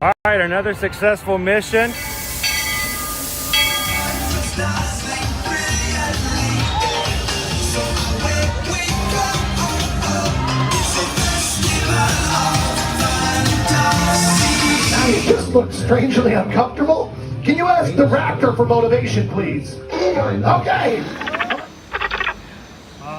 All right, another successful mission. You just look strangely uncomfortable. Can you ask the Raptor for motivation, please? Okay.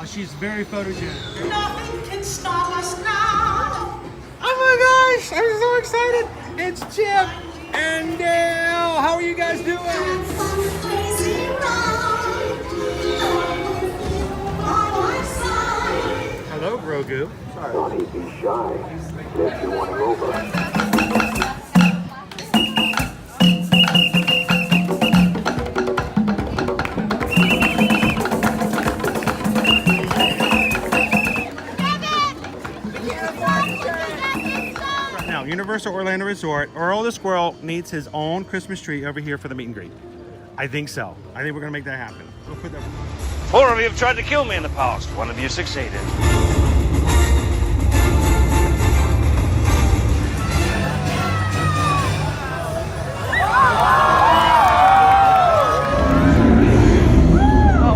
She's very photogenic. Nothing can stop us now. Oh my gosh, I'm so excited. It's Chip and Dale. How are you guys doing? Hello, Grogu. Don't he be shy? Get you wanting over. Universal Orlando Resort, Earl the Squirrel needs his own Christmas tree over here for the meet and greet. I think so. I think we're gonna make that happen. We'll put that. 4 of you have tried to kill me in the past. 1 of you succeeded. Oh,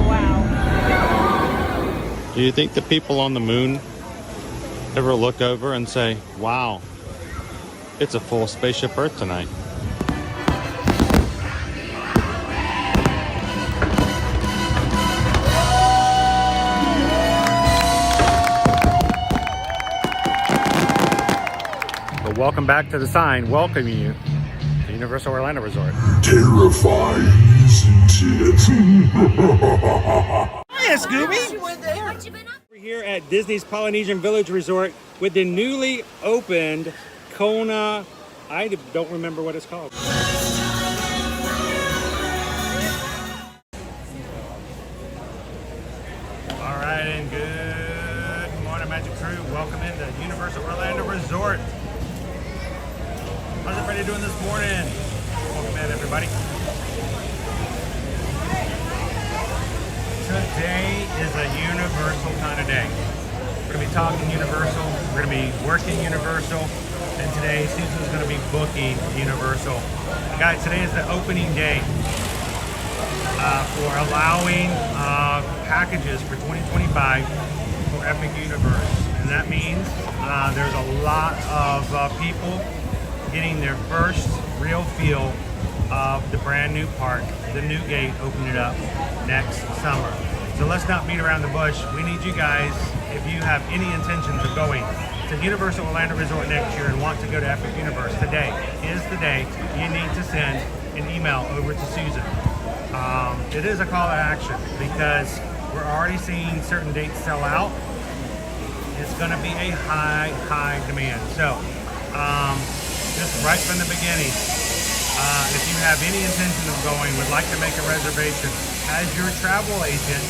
wow. Do you think the people on the moon ever look over and say, wow, it's a full spaceship Earth tonight? But welcome back to the sign welcoming you to Universal Orlando Resort. Terrifying, isn't it? Hiya, Scooby! We're here at Disney's Polynesian Village Resort with the newly opened Kona, I don't remember what it's called. All right, and good morning, Magic Crew. Welcome into Universal Orlando Resort. How's everybody doing this morning? Welcome in, everybody. Today is a Universal kind of day. We're gonna be talking Universal. We're gonna be working Universal. And today, Susan's going to be booking Universal. Guys, today is the opening day for allowing packages for 2025 for Epic Universe. And that means there's a lot of people getting their first real feel of the brand new park, the new gate opening it up next summer. So let's not beat around the bush. We need you guys, if you have any intentions of going to Universal Orlando Resort next year and want to go to Epic Universe, today is the day you need to send an email over to Susan. It is a call to action because we're already seeing certain dates sell out. It's going to be a high demand. So just right from the beginning, if you have any intention of going, would like to make a reservation, as your travel agent,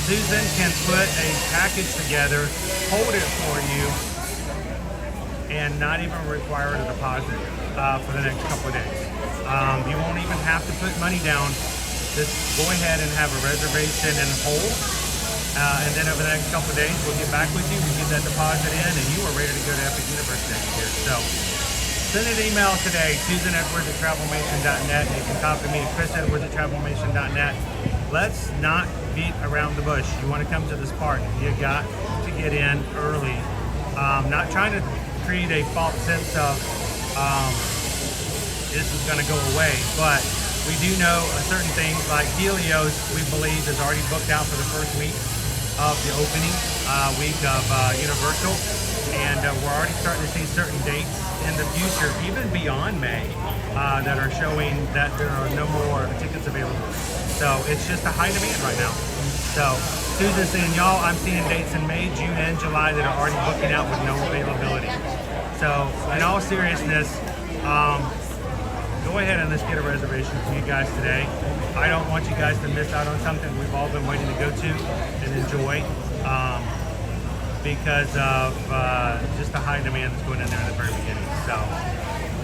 Susan can put a package together, hold it for you, and not even require a deposit for the next couple of days. You won't even have to put money down. Just go ahead and have a reservation and hold. And then over the next couple of days, we'll get back with you, we get that deposit in, and you are ready to go to Epic Universe next year. So send an email today, susanedwards@travelmation.net. You can copy me at chrisedwards@travelmation.net. Let's not beat around the bush. You want to come to this park, you got to get in early. Not trying to create a false sense of this is going to go away, but we do know certain things like Helios, we believe, is already booked out for the first week of the opening week of Universal, and we're already starting to see certain dates in the future, even beyond May, that are showing that there are no more tickets available. So it's just a high demand right now. So Susan's saying, y'all, I'm seeing dates in May, June, and July that are already booking out with no availability. So in all seriousness, go ahead and let's get a reservation for you guys today. I don't want you guys to miss out on something we've all been waiting to go to and enjoy because of just the high demand that's going in there in the very beginning. So,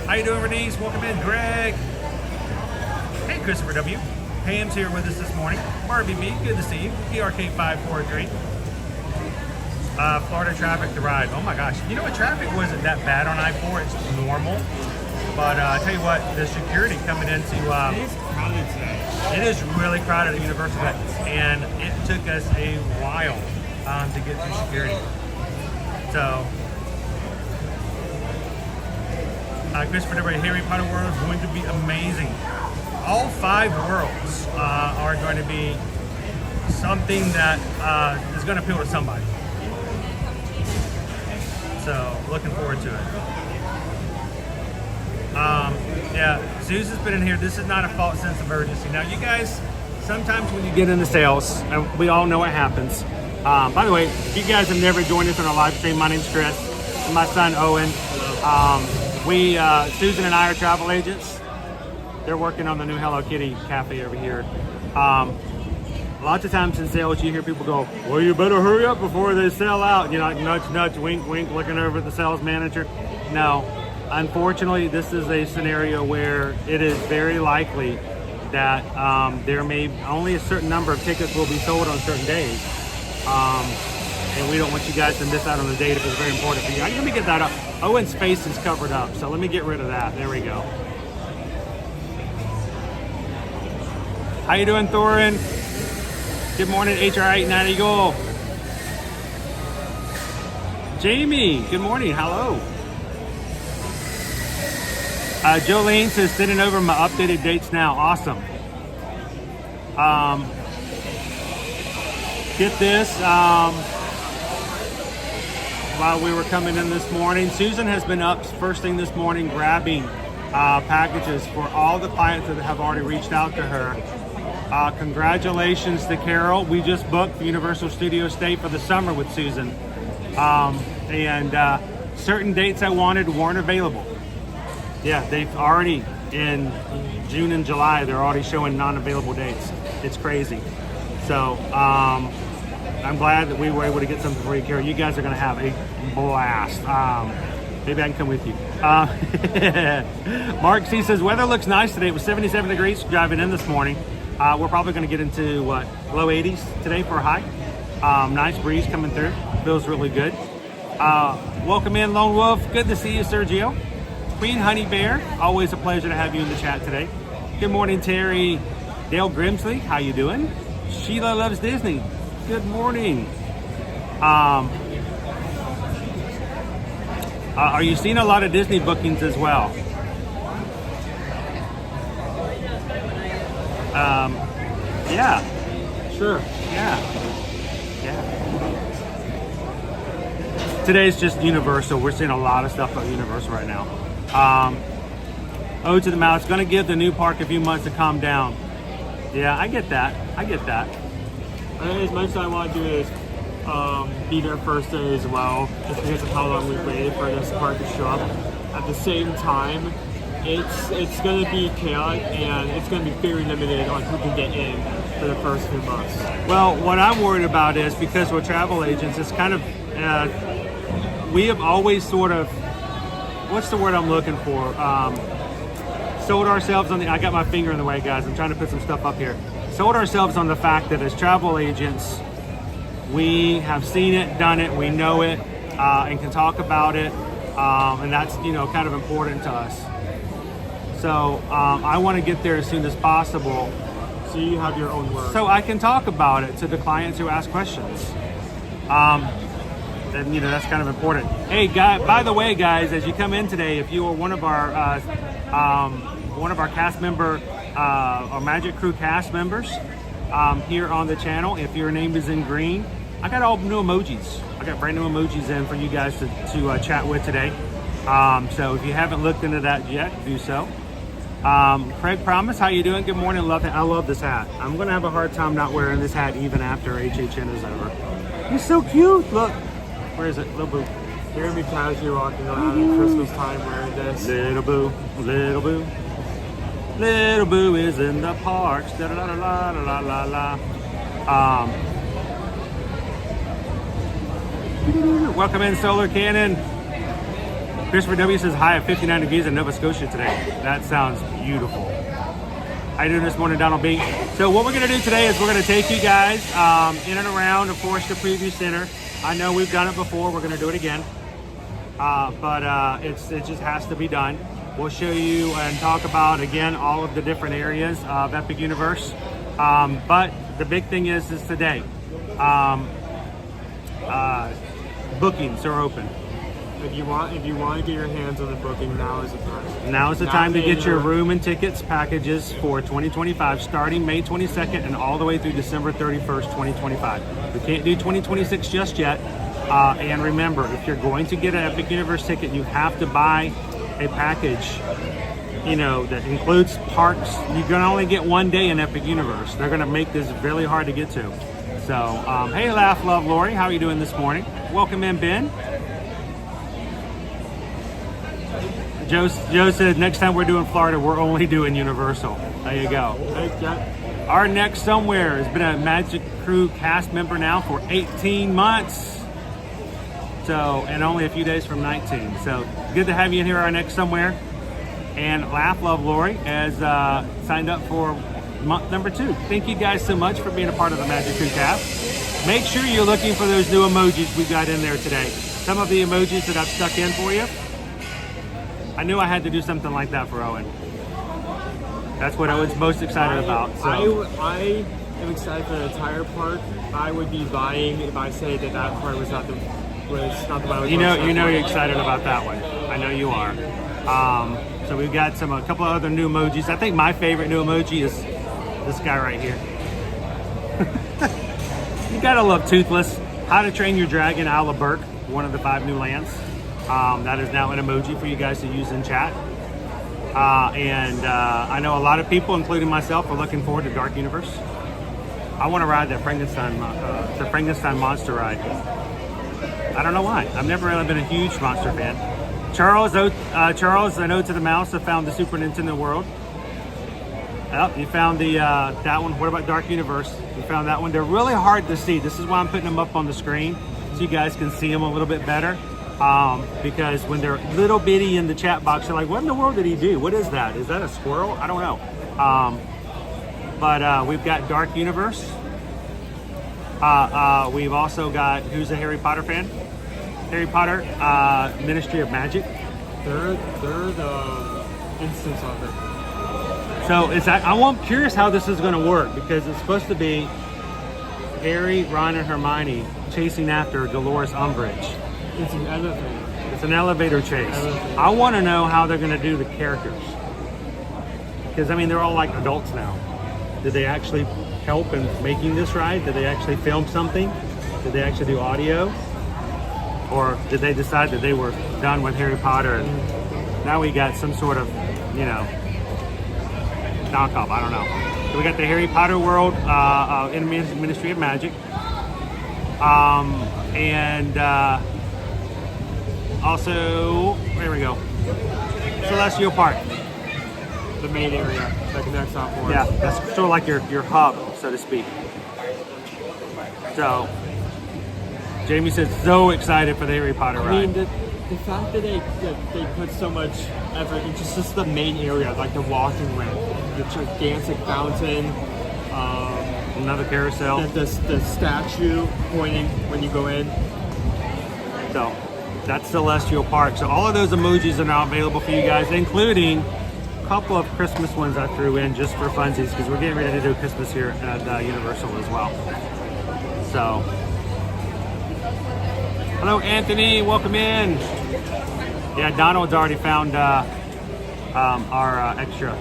how you doing, Bernice? Welcome in, Greg. Hey, Christopher W. Pam's here with us this morning. Barbie B, good to see you. PRK543. Florida traffic to ride. Oh my gosh. You know what? Traffic wasn't that bad on I-4. It's normal. But I tell you what, the security coming into... It is crowded today. It is really crowded at Universal. And it took us a while to get through security. So... Christopher Deborah, Harry Potter World is going to be amazing. All 5 worlds are going to be something that is going to appeal to somebody. So, looking forward to it. Yeah, Susan's been in here. This is not a false sense of urgency. Now, you guys, sometimes when you get into sales, and we all know what happens. By the way, if you guys have never joined us on a live stream, my name's Chris, and my son Owen. Susan and I are travel agents. They're working on the new Hello Kitty cafe over here. Lots of times in sales, you hear people go, well, you better hurry up before they sell out. You know, like nudge, nudge, wink, wink, looking over at the sales manager. No, unfortunately, this is a scenario where it is very likely that there may only a certain number of tickets will be sold on certain days. And we don't want you guys to miss out on the date if it's very important for you. Let me get that up. Owen's face is covered up, so let me get rid of that. There we go. How you doing, Thorin? Good morning, HR890 Goal. Jamie, good morning. Hello. Jolene says, sending over my updated dates now. Awesome. Get this. While we were coming in this morning, Susan has been up first thing this morning grabbing packages for all the clients that have already reached out to her. Congratulations to Carol. We just booked the Universal Studios stay for the summer with Susan. And certain dates I wanted weren't available. Yeah, they've already, in June and July, they're already showing non-available dates. It's crazy. So, I'm glad that we were able to get something for you, Carol. You guys are going to have a blast. Maybe I can come with you. Mark C says, weather looks nice today. It was 77 degrees driving in this morning. We're probably going to get into, low 80s today for a high. Nice breeze coming through. Feels really good. Welcome in, Lone Wolf. Good to see you, Sergio. Queen Honey Bear, always a pleasure to have you in the chat today. Good morning, Terry. Dale Grimsley, how you doing? Sheila Loves Disney. Good morning. Are you seeing a lot of Disney bookings as well? Yeah. Sure. Yeah. Today's just Universal. We're seeing a lot of stuff about Universal right now. Ode to the Mouse. Going to give the new park a few months to calm down. Yeah, I get that. As much as I want to do is be there first day as well, just because of how long we've waited for this park to show up. At the same time, it's going to be chaotic and it's going to be very limited on who can get in for the first few months. Well, what I'm worried about is because we're travel agents, it's kind of, we have always sort of, what's the word I'm looking for? Sold ourselves on the, I got my finger in the way, guys. I'm trying to put some stuff up here. Sold ourselves on the fact that as travel agents, we have seen it, done it, we know it, and can talk about it, and that's, kind of important to us. So I want to get there as soon as possible. So you have your own work. So I can talk about it to the clients who ask questions. And that's kind of important. Hey, by the way, guys, as you come in today, if you are one of our cast member or Magic Crew cast members here on the channel, if your name is in green, I got all new emojis. I got brand new emojis in for you guys to chat with today. So if you haven't looked into that yet, do so. Craig Promise, how you doing? Good morning. I love this hat. I'm going to have a hard time not wearing this hat even after HHN is over. He's so cute. Look. Where is it? Little Boo. You're going to be casually walking around at Christmas time wearing this. Little Boo. Little Boo. Little Boo is in the parks. Da la la la la la la. Welcome in, Solar Cannon. Christopher W says hi at 59 degrees in Nova Scotia today. That sounds beautiful. How you doing this morning, Donald B? So what we're going to do today is we're going to take you guys in and around the Forrester Preview Center. I know we've done it before. We're going to do it again. But it just has to be done. We'll show you and talk about, again, all of the different areas of Epic Universe. But the big thing is today. Bookings are open. If you want to get your hands on the booking, now is the time. Now is the time to get your room and tickets packages for 2025, starting May 22nd and all the way through December 31st, 2025. We can't do 2026 just yet. And remember, if you're going to get an Epic Universe ticket, you have to buy a package, that includes parks. You can only get one day in Epic Universe. They're going to make this really hard to get to. So, hey, Laugh, Love, Lori, how are you doing this morning? Welcome in, Ben. Joe said next time we're doing Florida, we're only doing Universal. There you go. Our next somewhere has been a Magic Crew cast member now for 18 months. So, and only a few days from 19. So, good to have you in here, our next somewhere. And Laugh, Love, Lori has signed up for month number 2. Thank you guys so much for being a part of the Magic Crew cast. Make sure you're looking for those new emojis we got in there today. Some of the emojis that I've stuck in for you. I knew I had to do something like that for Owen. That's what Owen's most excited about. So. I am excited for the entire park. I would be buying if I say that part was not the one I was. You know you're excited about that one. I know you are. So we've got a couple of other new emojis. I think my favorite new emoji is this guy right here. You gotta love Toothless. How to Train Your Dragon, Isle of Burke, one of the 5 new lands. That is now an emoji for you guys to use in chat. I know a lot of people, including myself, are looking forward to Dark Universe. I want to ride that Frankenstein monster ride. I don't know why. I've never really been a huge monster fan. Charles, an Ode to the Mouse, have found the Super Nintendo World. You found that one. What about Dark Universe? You found that one. They're really hard to see. This is why I'm putting them up on the screen so you guys can see them a little bit better. Because when they're little bitty in the chat box, you're like, what in the world did he do? What is that? Is that a squirrel? I don't know. But we've got Dark Universe. We've also got, who's a Harry Potter fan? Harry Potter, Ministry of Magic. They're the instance of it. So I'm curious how this is going to work, because it's supposed to be Harry, Ron, and Hermione chasing after Dolores Umbridge. It's an elevator. It's an elevator chase. I want to know how they're going to do the characters. Because, they're all like adults now. Did they actually help in making this ride? Did they actually film something? Did they actually do audio? Or did they decide that they were done with Harry Potter and now we got some sort of, knockoff? I don't know. So we got the Harry Potter world in Ministry of Magic. Also, there we go. Celestial Park. The main area that connects off for us. Yeah, that's sort of like your hub, so to speak. So, Jamie says so excited for the Harry Potter ride. The fact that they put so much effort into just the main area, like the walking ramp, the gigantic fountain, another carousel, the statue pointing when you go in. So, that's Celestial Park. So all of those emojis are now available for you guys, including a couple of Christmas ones I threw in just for funsies, because we're getting ready to do Christmas here at Universal as well. So, hello Anthony, welcome in. Yeah, Donald's already found our extra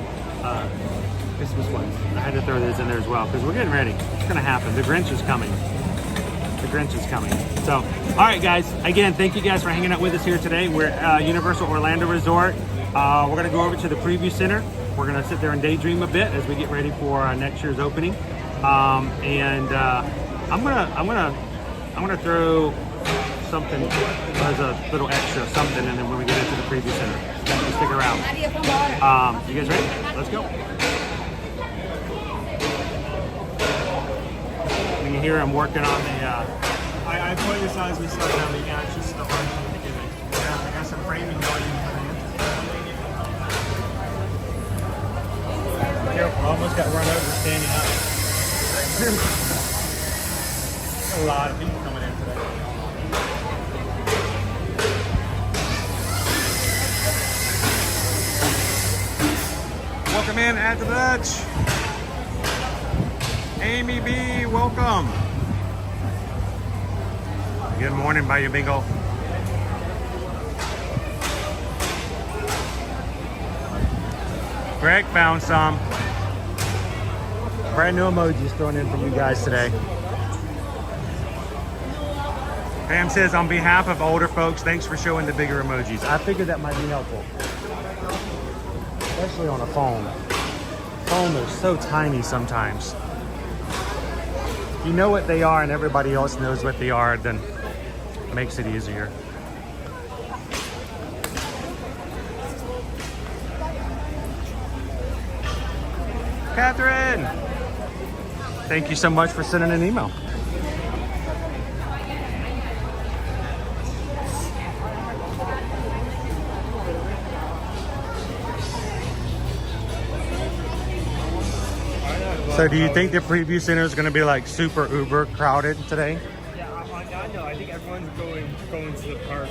Christmas ones. I had to throw those in there as well, because we're getting ready. It's going to happen. The Grinch is coming. The Grinch is coming. So, all right, guys. Again, thank you guys for hanging out with us here today. We're at Universal Orlando Resort. We're going to go over to the Preview Center. We're going to sit there and daydream a bit as we get ready for next year's opening. I'm gonna throw something as a little extra something, and then when we get into the Preview Center, so stick around. You guys ready? Let's go. You can hear I'm working on the. I put this as we start down the action stuff from the beginning. Yeah, I got some framing going Careful, almost got run over standing up. A lot of people coming in today. Welcome in, add to the Dutch. Amy B, welcome. Good morning, Bayou Bingo. Greg found some brand new emojis thrown in from you guys today. Pam says, on behalf of older folks, thanks for showing the bigger emojis. I figured that might be helpful. Especially on a phone. Phone, they're so tiny sometimes. If you know what they are and everybody else knows what they are, then it makes it easier. Catherine! Thank you so much for sending an email. So do you think the preview center is going to be like super uber crowded today? Yeah, I know. I think everyone's going to the parks.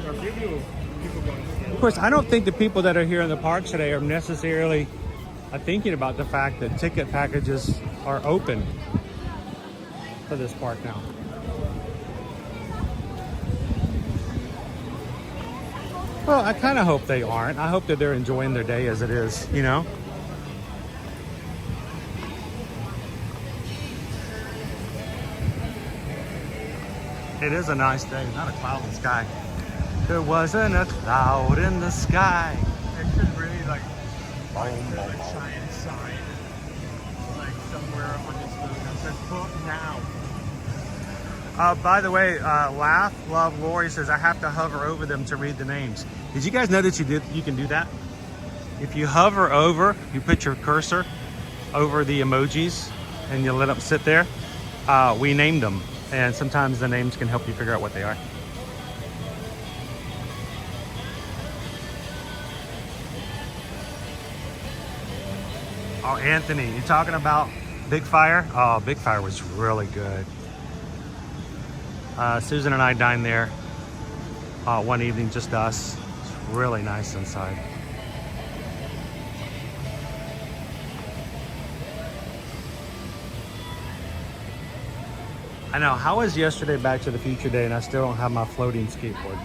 Or people going to the Of course, I don't think the people that are here in the parks today are necessarily thinking about the fact that ticket packages are open for this park now. Well, I kind of hope they aren't. I hope that they're enjoying their day as it is, you know? It is a nice day, not a cloud in the sky. There wasn't a cloud in the sky. It should really like Boom, a boom, boom. giant sign like somewhere on this building that says book now. By the way, Laugh Love Lori says I have to hover over them to read the names. Did you guys know that you can do that? If you hover over, you put your cursor over the emojis and you let them sit there. We named them, and sometimes the names can help you figure out what they are. Oh, Anthony, you talking about Big Fire? Oh, Big Fire was really good. Susan and I dined there one evening, just us. It's really nice inside. I know, how was yesterday Back to the Future Day and I still don't have my floating skateboard?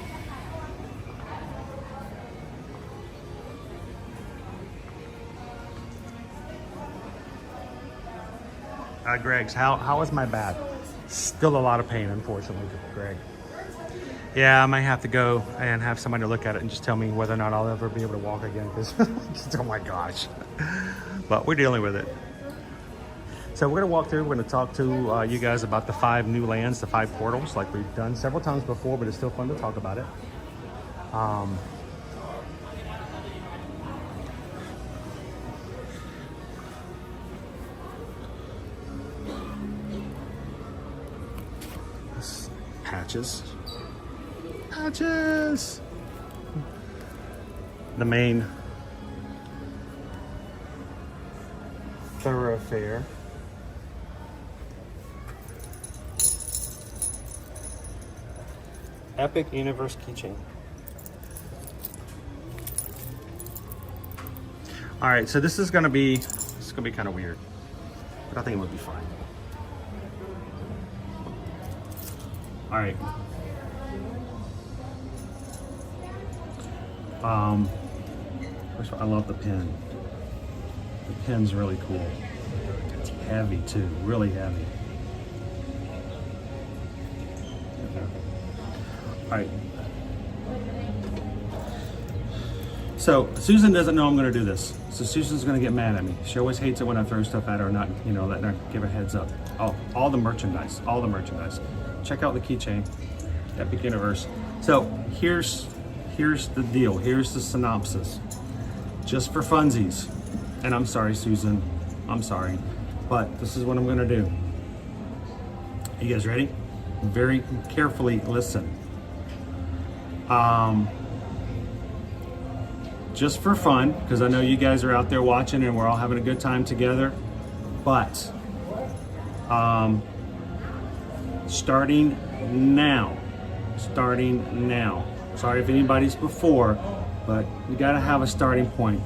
Greg's, how was my back? Still a lot of pain, unfortunately, Greg. Yeah, I might have to go and have somebody look at it and just tell me whether or not I'll ever be able to walk again, because oh my gosh. But we're dealing with it. So we're gonna walk through, we're gonna talk to you guys about the 5 new lands, the 5 portals, like we've done several times before, but it's still fun to talk about it. Patches. The main thoroughfare. Epic Universe keychain. All right, so this is gonna be kind of weird, but I think it would be fine. All right. First of all, I love the pen. The pen's really cool. It's heavy too, really heavy. All right. So Susan doesn't know I'm going to do this. So Susan's going to get mad at me. She always hates it when I throw stuff at her, not, you know, letting her give a heads up. Oh, all the merchandise. Check out the keychain, Epic Universe. So here's the deal. Here's the synopsis. Just for funsies. And I'm sorry, Susan. I'm sorry. But this is what I'm going to do. You guys ready? Very carefully listen. Just for fun, because I know you guys are out there watching and we're all having a good time together. But starting now. Sorry if anybody's before, but you got to have a starting point.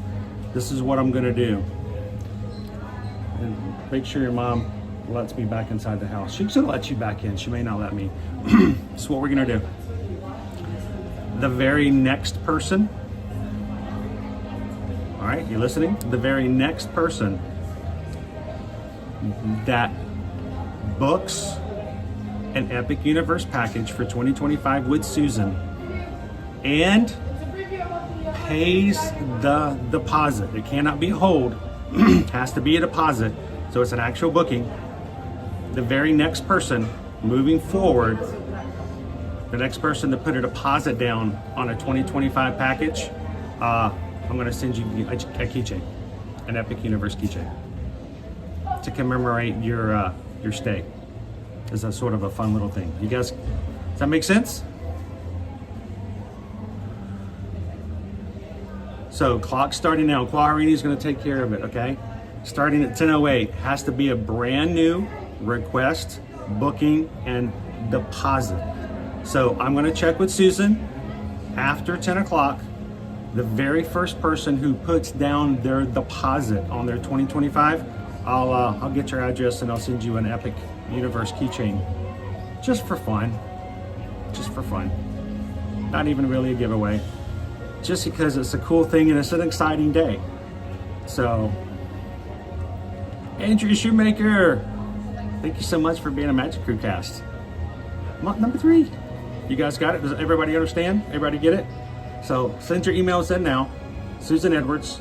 this is what I'm gonna do. And make sure your mom lets me back inside the house. She's gonna let you back in. She may not let me. So what we're gonna do, the very next person, all right, you listening? The very next person that books an Epic Universe package for 2025 with Susan and pays the deposit. It cannot be a hold, has to be a deposit, so it's an actual booking. The very next person moving forward, the next person to put a deposit down on a 2025 package, I'm gonna send you a keychain, an Epic Universe keychain, to commemorate your stay. It's a sort of a fun little thing. You guys, does that make sense? So clock starting now. Quaharini is going to take care of it, okay? Starting at 10:08, has to be a brand new request, booking, and deposit. So I'm going to check with Susan after 10 o'clock. The very first person who puts down their deposit on their 2025, I'll get your address and I'll send you an Epic Universe keychain, just for fun. Just for fun. Not even really a giveaway. Just because it's a cool thing and it's an exciting day. So, Andrew Shoemaker, thank you so much for being a Magic Crew cast. Month number 3. You guys got it? Does everybody understand? Everybody get it? So send your emails in now. Susan Edwards,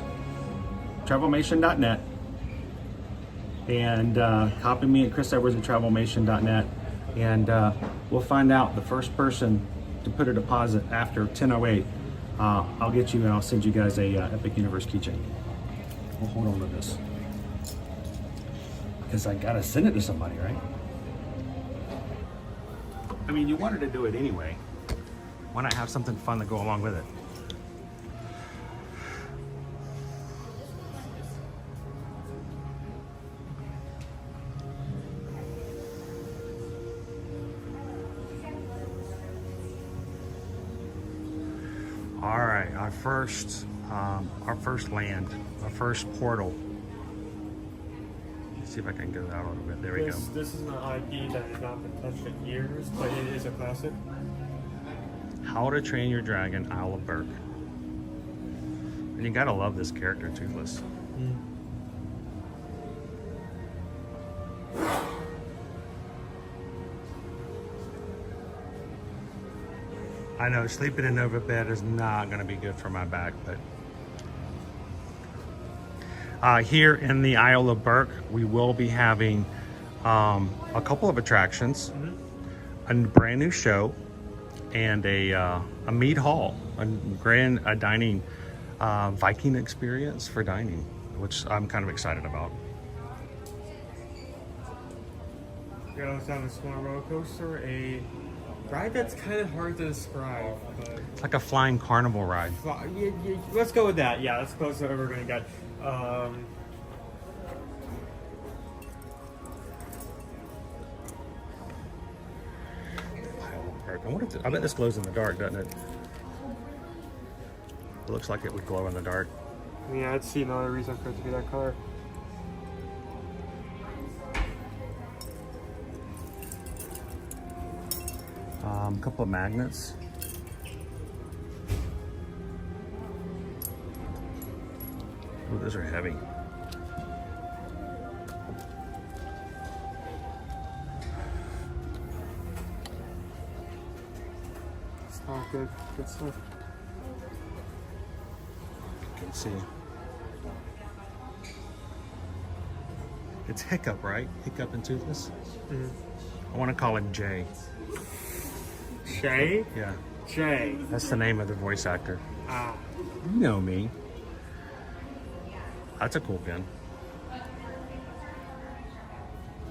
travelmation.net, and copy me at chrisedwards@travelmation.net, and we'll find out the first person to put a deposit after 10:08. I'll get you and I'll send you guys a Epic Universe keychain. We'll hold on to this because I gotta send it to somebody, right? I mean, you wanted to do it anyway. Why not have something fun to go along with it? All right, our first land, our first portal. Let's see if I can go out a little bit. There we go. This is an IP that has not been touched in years, but it is a classic. How to Train Your Dragon, Isle of Berk. And you gotta love this character, Toothless. I know sleeping in over bed is not gonna be good for my back, but here in the Isle of Berk, we will be having a couple of attractions, a brand new show, and a mead hall, a dining Viking experience for dining, which I'm kind of excited about. You're also on a small roller coaster, a ride that's kind of hard to describe. But It's like a flying carnival ride. let's go with that. Yeah, that's close to what we're gonna get. I wonder if I bet this glows in the dark, doesn't it? It looks like it would glow in the dark. Yeah, I'd see another reason for it to be that color. A couple of magnets. Ooh, those are heavy. It's not good. Good stuff. You can see. It's Hiccup, right? Hiccup and Toothless? I want to call him Jay. Shay? Yeah. Jay. That's the name of the voice actor. Ah. You know me. That's a cool pin.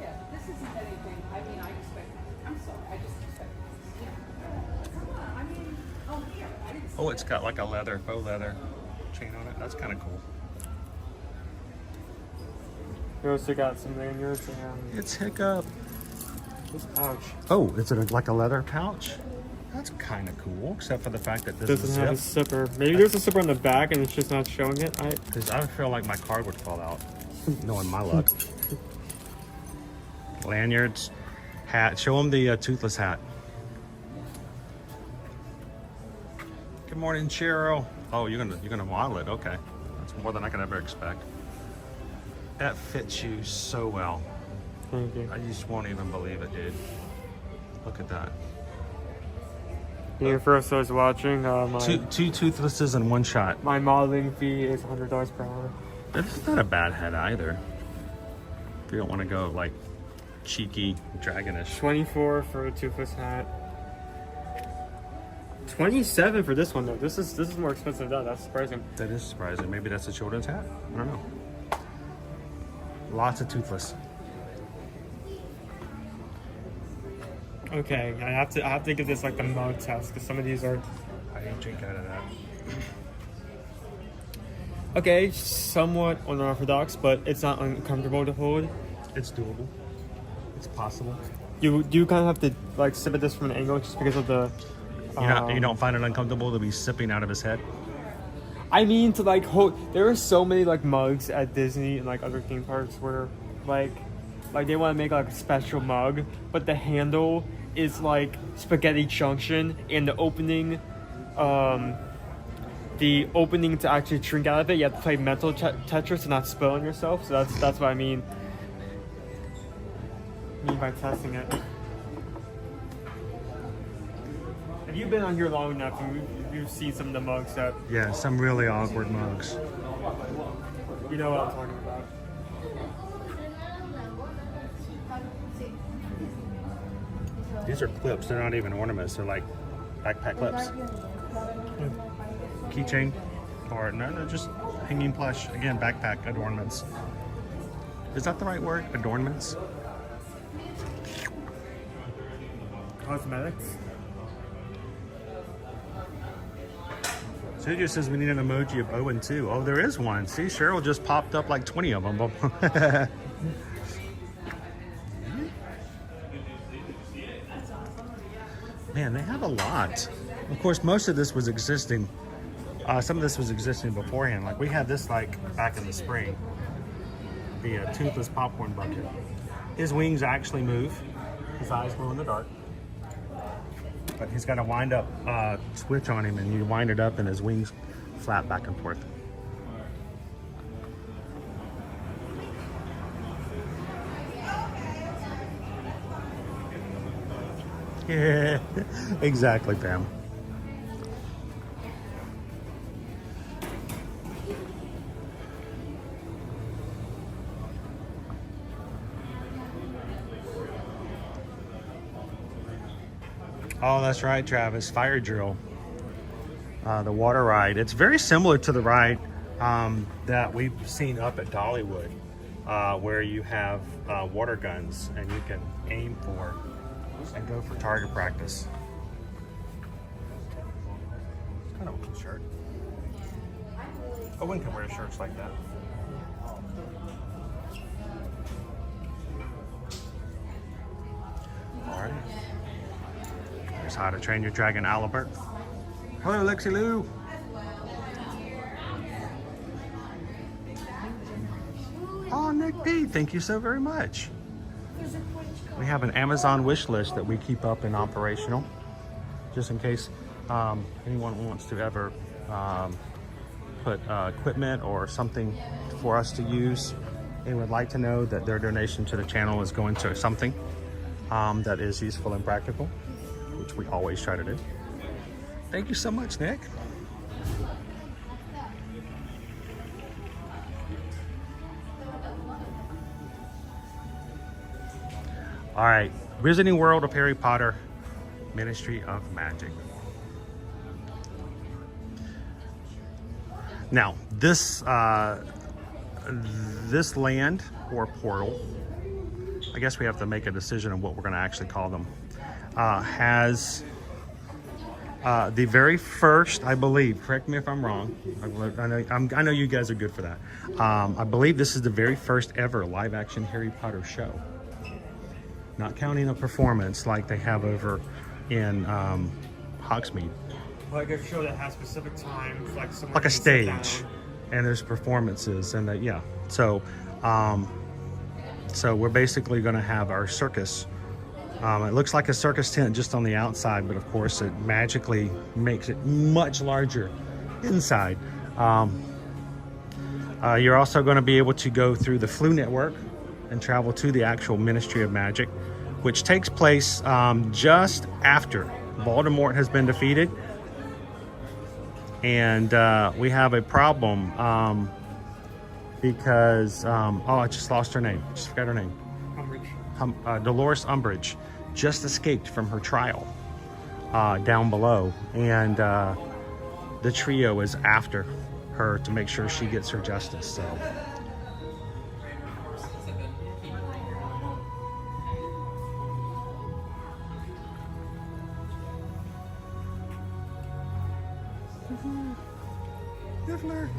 Yeah, this isn't anything. I mean, I expect. I'm sorry. I just expect. I mean, oh, here. I didn't see Oh, it's got like a leather, faux leather chain on it. That's kind of cool. We also got some lanyards and It's Hiccup. this pouch. Oh, is it like a leather pouch? That's kind of cool, except for the fact that this Doesn't have a zipper. Maybe there's a zipper on the back and it's just not showing it. Because I feel like my card would fall out, knowing my luck. Lanyards, hat. Show them the toothless hat. Good morning, Cheryl. Oh, you're gonna model it. Okay, that's more than I could ever expect. That fits you so well. Thank you. I just won't even believe it, dude. Look at that. Here, first I was watching. Two toothlesses in one shot. My modeling fee is $100 per hour. That's not a bad head either. If you don't want to go like cheeky, dragonish. 24 for a toothless hat. 27 for this one though. This is more expensive than that. That's surprising. That is surprising. Maybe that's a children's hat. I don't know. Lots of toothless. Okay, I have to give this like the mug test because some of these are. I didn't drink out of that. Okay, somewhat unorthodox, but it's not uncomfortable to hold. It's doable. It's possible. You kind of have to like sip at this from an angle just because of the. You don't find it uncomfortable to be sipping out of his head? I mean, to like hold. There are so many like mugs at Disney and like other theme parks where like they want to make like a special mug, but the handle is like Spaghetti Junction, and the opening to actually drink out of it, you have to play mental Tetris and not spill on yourself. So that's what I mean by testing it. If you've been on here long enough, you've seen some of the mugs that. Yeah, some really awkward mugs. You know what I'm talking about. These are clips. They're not even ornaments. They're like backpack clips. Keychain. Or no, just hanging plush. Again, backpack adornments. Is that the right word? Adornments? Cosmetics. So it just says we need an emoji of 0 and 2. Oh, there is one. See, Cheryl just popped up like 20 of them. Man, they have a lot. Of course, most of this was existing. Some of this was existing beforehand. Like we had this like back in the spring. The toothless popcorn bucket. His wings actually move. His eyes glow in the dark. But he's got a wind up switch on him, and you wind it up and his wings flap back and forth. Yeah, exactly, Pam. Oh, that's right, Travis. Fire drill. The water ride. It's very similar to the ride that we've seen up at Dollywood, where you have water guns and you can aim for and go for target practice. It's kind of a cool shirt. Owen can wear shirts like that. All right. Here's How to Train Your Dragon, Albert. Hello, Lexi Lou. Oh, Nick P, thank you so very much. We have an Amazon wish list that we keep up and operational, just in case anyone wants to ever put equipment or something for us to use and would like to know that their donation to the channel is going to something that is useful and practical, which we always try to do. Thank you so much, Nick. All right, Wizarding World of Harry Potter, Ministry of Magic. Now, this land or portal, I guess we have to make a decision on what we're going to actually call them, has the very first, I believe, correct me if I'm wrong, I know you guys are good for that. I believe this is the very first ever live action Harry Potter show. Not counting a performance like they have over in Hogmeade. Like a show that has specific times, like somewhere Like a you can sit down. stage, and there's performances, and yeah. So, so we're basically going to have our circus. It looks like a circus tent just on the outside, but of course it magically makes it much larger inside. You're also going to be able to go through the Flu Network and travel to the actual Ministry of Magic, which takes place just after Voldemort has been defeated. And we have a problem because, oh, I just lost her name. Just forgot her name. Dolores Umbridge just escaped from her trial down below. And the trio is after her to make sure she gets her justice. So. Niffler.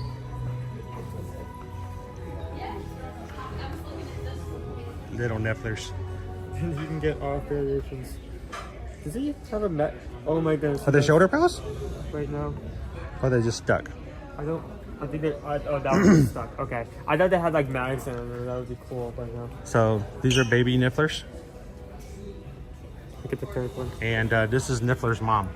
Little Nifflers. You can get all variations. Does he have a met? Oh my goodness. Are they shoulder pillows? Right now. Or are they just stuck? I think they. Oh, that was stuck. Okay. I thought they had like mags in them. That would be cool right now. So these are baby Nifflers. Look at the third one. And this is Niffler's mom.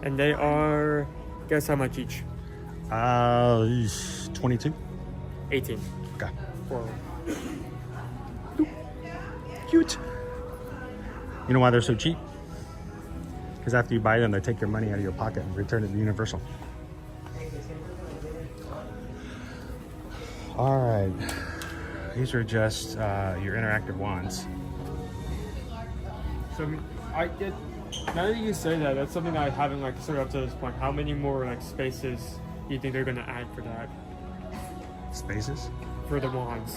And they are, guess how much each? 22. 18. Okay. For Cute. You know why they're so cheap? Because after you buy them, they take your money out of your pocket and return it to Universal. All right. These are just your interactive wands. So I get. Now that you say that, that's something I haven't like sort of up to this point. How many more like spaces do you think they're gonna add for that? Spaces? For the wands.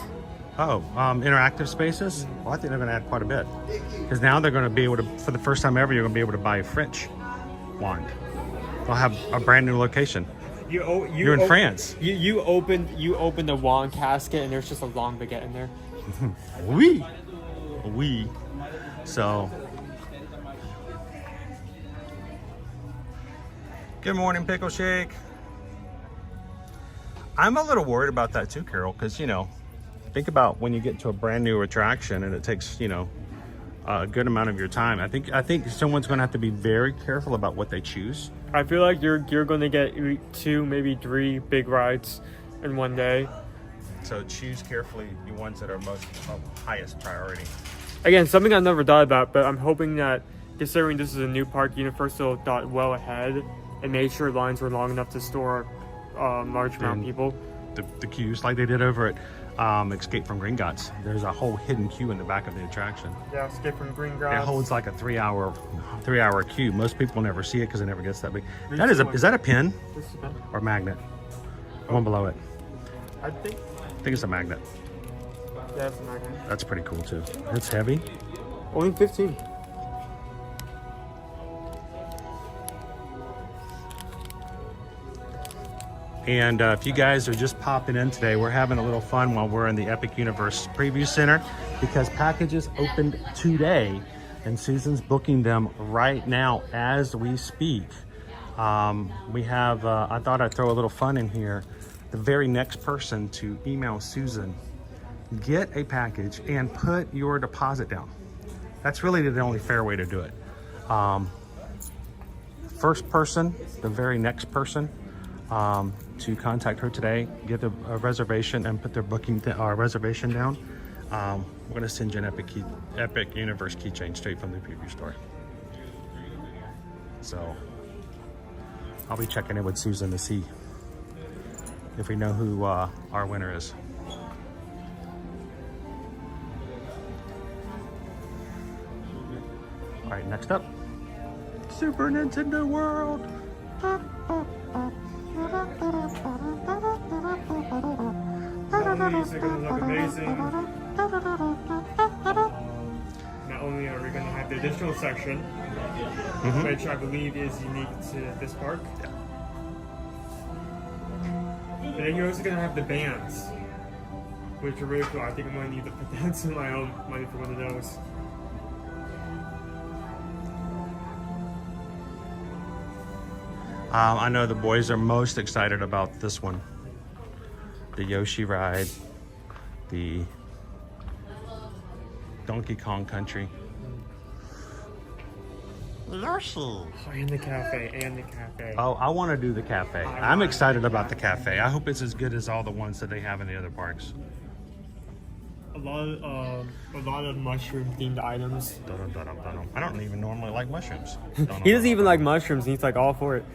Oh, interactive spaces? Well, I think they're going to add quite a bit. Because now they're going to be able to, for the first time ever, you're going to be able to buy a French wand. They'll have a brand new location. You're in France. You open the wand casket and there's just a long baguette in there. Oui. Oui. So. Good morning, Pickle Shake. I'm a little worried about that too, Carol, because, you know, think about when you get to a brand new attraction and it takes, you know, a good amount of your time. I think someone's going to have to be very careful about what they choose. I feel like you're going to get 2, maybe 3 big rides in one day. So choose carefully the ones that are most of highest priority. Again, something I've never thought about, but I'm hoping that considering this is a new park, Universal thought well ahead and made sure lines were long enough to store large amount of people. The queues, like they did over at Escape from Gringotts. There's a whole hidden queue in the back of the attraction. Yeah, Escape from Gringotts. It holds like a 3-hour queue. Most people never see it because it never gets that big. Is that a pin This is bad. or magnet? One below it. I think it's a magnet. yeah, it's a magnet. That's pretty cool too. It's heavy. Only 15. And if you guys are just popping in today, we're having a little fun while we're in the Epic Universe Preview Center because packages opened today and Susan's booking them right now as we speak. We have, I thought I'd throw a little fun in here. The very next person to email Susan, get a package and put your deposit down. That's really the only fair way to do it. First person, the very next person, to contact her today, get a reservation and put their booking reservation down. We're going to send you an Epic Universe keychain straight from the preview store. So I'll be checking in with Susan to see if we know who our winner is. All right, next up, Super Nintendo World. Not only is it going to look amazing, not only are we going to have the additional section, which I believe is unique to this park, but then you're also going to have the bands. which are really cool. I think I'm gonna need to put down some of my own money for one of those. I know the boys are most excited about this one. The Yoshi ride, the Donkey Kong Country. Yoshi. Oh, and the cafe. Oh, I want to do the cafe. I'm excited about the cafe. I hope it's as good as all the ones that they have in the other parks. A lot of mushroom themed items. I don't even normally like mushrooms. He doesn't even like mushrooms, and he's like all for it.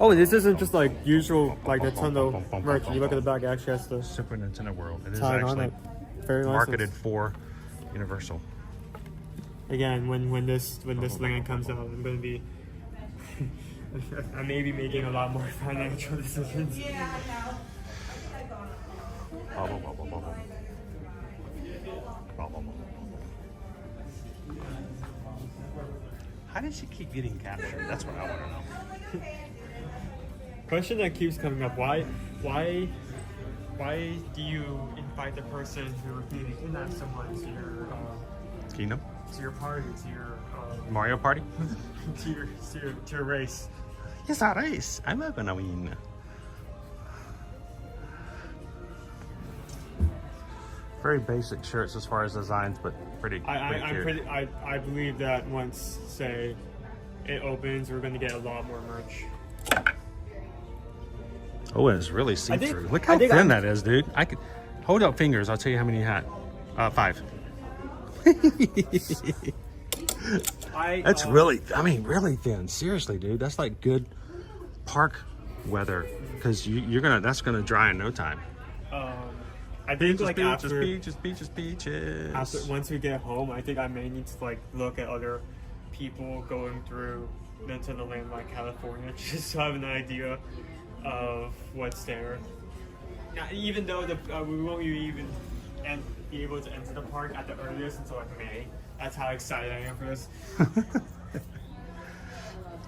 Oh, this isn't just like usual like Nintendo merch. You look at the back, it actually has the Super Nintendo World. It is tag on actually it. Very nice. marketed for Universal. Again, when this land comes out, I'm gonna be I may be making a lot more financial decisions. How did she keep getting captured? That's what I want to know. Question that keeps coming up: Why do you invite the person who maybe kidnapped someone to your Kingdom? to your party, to your Mario Party? to your race? It's a race. I'm not gonna win. Very basic shirts as far as designs, but pretty cute. I believe that once, say, it opens, we're going to get a lot more merch. Oh, it's really see-through. Look how thin that is, dude. I could hold up fingers. I'll tell you how many you had. 5. That's really thin. Seriously, dude. That's like good park weather because that's gonna dry in no time. I think like beaches. After once we get home, I think I may need to like look at other people going through Nintendo Land like California just to have an idea of what's there. Now, even though we won't even be able to enter the park at the earliest until like May. That's how excited I am for this.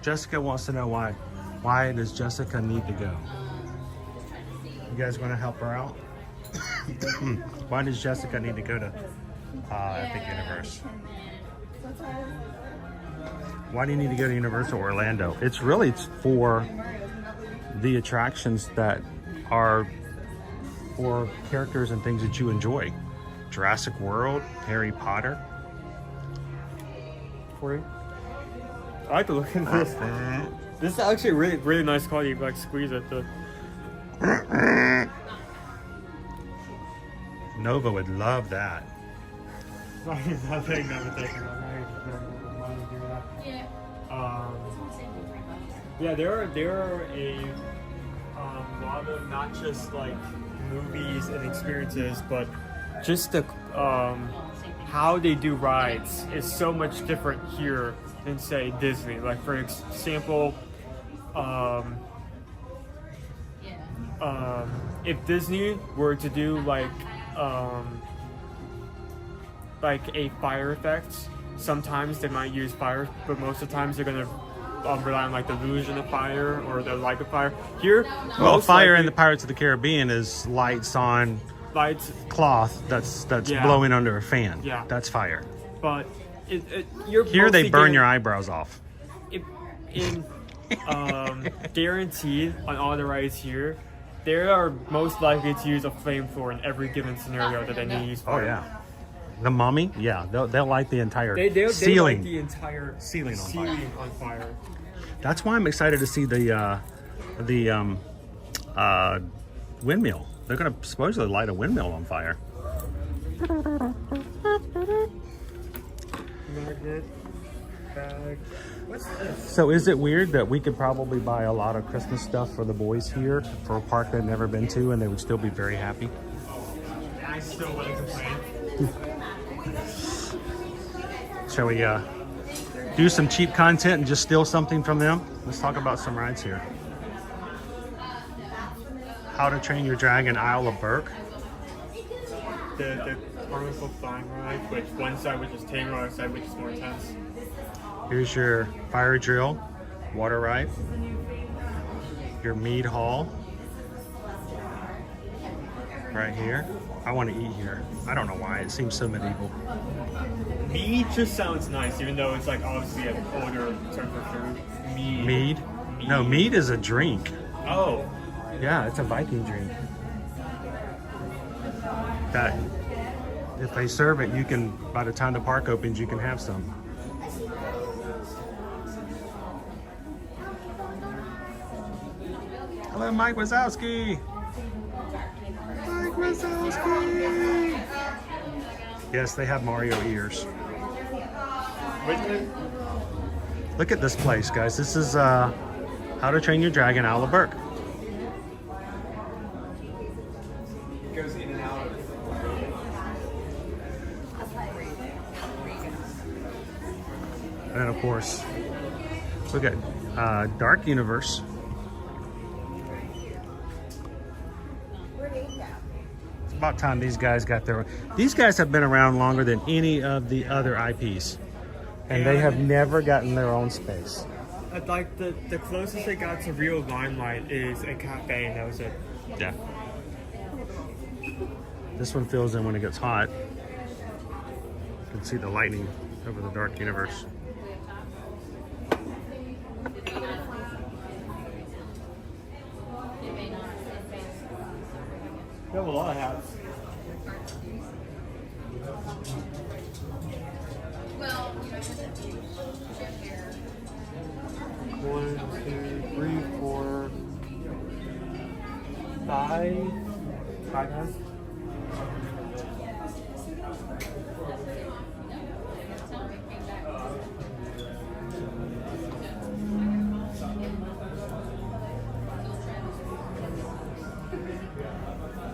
Jessica wants to know why. Why does Jessica need to go? You guys want to help her out? Why does Jessica need to go to Epic Universe? Why do you need to go to Universal Orlando? It's for the attractions that are for characters and things that you enjoy. Jurassic World, Harry Potter. For you? I like to look at this. This is actually really, really nice quality. You like squeeze it. Nova would love that. Yeah, there are a lot of not just like movies and experiences, but just the how they do rides is so much different here than say Disney. Like for example, if Disney were to do like a fire effect, sometimes they might use fire, but most of the times they're gonna rely on like the illusion of fire or the light of fire. Here, well, fire in the Pirates of the Caribbean is lights on cloth that's blowing under a fan. Yeah, that's fire. But you're here they burn your eyebrows off. Guaranteed on all the rides here, they are most likely to use a flamethrower in every given scenario that they need to use fire. Oh yeah. The Mummy, yeah, they'll light the entire ceiling. They light the entire ceiling on fire. That's why I'm excited to see the windmill. They're going to supposedly light a windmill on fire. Magnet bag. What's this? So is it weird that we could probably buy a lot of Christmas stuff for the boys here for a park they've never been to and they would still be very happy? I still wouldn't complain. Shall we do some cheap content and just steal something from them? Let's talk about some rides here. How to Train Your Dragon Isle of Berk. The Carnival Flying Ride, which one side which is tame, other side which is more intense. Here's your fire drill, water ride. your mead hall right here. I want to eat here. I don't know why, it seems so medieval. Mead just sounds nice, even though it's like obviously an older term for food. Mead? No, mead is a drink. Oh. Yeah, it's a Viking drink. That if they serve it, you can, by the time the park opens, you can have some. Hello, Mike Wazowski. Mike Wazowski. Yes, they have Mario ears. Look at this place, guys. This is How to Train Your Dragon, Owl of Burke. Goes in and out. And of course, look at Dark Universe. It's about time these guys got their. These guys have been around longer than any of the other IPs, and they have never gotten their own space. Like the closest they got to real limelight is a cafe, and that was it. Yeah. This one fills in when it gets hot. You can see the lightning over the Dark Universe. You have a lot of hats. One, two, three, four, five. Five hats.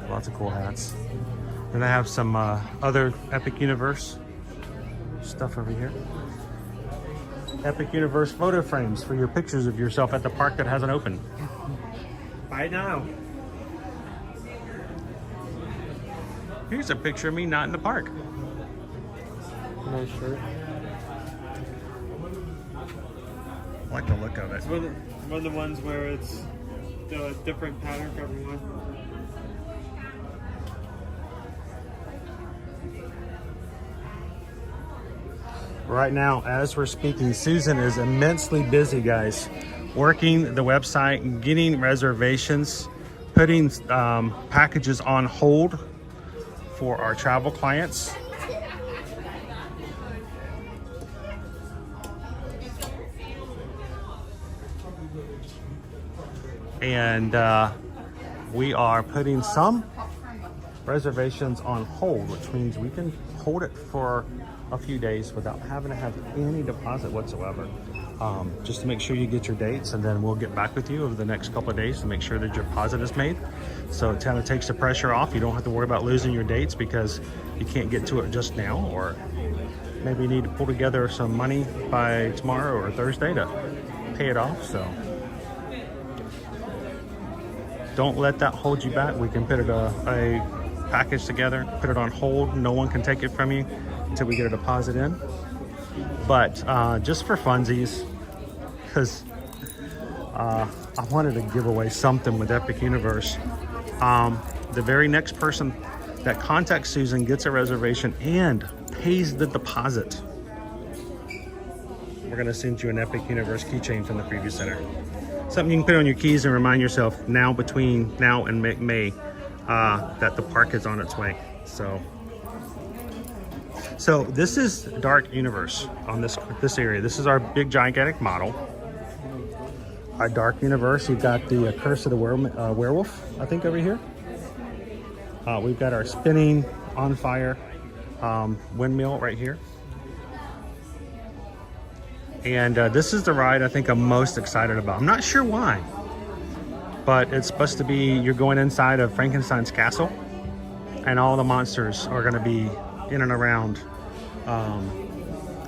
Lots of cool hats. Then I have some other Epic Universe stuff over here. Epic Universe photo frames for your pictures of yourself at the park that hasn't opened. Buy now. Here's a picture of me not in the park. Nice shirt. I like the look of it. It's one of the ones where it's the different pattern for everyone. Right now, as we're speaking, Susan is immensely busy, guys, working the website, getting reservations, putting packages on hold for our travel clients. And we are putting some reservations on hold, which means we can hold it for a few days without having to have any deposit whatsoever. Just to make sure you get your dates, and then we'll get back with you over the next couple of days to make sure that your deposit is made. So it kind of takes the pressure off. You don't have to worry about losing your dates because you can't get to it just now, or maybe you need to pull together some money by tomorrow or Thursday to pay it off. So don't let that hold you back. We can put a package together, put it on hold. No one can take it from you until we get a deposit in. But just for funsies, because I wanted to give away something with Epic Universe. The very next person that contacts Susan gets a reservation and pays the deposit, we're gonna send you an Epic Universe keychain from the Preview Center. Something you can put on your keys and remind yourself now, between now and May, that the park is on its way. So this is Dark Universe on this area. This is our big gigantic model. Our Dark Universe, you've got the Curse of the Werewolf, I think, over here. We've got our spinning on fire windmill right here. And this is the ride I think I'm most excited about. I'm not sure why, but it's supposed to be, you're going inside of Frankenstein's castle, and all the monsters are gonna be in and around.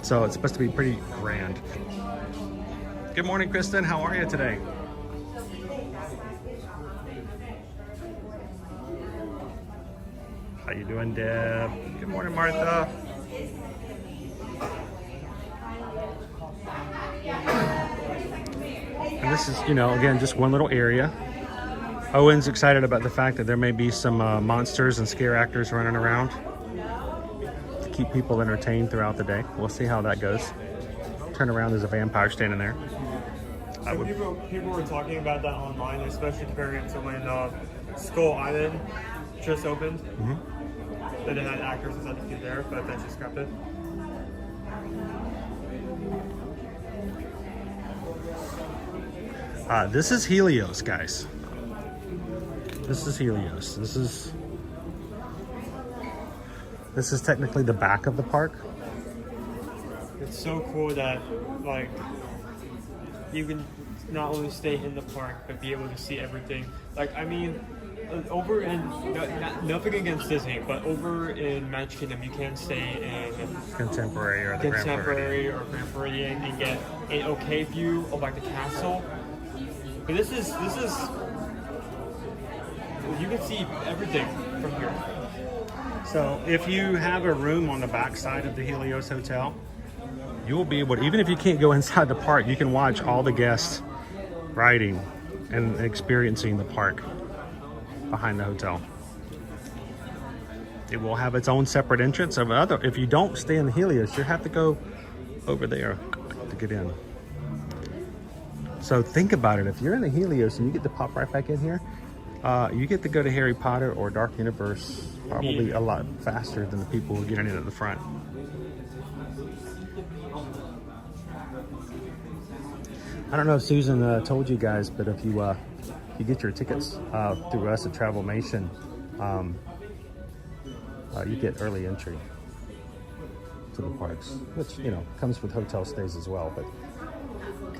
So it's supposed to be pretty grand. Good morning, Kristen. How are you today? How you doing, Deb? Good morning, Martha. And this is, you know, again, just one little area. Owen's excited about the fact that there may be some monsters and scare actors running around to keep people entertained throughout the day. We'll see how that goes. Turn around, there's a vampire standing there. So people were talking about that online, especially comparing it to when Skull Island just opened. That it had actors inside the queue there, but then she scrapped it. This is Helios, guys. This is Helios. This is technically the back of the park. It's so cool that like you can not only stay in the park but be able to see everything. Like I mean, over in nothing against Disney, but over in Magic Kingdom you can stay in Contemporary or the Grand Grand Floridian and get an okay view of like the castle. But this is you can see everything from here. So if you have a room on the back side of the Helios Hotel, you'll be able to, even if you can't go inside the park, you can watch all the guests riding and experiencing the park behind the hotel. It will have its own separate entrance. If you don't stay in the Helios, you have to go over there to get in. So think about it. If you're in the Helios and you get to pop right back in here, you get to go to Harry Potter or Dark Universe probably a lot faster than the people who are getting in at the front. I don't know if Susan told you guys, but if you get your tickets through us at Travelmation, you get early entry to the parks, which, you know, comes with hotel stays as well, but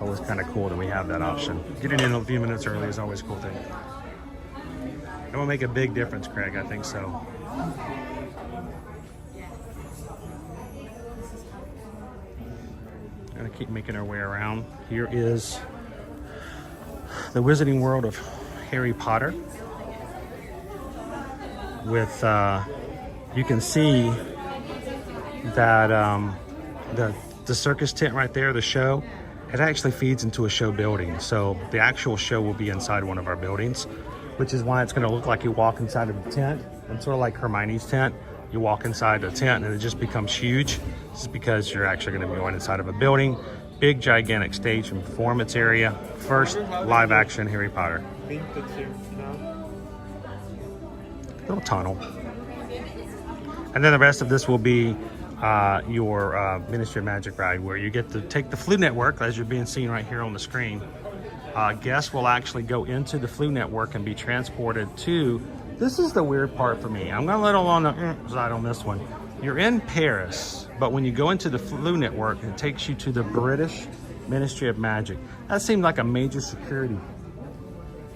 always kind of cool that we have that option. Getting in a few minutes early is always a cool thing. It will make a big difference, Craig. I think so. Gonna keep making our way around. Here is the Wizarding World of Harry Potter. With you can see that the circus tent right there, the show, it actually feeds into a show building. So the actual show will be inside one of our buildings, which is why it's going to look like you walk inside of the tent. It's sort of like Hermione's tent. You walk inside the tent and it just becomes huge. This is because you're actually going to be going inside of a building. Big, gigantic stage and performance area. First live action Harry Potter. Little tunnel. And then the rest of this will be your Ministry of Magic ride, where you get to take the Flu Network, as you're being seen right here on the screen. Guests will actually go into the Flu Network and be transported to, this is the weird part for me. I'm gonna let on the side on this one. You're in Paris, but when you go into the Flu Network, it takes you to the British Ministry of Magic. That seemed like a major security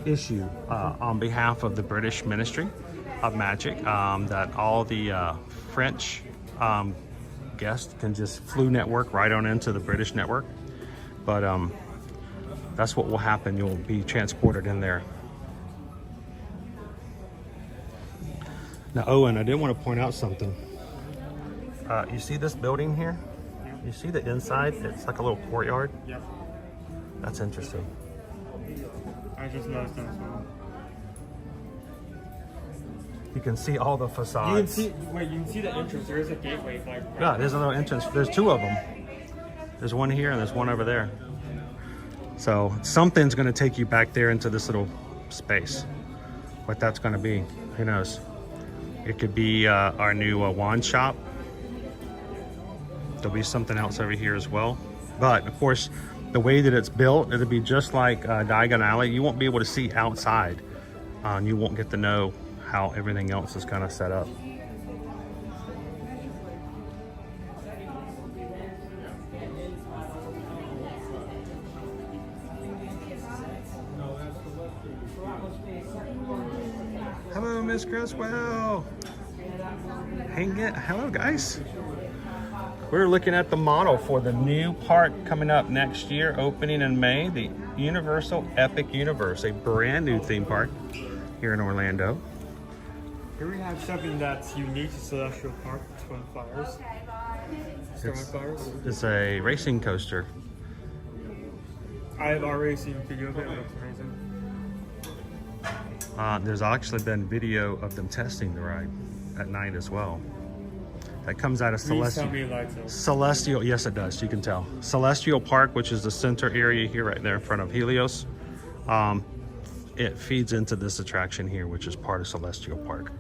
issue on behalf of the British Ministry of Magic, that all the French guests can just Flu Network right on into the British network. But that's what will happen. You'll be transported in there. Now, Owen, I did want to point out something. You see this building here? You see the inside? It's like a little courtyard. Yep. That's interesting. I just noticed that as well. You can see all the facades. You can see the entrance. There is a gateway. Like, yeah, there's another entrance. There's two of them. There's one here and there's one over there. So something's going to take you back there into this little space. What that's going to be, who knows? It could be our new wand shop. There'll be something else over here as well. But of course, the way that it's built, it'll be just like Diagon Alley. You won't be able to see outside. You won't get to know how everything else is kind of set up. Hello, Miss Creswell. Hello, guys. We're looking at the model for the new park coming up next year, opening in May, the Universal Epic Universe, a brand new theme park here in Orlando. Here we have something that's unique to Celestial Park, Twin Flyers. It's a racing coaster. I've already seen video of it. It looks amazing. There's actually been video of them testing the ride at night as well. That comes out of Please tell me it lights up. Celestial. Yes, it does. You can tell. Celestial Park, which is the center area here, right there in front of Helios. It feeds into this attraction here, which is part of Celestial Park.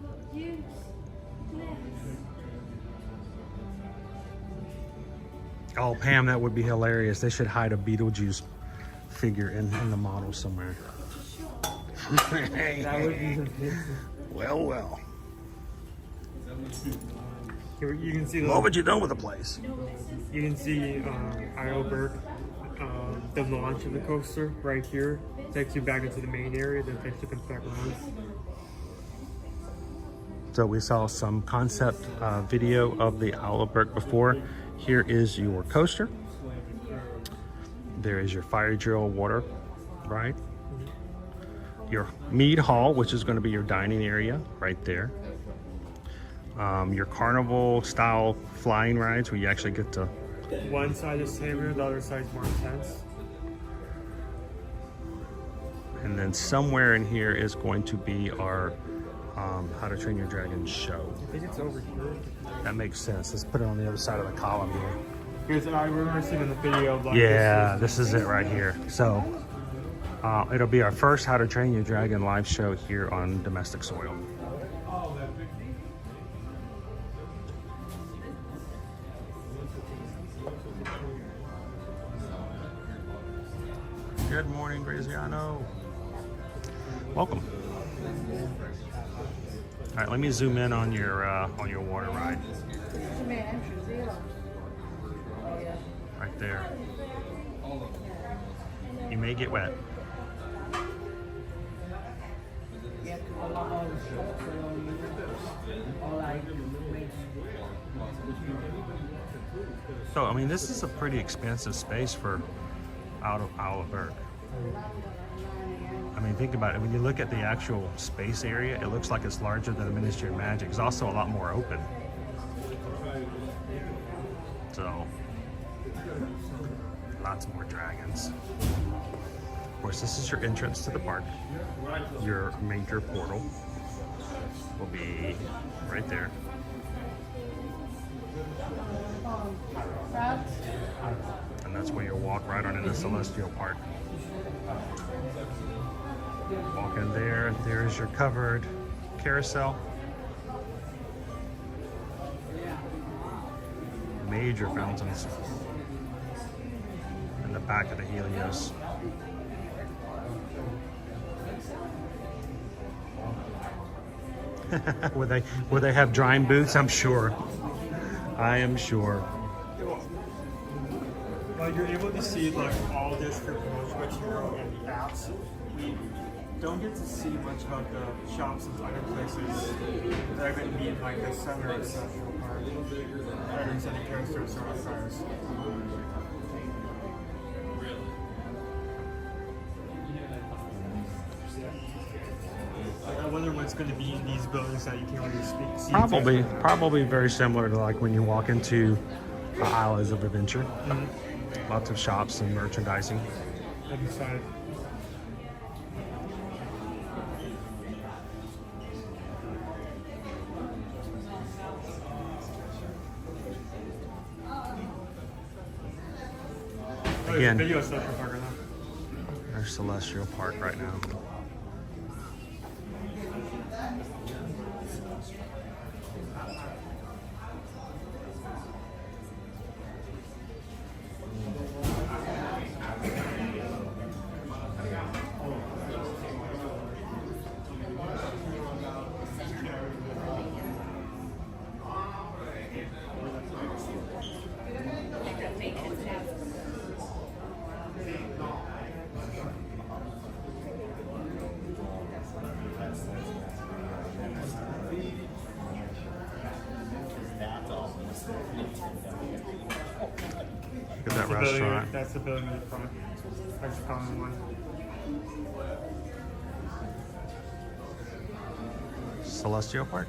Oh, Pam, that would be hilarious. They should hide a Beetlejuice figure in the model somewhere. That would be amazing. Well. Here you can see What would you do with the place? You can see Isleberg, the launch of the coaster right here. Takes you back into the main area, then takes you back around. So we saw some concept video of the Isleberg before. Here is your coaster. There is your fire drill water ride. Your mead hall, which is going to be your dining area right there. Your carnival style flying rides where you actually get to... One side is tamer, the other side is more intense. And then somewhere in here is going to be our How to Train Your Dragon show. I think it's over here. That makes sense. Let's put it on the other side of the column here. Here's, I remember seeing in the video. Like Yeah, this is it right here. So it'll be our first How to Train Your Dragon live show here on domestic soil. Good morning, Graziano. Welcome. All right, let me zoom in on your water ride. Right there. You may get wet. So, I mean, this is a pretty expensive space for Isleberg. I mean, think about it. When you look at the actual space area, it looks like it's larger than a Ministry of Magic. It's also a lot more open. So, lots more dragons. Of course, this is your entrance to the park. Your major portal will be right there. And that's where you'll walk right on into Celestial Park. Walk in there, there's your covered carousel. Major fountains in the back of the Helios. Will they have drying booths? I'm sure. I am sure. Well, you're able to see like all this promotional material and the apps. We don't get to see much about the shops and other places that are going to be in like the center of Central Park. Right inside the coasters or cars. I wonder what's going to be in these buildings that you can't really see. Probably very similar to like when you walk into Islands of Adventure. Lots of shops and merchandising. Inside. Again, Video Central Park right now. there's Celestial Park right now. Look at that restaurant. That's the building in the front. That's the common one. Celestial Park.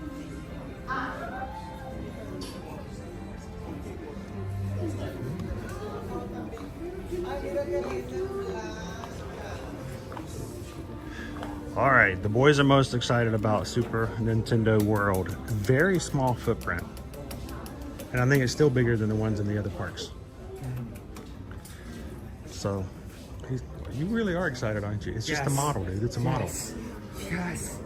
All right, the boys are most excited about Super Nintendo World. Very small footprint. And I think it's still bigger than the ones in the other parks. So, you really are excited, aren't you? It's just a model, dude. It's a model. Yes.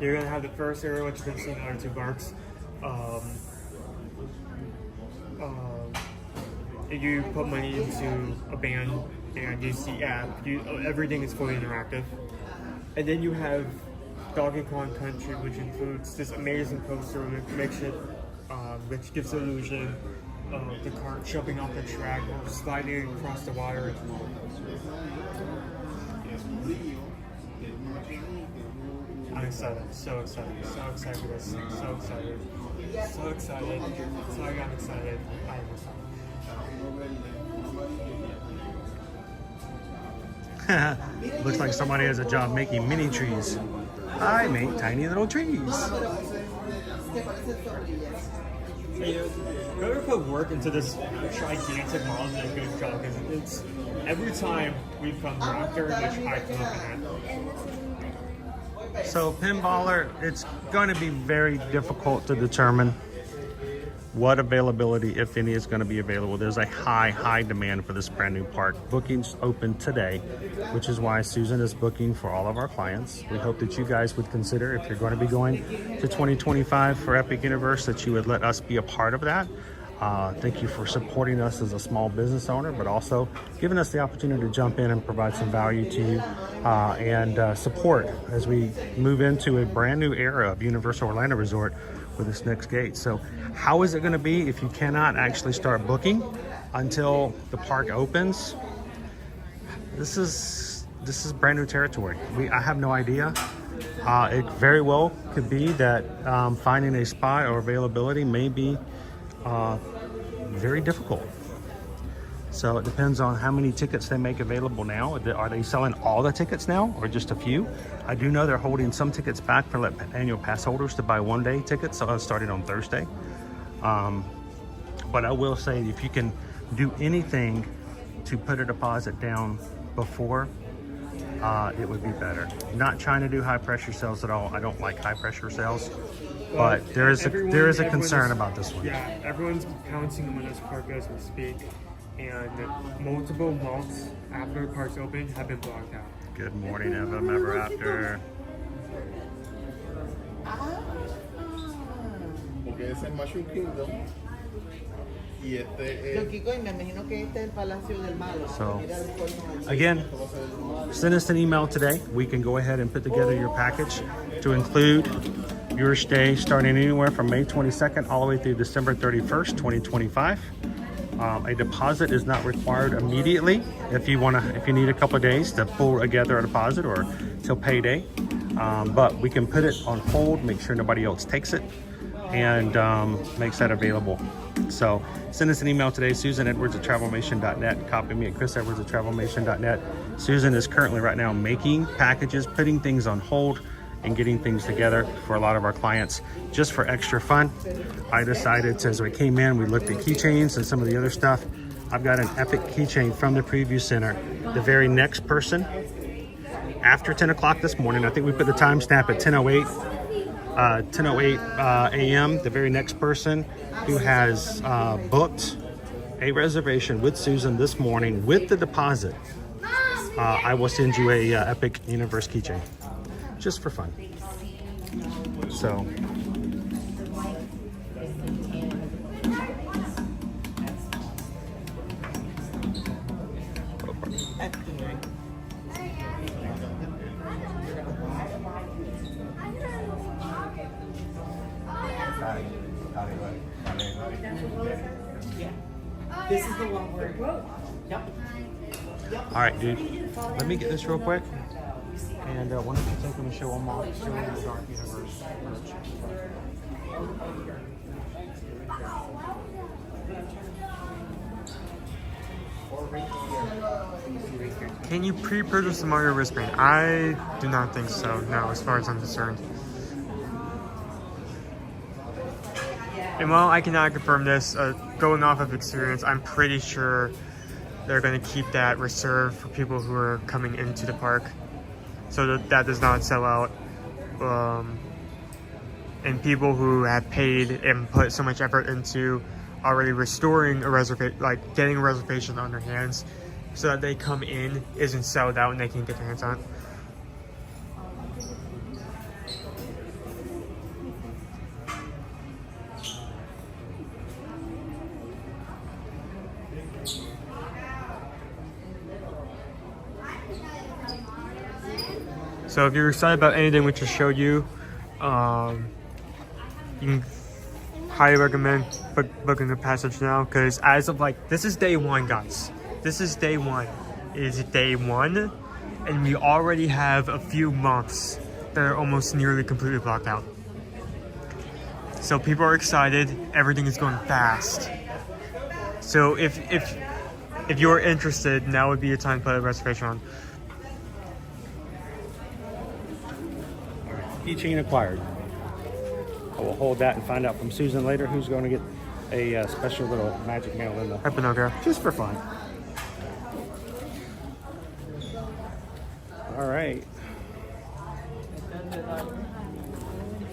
You're gonna have the first area, which you're gonna see in the other two parks. You put money into a band and you see app. Everything is fully interactive. And then you have Donkey Kong Country, which includes this amazing coaster which gives the illusion of the cart jumping off the track or sliding across the water. I'm excited, so excited for this, so excited. So excited. So I got excited. I am excited. Looks like somebody has a job making mini trees. I make tiny little trees. Whoever put work into this gigantic model did a good job, because it's every time we've come Raptor, which I come up in it. So Pinballer, it's going to be very difficult to determine what availability, if any, is going to be available. There's a high demand for this brand new park. Bookings open today, which is why Susan is booking for all of our clients. We hope that you guys would consider, if you're going to be going to 2025 for Epic Universe, that you would let us be a part of that. Thank you for supporting us as a small business owner, but also giving us the opportunity to jump in and provide some value to you and support as we move into a brand new era of Universal Orlando Resort with this next gate. So how is it going to be if you cannot actually start booking until the park opens? This is brand new territory. I have no idea. It very well could be that finding a spot or availability may be very difficult. So it depends on how many tickets they make available now. Are they selling all the tickets now or just a few? I do know they're holding some tickets back for annual pass holders to buy one-day tickets, starting on Thursday. But I will say, if you can do anything to put a deposit down before, it would be better. Not trying to do high pressure sales at all. I don't like high pressure sales, but there is a concern about this one. Yeah, everyone's pouncing on this park as we speak, and multiple months after the park's open have been blocked out. Good morning, Eva, Raptor. Porque ese es Mushroom Kingdom. Y este es... So, again, send us an email today. We can go ahead and put together your package to include your stay starting anywhere from May 22nd all the way through December 31st, 2025. A deposit is not required immediately if you need a couple of days to pull together a deposit or till payday. But we can put it on hold, make sure nobody else takes it, and makes that available. So send us an email today, susanedwards@travelmation.net. Copy me at chrisedwards@travelmation.net. Susan is currently right now making packages, putting things on hold, and getting things together for a lot of our clients just for extra fun. I decided to, as we came in, we looked at keychains and some of the other stuff. I've got an epic keychain from the preview center. The very next person after 10 o'clock this morning, I think we put the timestamp at 10:08 a.m. The very next person who has booked a reservation with Susan this morning with the deposit, I will send you a Epic Universe keychain. Just for fun. So This is the one where. Yep. all right, dude. Let me get this real quick. And why don't you take them and show them off? Show them the Dark Universe merch. Can you pre-purchase the Mario wristband? I do not think so, no, as far as I'm concerned. And while I cannot confirm this, going off of experience, I'm pretty sure they're going to keep that reserved for people who are coming into the park, so that that does not sell out. And people who have paid and put so much effort into already restoring a reservation, like getting a reservation on their hands, so that they come in isn't sold out and they can get their hands on it. So if you're excited about anything we just showed you, you can highly recommend booking a passage now, because as of like, this is day one, guys. This is day one. It is day one, and we already have a few months that are almost nearly completely blocked out. So people are excited. Everything is going fast. So if you're interested, now would be a time to put a reservation on. Keychain acquired. I will hold that and find out from Susan later who's going to get a special little magic mail in the Pinocchio. just for fun. All right.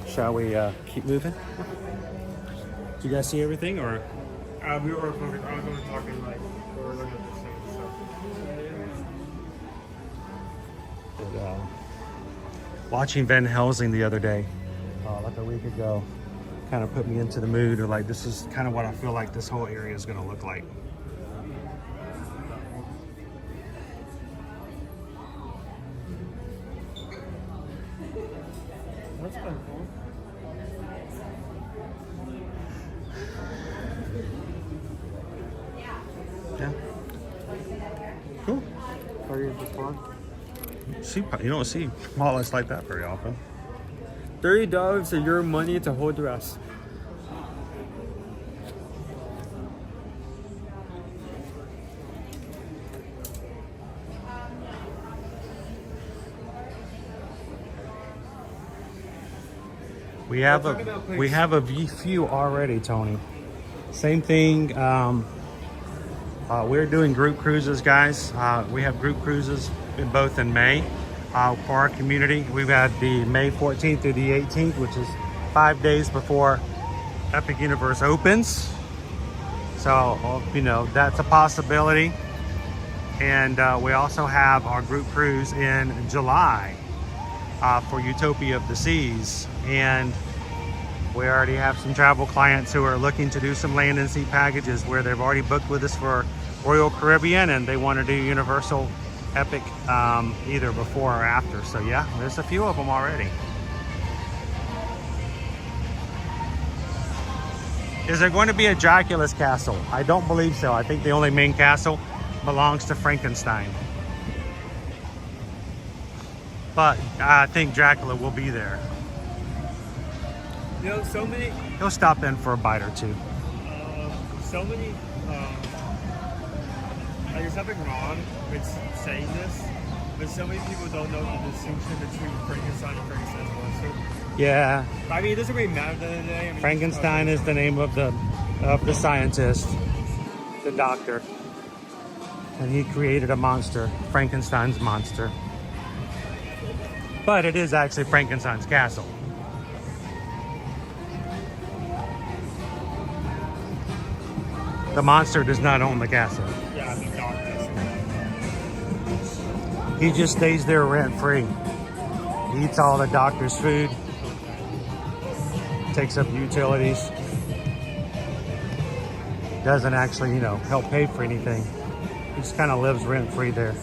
Shall we keep moving? Do you guys see everything, or? We were focused. I was only talking like we were looking at this thing. So. Watching Van Helsing the other day, like a week ago, kind of put me into the mood, or like this is kind of what I feel like this whole area is going to look like. That's kind of cool. Yeah. Cool. Party of the Swan. You don't see wallets like that very often. $30 of your money to hold the rest. We have a few already, Tony. Same thing. We're doing group cruises, guys. We have group cruises both in May for our community. We've had the May 14th through the 18th, which is 5 days before Epic Universe opens. So, you know, that's a possibility. And we also have our group cruise in July for Utopia of the Seas. And we already have some travel clients who are looking to do some land and sea packages where they've already booked with us for Royal Caribbean and they want to do Universal Epic either before or after. So yeah, there's a few of them already. Is there going to be a Dracula's castle? I don't believe so. I think the only main castle belongs to Frankenstein. But I think Dracula will be there. You know, so many. He'll stop in for a bite or two. So many. There's nothing wrong with saying this, but so many people don't know the distinction between Frankenstein and Frankenstein's monster. Yeah. I mean, it doesn't really matter at the end of the day. I mean, Frankenstein is the name of the scientist, the doctor, and he created a monster, Frankenstein's monster. But it is actually Frankenstein's castle. The monster does not own the castle. Yeah, the doctor. He just stays there rent-free. He eats all the doctor's food, takes up utilities, doesn't actually, you know, help pay for anything. He just kind of lives rent-free there.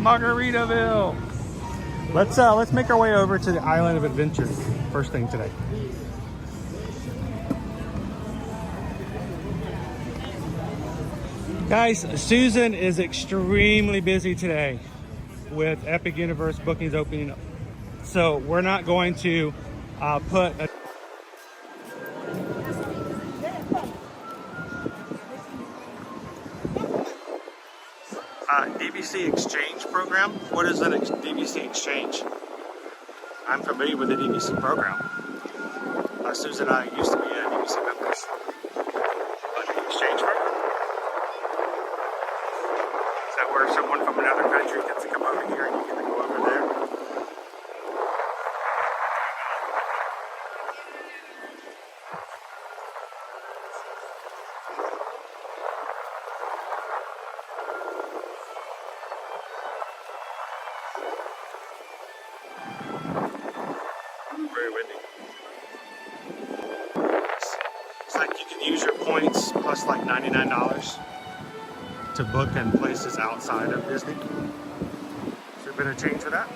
Margaritaville. Let's make our way over to the Island of Adventure first thing today. Guys, Susan is extremely busy today with Epic Universe bookings opening up. So we're not going to put a DVC exchange program. What is an DVC exchange? I'm familiar with the DVC program. Susan and I used to be DVC members. But the exchange program? Is that where someone from another country gets to come over here and you get to go over there? Very windy. It's like you can use your points plus like $99 to book in places outside of Disney. Is there a bit of change for that?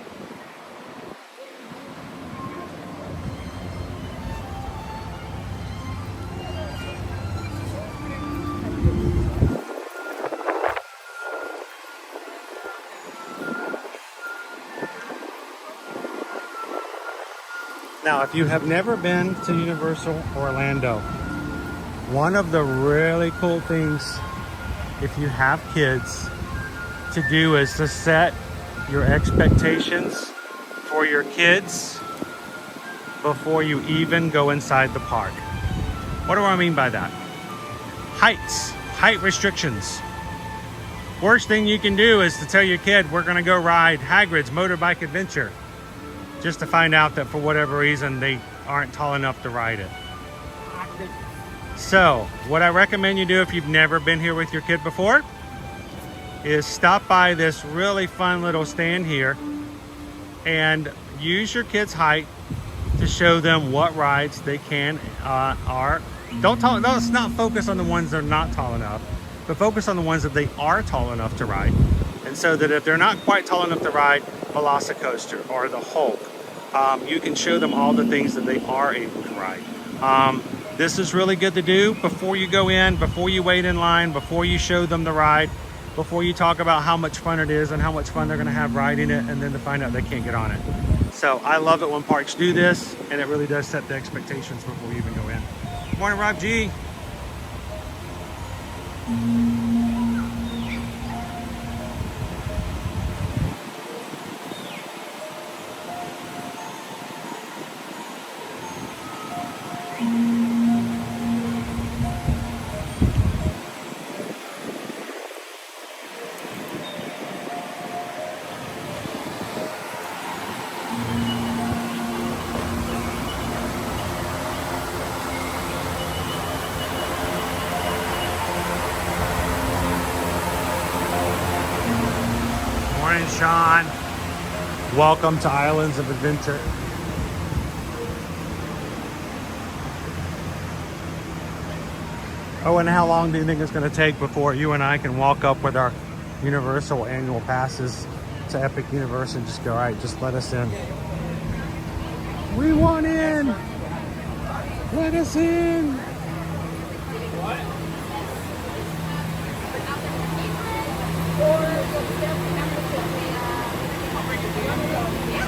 Now, if you have never been to Universal Orlando, one of the really cool things, if you have kids, to do is to set your expectations for your kids before you even go inside the park. What do I mean by that? Height restrictions. Worst thing you can do is to tell your kid, we're gonna go ride Hagrid's Motorbike Adventure, just to find out that for whatever reason they aren't tall enough to ride it. So what I recommend you do if you've never been here with your kid before is stop by this really fun little stand here and use your kid's height to show them what rides they can are. Let's not focus on the ones that are not tall enough, but focus on the ones that they are tall enough to ride. And so that if they're not quite tall enough to ride Velocicoaster or the Hulk, you can show them all the things that they are able to ride. This is really good to do before you go in, before you wait in line, before you show them the ride, before you talk about how much fun it is and how much fun they're going to have riding it, and then to find out they can't get on it. So I love it when parks do this, and it really does set the expectations before you even go in. Good morning, Rob G. Sean, welcome to Islands of Adventure. Oh, and how long do you think it's going to take before you and I can walk up with our Universal annual passes to Epic Universe and just go, all right, just let us in. We want in. Let us in.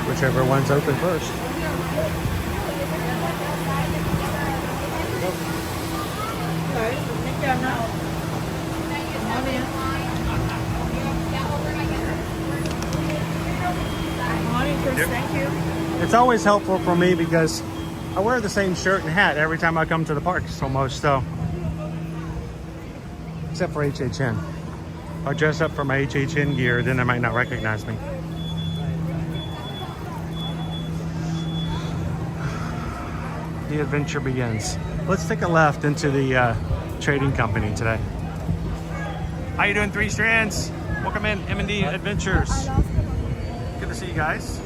Whichever one's open first. Thank you. It's always helpful for me because I wear the same shirt and hat every time I come to the parks almost, so. Except for HHN. I'll dress up for my HHN gear, then they might not recognize me. The adventure begins. Let's take a left into the trading company today. How you doing, Three Strands? Welcome in, M&D Adventures. Good to see you guys.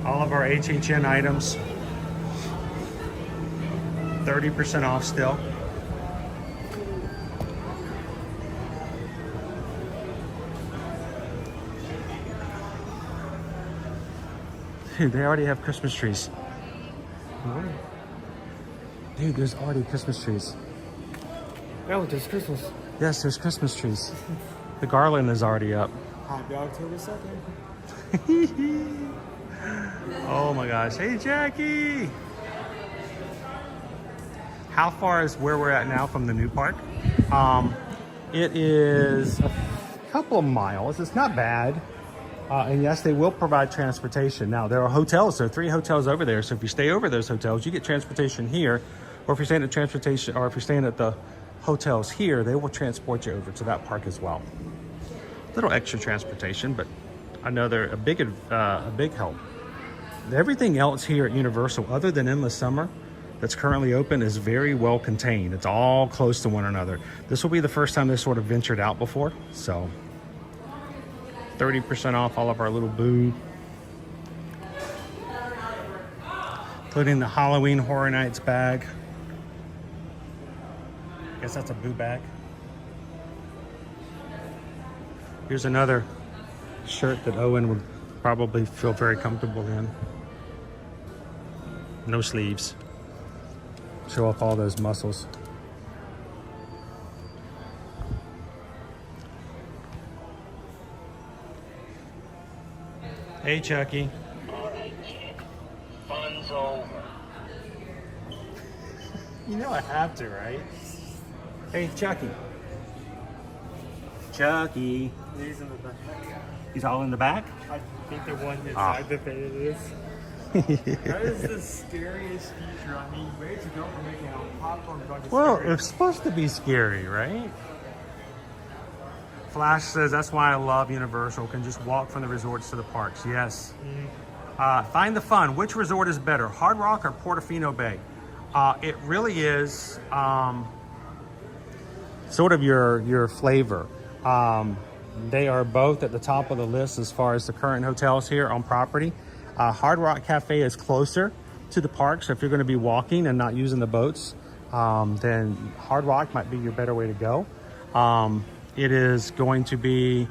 All of our HHN items, 30% off still. Dude, they already have Christmas trees. Dude, there's already Christmas trees. Oh, there's Christmas. Yes, there's Christmas trees. The garland is already up. Happy October 2nd. Oh my gosh. Hey, Jackie. How far is where we're at now from the new park? It is a couple of miles. It's not bad. And yes, they will provide transportation. Now, there are hotels. There are 3 hotels over there. So if you stay over those hotels, you get transportation here. Or if you're staying at transportation, or if you're staying at the hotels here, they will transport you over to that park as well. Little extra transportation, but I know they're a big help. Everything else here at Universal, other than Endless Summer, that's currently open is very well contained. It's all close to one another. This will be the first time they sort of ventured out before. So 30% off all of our little boo. Including the Halloween Horror Nights bag. I guess that's a boo bag. Here's another shirt that Owen would probably feel very comfortable in. No sleeves. Show off all those muscles. Hey, Chucky. All right, chick. Fun's over. You know I have to, right? Hey, Chucky. Chucky. He's in the back. He's all in the back? I think the one inside the fade is. That is the scariest feature. I mean, way to go for making a popcorn bucket Well, scary. it's supposed to be scary, right? Flash says, that's why I love Universal. Can just walk from the resorts to the parks. Yes. Find the fun. Which resort is better, Hard Rock or Portofino Bay? It really is sort of your flavor. They are both at the top of the list as far as the current hotels here on property. Hard Rock Cafe is closer to the park, so if you're going to be walking and not using the boats, then Hard Rock might be your better way to go. It is going to be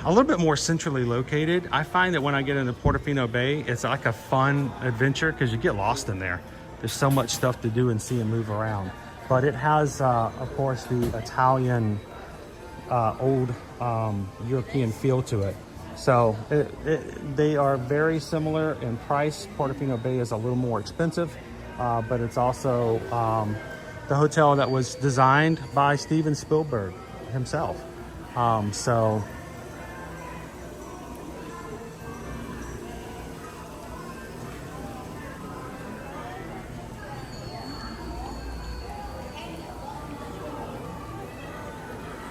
a little bit more centrally located. I find that when I get into Portofino Bay, it's like a fun adventure because you get lost in there. There's so much stuff to do and see and move around. But it has, of course, the Italian, old European feel to it. So they are very similar in price. Portofino Bay is a little more expensive, but it's also the hotel that was designed by Steven Spielberg himself. So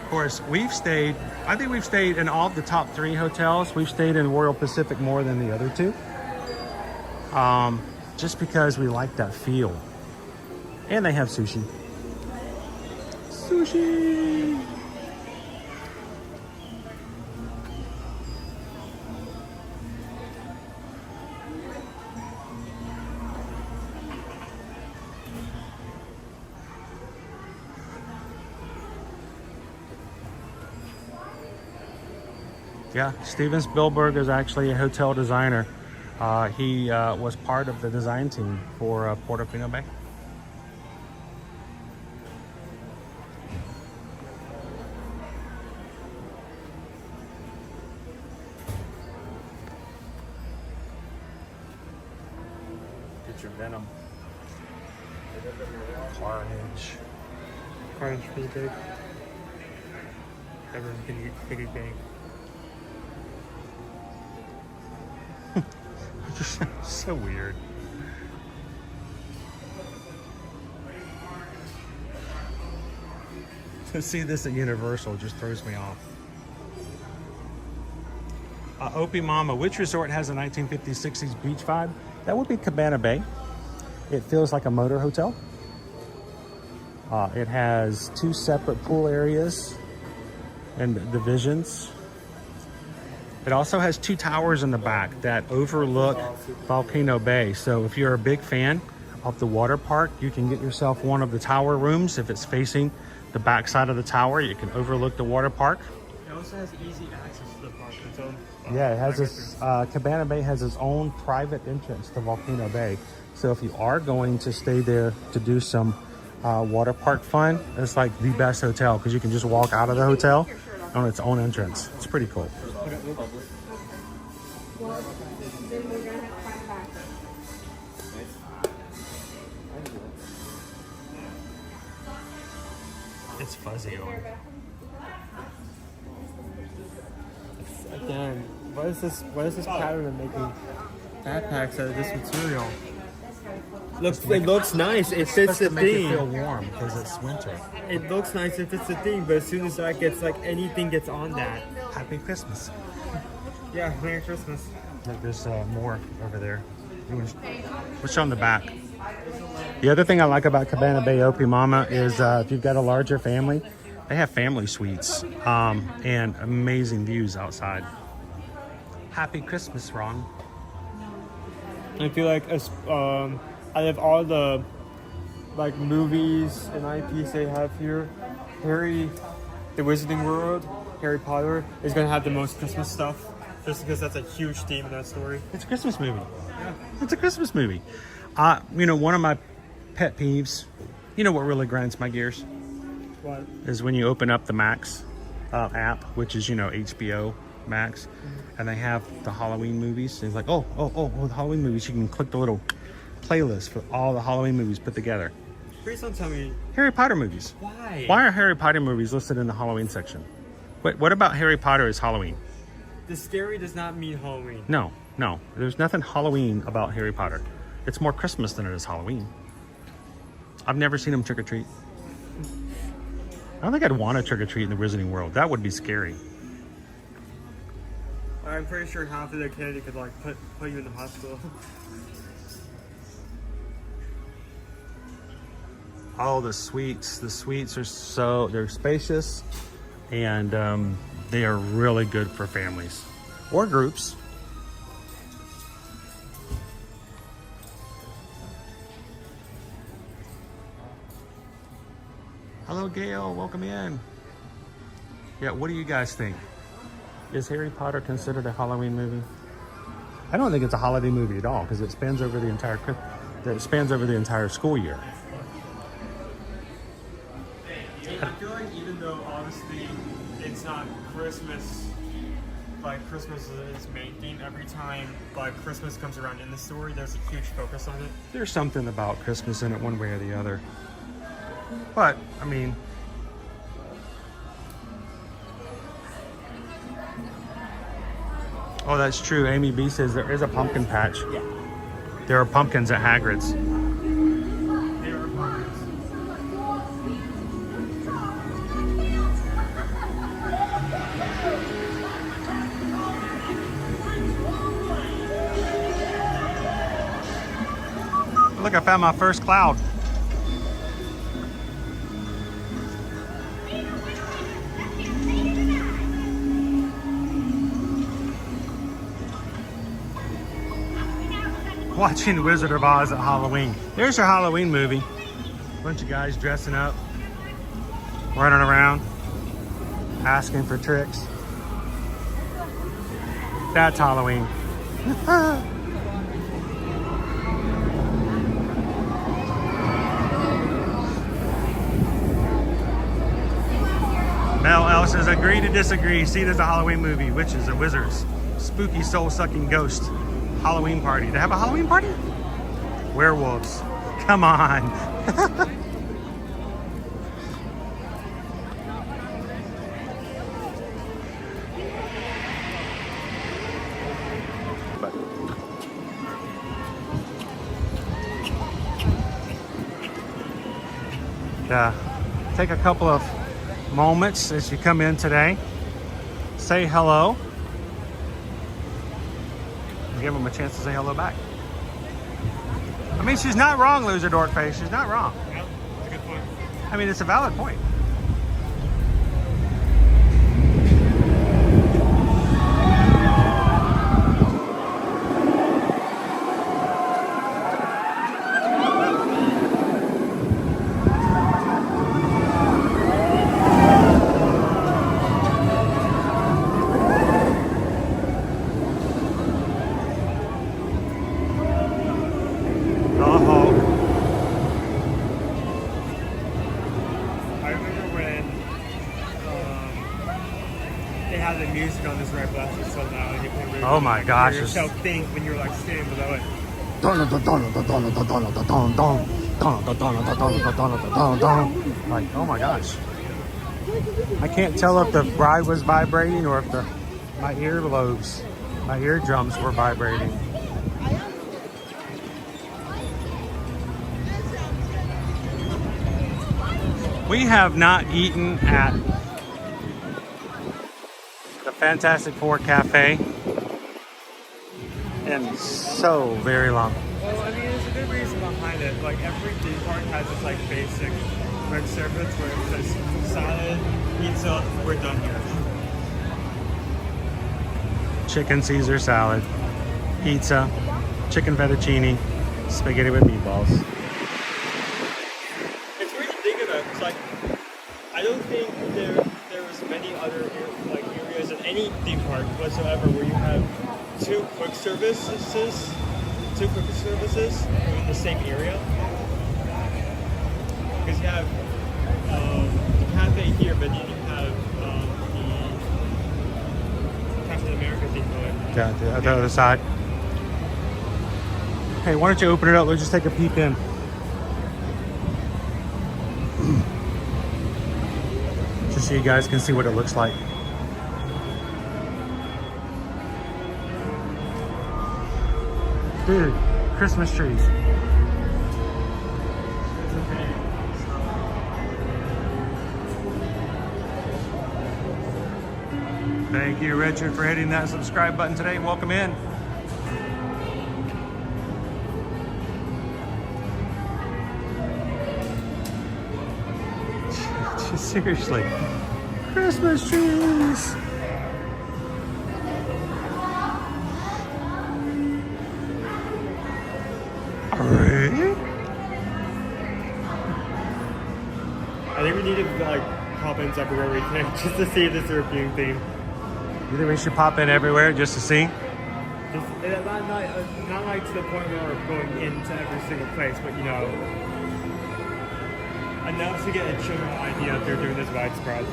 of course, I think we've stayed in all of the top 3 hotels. We've stayed in Royal Pacific more than the other 2. Just because we like that feel. And they have sushi. Sushi! Yeah, Steven Spielberg is actually a hotel designer. He was part of the design team for Portofino Bay. Get your Venom. Carnage. Carnage pretty big. Everyone's gonna get pretty big. So weird. To see this at Universal just throws me off. Opie Mama, which resort has a 1950s, 60s beach vibe? That would be Cabana Bay. It feels like a motor hotel. It has 2 separate pool areas and divisions. It also has 2 towers in the back that overlook Volcano Bay. So if you're a big fan of the water park, you can get yourself one of the tower rooms. If it's facing the back side of the tower, you can overlook the water park. It also has easy access to the park. Its own, Yeah, it has this, Cabana Bay has its own private entrance to Volcano Bay. So if you are going to stay there to do some water park fun, it's like the best hotel because you can just walk out of the hotel on its own entrance. It's pretty cool. It's fuzzy. Again, what is this pattern of making backpacks out of this material? It looks nice. It fits the Make it theme. feel warm because it's winter. It looks nice. It fits the theme. But as soon as that gets like anything gets on that, Happy Christmas. yeah, Merry Christmas. Look, there's more over there. What's on the back? The other thing I like about Cabana Bay Opie Mama is if you've got a larger family, they have family suites and amazing views outside. Happy Christmas, Ron. I feel like out of all the like movies and IPs they have here, the Wizarding World, Harry Potter is gonna have the most Christmas stuff, just because that's a huge theme in that story. It's a Christmas movie. Yeah. It's a Christmas movie. You know, one of my pet peeves, you know what really grinds my gears? What? Is when you open up the Max app, which is, you know, HBO Max, and they have the Halloween movies. And it's like, oh, the Halloween movies. You can click the little playlist for all the Halloween movies put together. Please don't tell me. Harry Potter movies. Why? Why are Harry Potter movies listed in the Halloween section? What about Harry Potter is Halloween? The scary does not mean Halloween. No. There's nothing Halloween about Harry Potter. It's more Christmas than it is Halloween. I've never seen him trick-or-treat. I don't think I'd want to trick-or-treat in the Wizarding World. That would be scary. I'm pretty sure half of the candy could like put you in the hospital. Oh, the suites. The suites are they're spacious, and they are really good for families or groups. Hello, Gail. Welcome in. Yeah, what do you guys think? Is Harry Potter considered a Halloween movie? I don't think it's a holiday movie at all because it spans over the entire school year. I feel like even though honestly it's not Christmas, like Christmas is its main theme, every time like Christmas comes around in the story, there's a huge focus on it. There's something about Christmas in it one way or the other. But, I mean, oh, that's true. Amy B says there is a pumpkin patch. Yeah. There are pumpkins at Hagrid's. There are pumpkins. Look, I found my first cloud. Watching Wizard of Oz at Halloween. There's your Halloween movie. Bunch of guys dressing up, running around, asking for tricks. That's Halloween. Mel L says, agree to disagree. See it as a Halloween movie. Witches and wizards. Spooky soul-sucking ghost. Halloween party. They have a Halloween party? Werewolves. Come on. Take a couple of moments as you come in today. Say hello. Give them a chance to say hello back. I mean, she's not wrong, loser dork face. She's not wrong. Yeah, that's a good point. I mean, it's a valid point. music on this ride blasted so loud, and you can really Oh my gosh, hear yourself think when you're like standing below it. Like, oh my gosh. I can't tell if the ride was vibrating or if my earlobes, my eardrums were vibrating. We have not eaten at the Fantastic Four Cafe in so very long. Well, I mean, there's a good reason behind it. Like, every theme park has this, like, basic quick service where it says salad, pizza, we're done here. Chicken Caesar salad, pizza, chicken fettuccine, spaghetti with meatballs. It's weird to think about, because, like, I don't think there was many other, like, areas in any theme park whatsoever where you have two quick services in the same area. Because you have the cafe here, but then you have the Captain America theme park. Yeah, the other side. Hey, why don't you open it up? Let's just take a peep in. Just so you guys can see what it looks like. Dude, Christmas trees. Thank you, Richard, for hitting that subscribe button today. Welcome in. Seriously. Christmas trees. Alright. I think we need to like pop in everywhere we can just to see this European theme. You think we should pop in everywhere just to see? Just, not like to the point where we're going into every single place, but you know, enough to get a general idea if they're doing this widespread.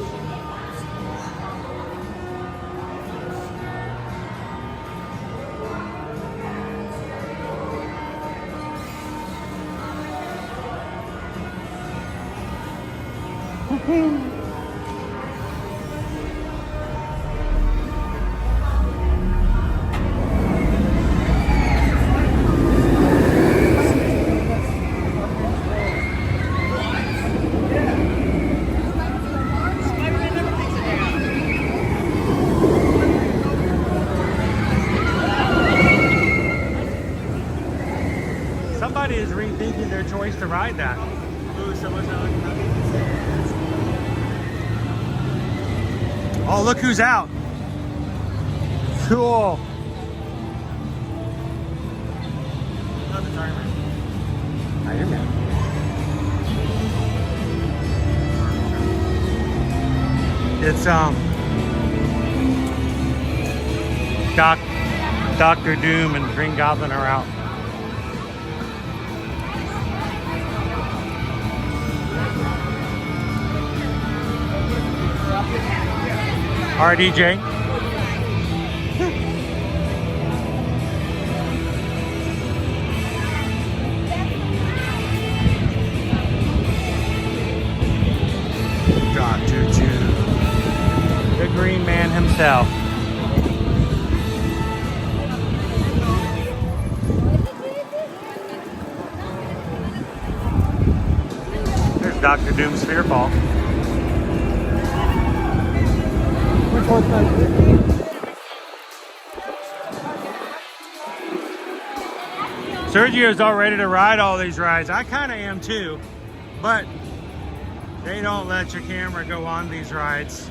Somebody is rethinking their choice to ride that. Ooh, someone's not looking happy. Oh, look who's out. Cool. Not the timer. Iron Man. It's Dr. Doom and Green Goblin are out. RDJ. Dr. Doom. The Green Man himself. There's Dr. Doom's Sphere Ball. Sergio's all ready to ride all these rides. I kind of am too, but they don't let your camera go on these rides.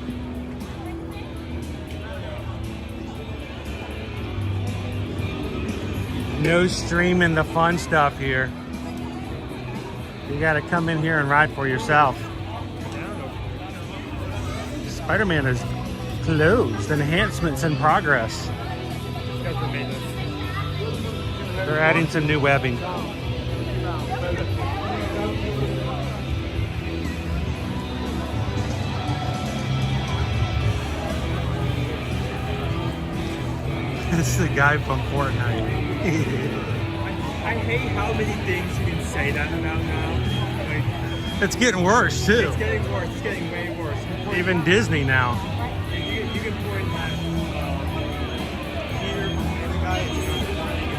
No streaming the fun stuff here. You gotta come in here and ride for yourself. Spider-Man is closed. Enhancements in progress. They're adding some new webbing. the guy from Fortnite. I hate how many things you can say that about now. Like, It's getting worse too. it's getting worse. It's getting way worse. You can point Even Disney now. You can point at Peter, the guy. You can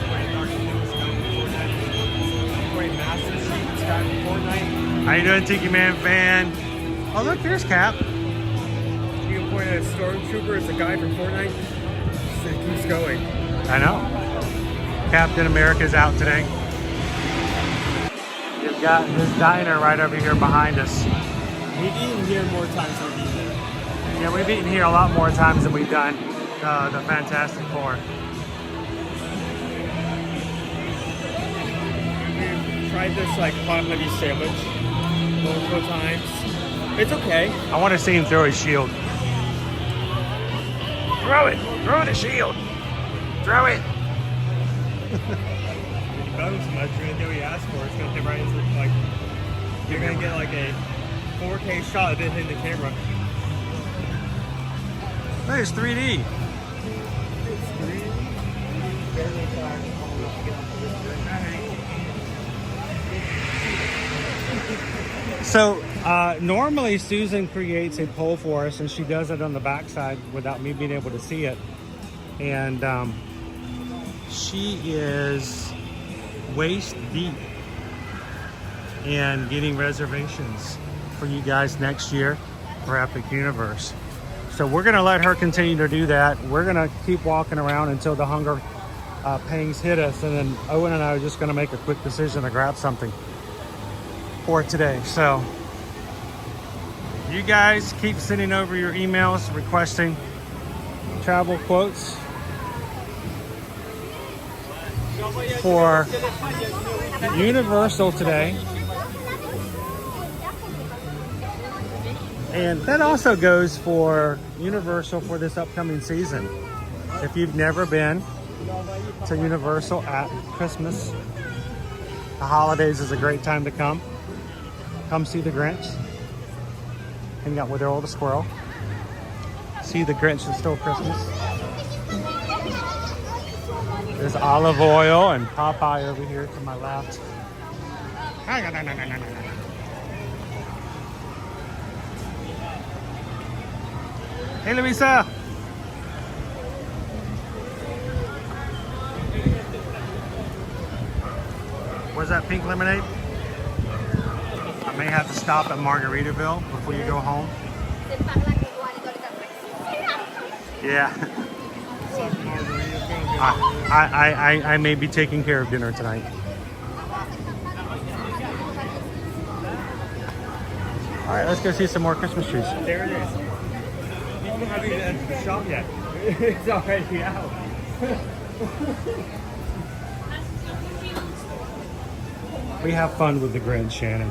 point Dr. Lewis, guy from Fortnite. You can point Master Chief, this guy from Fortnite. How you doing, Tiki Man fan? Oh look, here's Cap. You can point at Stormtrooper, it's a guy from Fortnite. It keeps going. I know. Captain America's out today. You've got this diner right over here behind us. We've eaten here more times than we've eaten there. Yeah, we've eaten here a lot more times than we've done the Fantastic Four. We've tried this like hot honey sandwich multiple times. It's okay. I want to see him throw his shield. Throw it! Throw the shield! Throw it! If you bug him so much, you're gonna do what he asked for. It's gonna hit right into like you're gonna get like a 4K shot of it hitting the camera. Hey, it's 3D. So normally Susan creates a poll for us, and she does it on the backside without me being able to see it. And she is waist deep in getting reservations for you guys next year for Epic Universe. So we're gonna let her continue to do that. We're gonna keep walking around until the hunger pangs hit us, and then Owen and I are just gonna make a quick decision to grab something for today. So you guys keep sending over your emails requesting travel quotes for Universal today. And that also goes for Universal for this upcoming season. If you've never been to Universal at Christmas, the holidays is a great time to come. Come see the Grinch. Hang out with Earl the Squirrel. See the Grinch and Stole Christmas. There's olive oil and Popeye over here to my left. Hey, Louisa. Where's that pink lemonade? I may have to stop at Margaritaville before you go home. Yeah. I may be taking care of dinner tonight. All right, let's go see some more Christmas trees. There it is. People haven't even entered the shop yet. It's already out. We have fun with the Grinch, Shannon.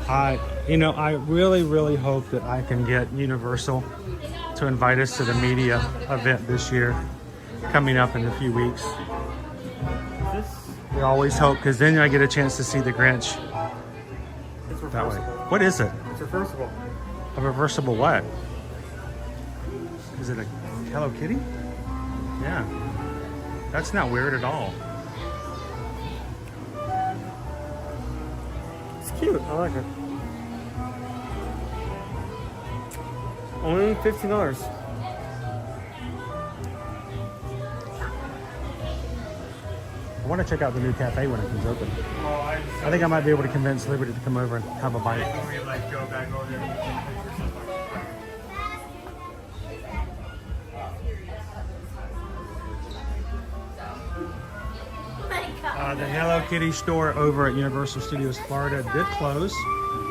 I really hope that I can get Universal to invite us to the media event this year, coming up in a few weeks. We always hope, because then I get a chance to see the Grinch that way. What is it? It's reversible. A reversible what? Is it a Hello Kitty? Yeah. That's not weird at all. It's cute. I like it. Only $15. I want to check out the new cafe when it comes open. I think I might be able to convince Liberty to come over and have a bite. The Hello Kitty store over at Universal Studios Florida did close.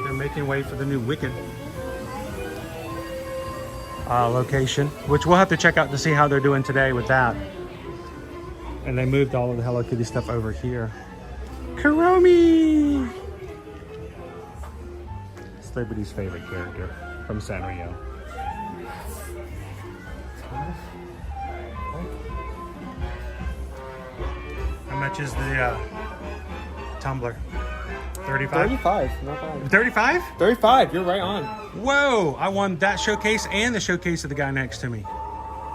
They're making way for the new Wicked location, which we'll have to check out to see how they're doing today with that. And they moved all of the Hello Kitty stuff over here. Kuromi! It's Liberty's favorite character from Sanrio. How much is the tumbler? 35? 35, not bad. 35? 35, you're right on. Whoa! I won that showcase and the showcase of the guy next to me.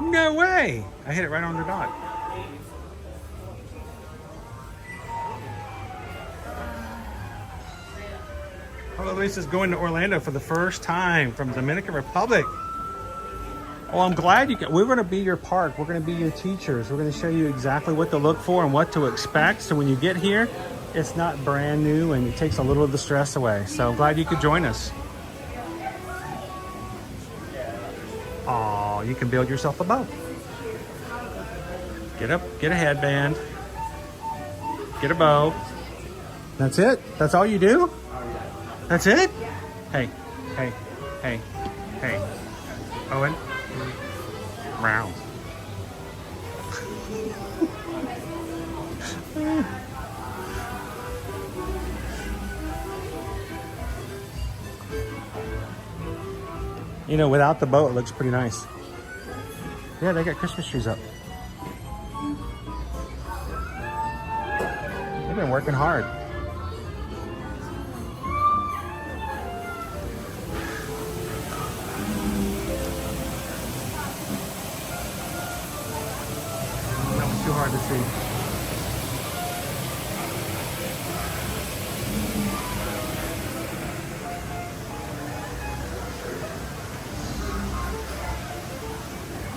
No way! I hit it right on the dot. Hello, Lisa's going to Orlando for the first time from Dominican Republic. Well, I'm glad you can. We're going to be your park. We're going to be your teachers. We're going to show you exactly what to look for and what to expect. So when you get here, it's not brand new and it takes a little of the stress away. So I'm glad you could join us. Oh, you can build yourself a boat. Get a headband. Get a bow. That's it? That's all you do? That's it? Hey, hey, hey, hey. Owen. Round. You know, without the boat, it looks pretty nice. Yeah, they got Christmas trees up. They've been working hard. That was too hard to see.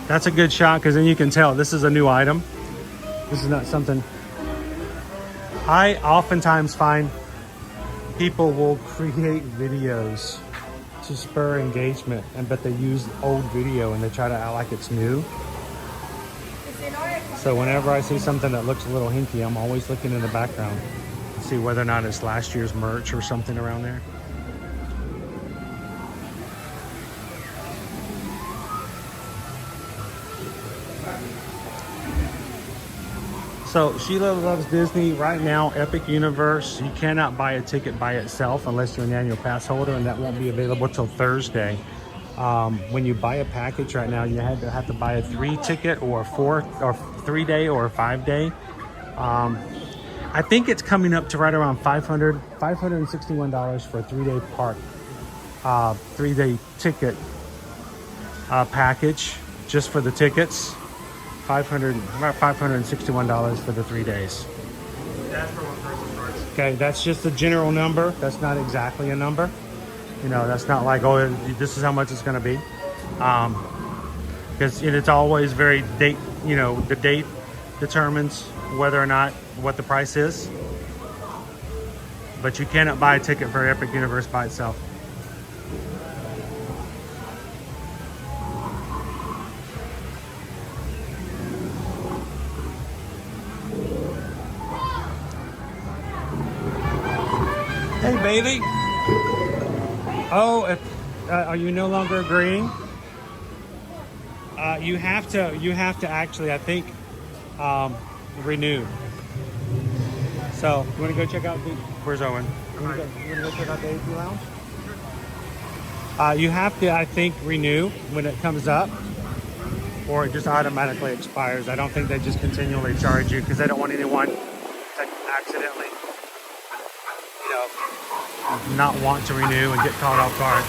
That's a good shot because then you can tell this is a new item. This is not something. I oftentimes find people will create videos to spur engagement, but they use old video and they try to act like it's new. So whenever I see something that looks a little hinky, I'm always looking in the background to see whether or not it's last year's merch or something around there. So Sheila loves Disney. Right now, Epic Universe, you cannot buy a ticket by itself unless you're an annual pass holder, and that won't be available till Thursday. When you buy a package right now, you have to buy a 3-ticket or a 3-day or a 5-day. I think it's coming up to right around $561 for a 3-day park, 3-day ticket package just for the tickets. About $561 for the 3 days. That's for one person first. Okay, that's just a general number. That's not exactly a number. You know, that's not like, oh, this is how much it's going to be. Because it's always very date, you know, the date determines whether or not what the price is. But you cannot buy a ticket for Epic Universe by itself. Hey, baby. Oh, are you no longer agreeing? You have to actually, I think, renew. So, you want to go check out where's Owen? You want to go check out the AP Lounge? You have to, I think, renew when it comes up, or it just automatically expires. I don't think they just continually charge you because they don't want anyone to accidentally, you know, not want to renew and get caught off guard.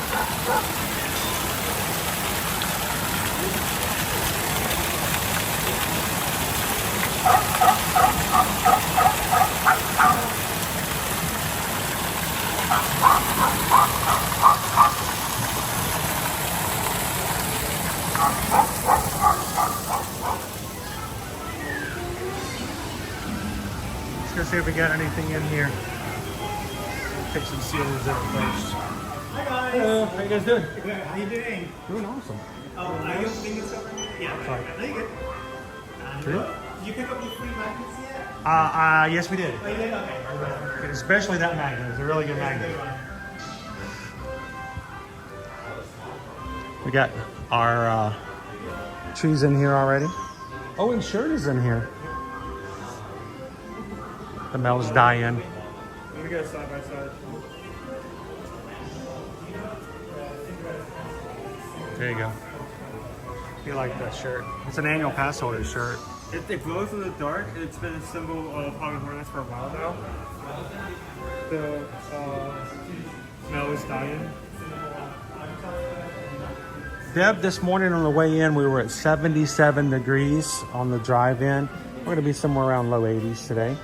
Let's go see if we got anything in here. Take some sealers out first. Hi guys. Hello, how you guys doing? Good. How you doing? Doing awesome. Oh, are you opening this up? Yeah. Sorry. No, you're good. True? Did you pick up your free magnets yet? Yes, we did. Oh, you did? Okay. Especially that magnet. It's a really good magnet. We got our trees in here already. Oh, and shirt is in here. The Mel's die-in. Let me go side by side. There you go. You like that shirt? It's an annual pass holder shirt. It glows in the dark. It's been a symbol of Hogmeade Hornets for a while now. The Mel is dying. Deb, this morning on the way in, we were at 77 degrees on the drive in. We're going to be somewhere around low 80s today.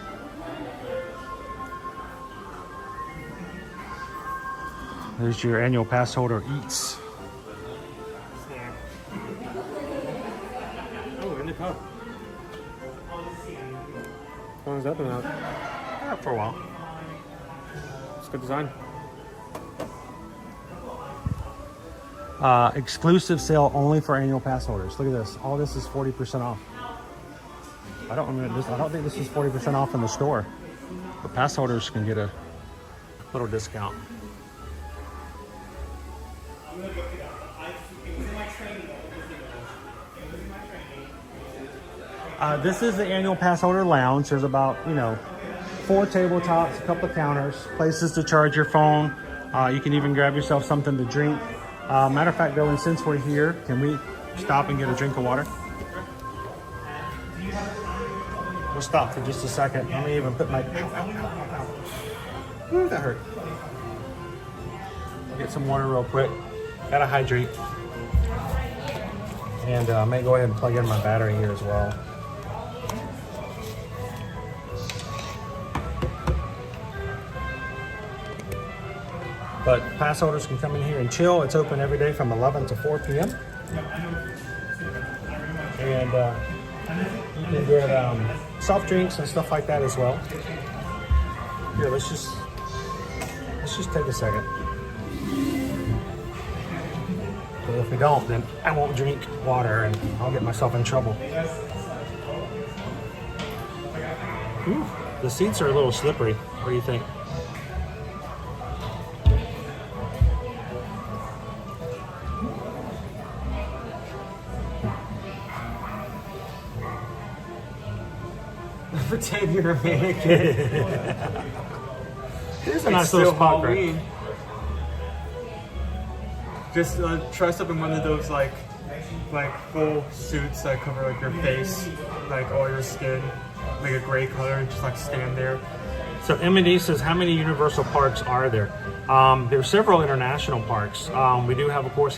There's your annual pass holder eats. Oh, in the cup. How long has that been out? Yeah, for a while. It's good design. Exclusive sale only for annual pass holders. Look at this. All this is 40% off. I don't think this is 40% off in the store. But pass holders can get a little discount. This is the annual pass holder lounge. There's about, 4 tabletops, a couple of counters, places to charge your phone. You can even grab yourself something to drink. Matter of fact, Dylan, since we're here, can we stop and get a drink of water? We'll stop for just a second. Let me even put my... Ooh, that hurt. I'll get some water real quick. Gotta hydrate. And I may go ahead and plug in my battery here as well. But pass holders can come in here and chill. It's open every day from 11 to 4 p.m. And you can get soft drinks and stuff like that as well. Here, let's just take a second. But if we don't, then I won't drink water and I'll get myself in trouble. Ooh, the seats are a little slippery. What do you think? Pretend you're a mannequin. Here's a nice little spot, right? Just dress up in one of those like full suits that cover like your face, like all your skin, like a gray color, and just like stand there. So M&D says, how many Universal parks are there? There's several international parks. We do have, of course,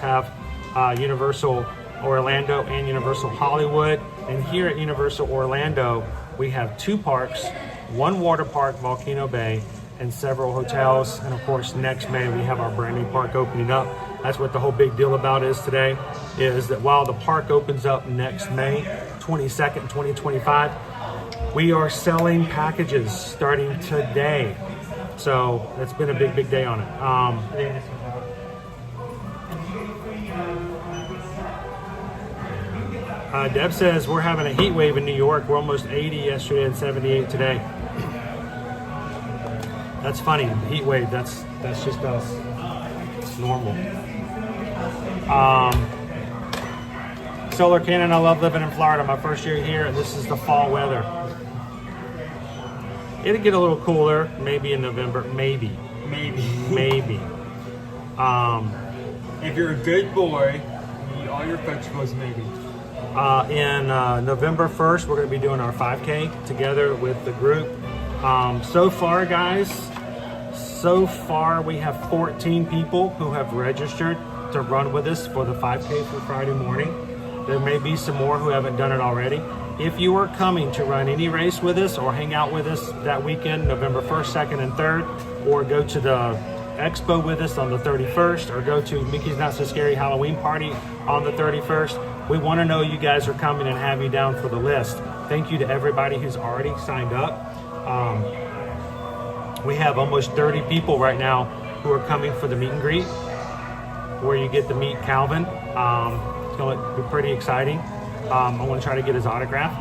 Universal Orlando and Universal Hollywood. And here at Universal Orlando, we have 2 parks, 1 water park, Volcano Bay, and several hotels. And of course, next May, we have our brand new park opening up. That's what the whole big deal about is today, is that while the park opens up next May 22nd, 2025, we are selling packages starting today. So it's been a big, big day on it. Deb says we're having a heat wave in New York. We're almost 80 yesterday and 78 today. That's funny. The heat wave. That's just us. It's normal. Solar Cannon. I love living in Florida. My first year here, and this is the fall weather. It'll get a little cooler, maybe in November. Maybe. If you're a good boy, eat all your vegetables, maybe. In November 1st, we're going to be doing our 5K together with the group. So far, guys, we have 14 people who have registered to run with us for the 5K for Friday morning. There may be some more who haven't done it already. If you are coming to run any race with us or hang out with us that weekend, November 1st, 2nd, and 3rd, or go to the expo with us on the 31st, or go to Mickey's Not So Scary Halloween party on the 31st, we want to know you guys are coming and have you down for the list. Thank you to everybody who's already signed up. We have almost 30 people right now who are coming for the meet and greet, where you get to meet Calvin. It's going to be pretty exciting. I want to try to get his autograph.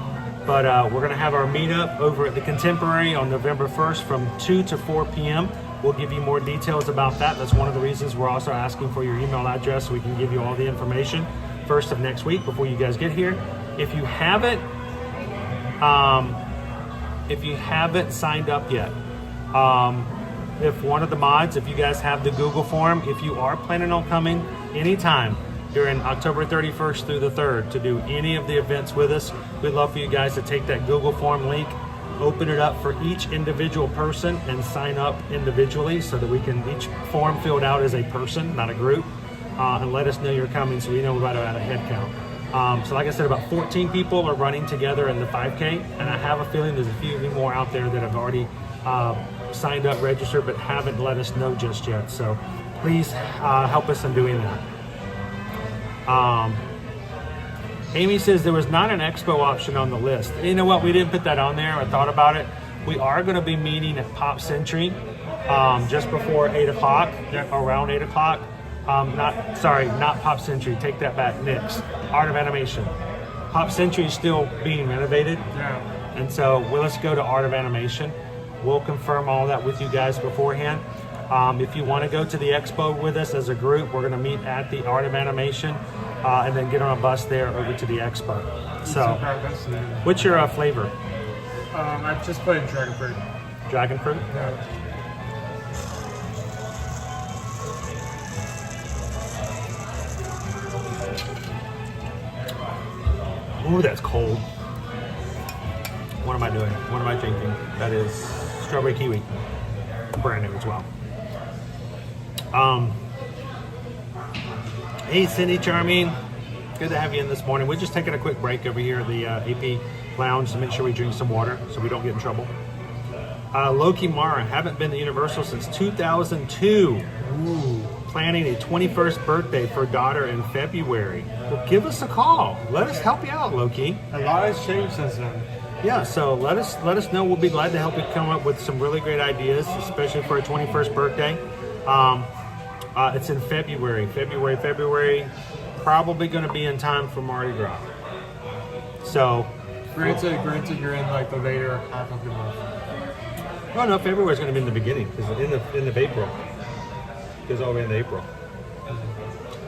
But we're going to have our meetup over at the Contemporary on November 1st from 2 to 4 p.m. We'll give you more details about that. That's one of the reasons we're also asking for your email address so we can give you all the information first of next week before you guys get here. If you haven't signed up yet, if one of the mods, if you guys have the Google form, if you are planning on coming anytime during October 31st through the 3rd to do any of the events with us, we'd love for you guys to take that Google form link, open it up for each individual person and sign up individually so that we can each form filled out as a person, not a group. and let us know you're coming so we know we're about to add a head count. So like I said, about 14 people are running together in the 5K, and I have a feeling there's a few more out there that have already signed up, registered, but haven't let us know just yet. So please help us in doing that. Amy says there was not an expo option on the list. You know what? We didn't put that on there. I thought about it. We are going to be meeting at Pop Century just before 8 o'clock, around 8 o'clock. Not Pop Century. Take that back. Next, Art of Animation. Pop Century is still being renovated. Yeah. And so let's go to Art of Animation. We'll confirm all that with you guys beforehand. If you want to go to the expo with us as a group, we're going to meet at the Art of Animation and then get on a bus there over to the expo. So, what's your flavor? I just put in dragon fruit. Dragon fruit? Yeah. Ooh, that's cold. What am I doing? What am I drinking? That is strawberry kiwi. Brand new as well. Hey, Cindy Charming. Good to have you in this morning. We're just taking a quick break over here at the AP Lounge to make sure we drink some water so we don't get in trouble. Loki Mara, haven't been to Universal since 2002. Ooh. Planning a 21st birthday for daughter in February. Well, give us a call. Let us help you out, Loki. A lot has changed since then. Yeah, so let us know. We'll be glad to help you come up with some really great ideas, especially for a 21st birthday. It's in February. February. Probably going to be in time for Mardi Gras. So, granted, you're in like the later half of the month. Well, no, February's going to be in the beginning because in the April. Goes all the way into April.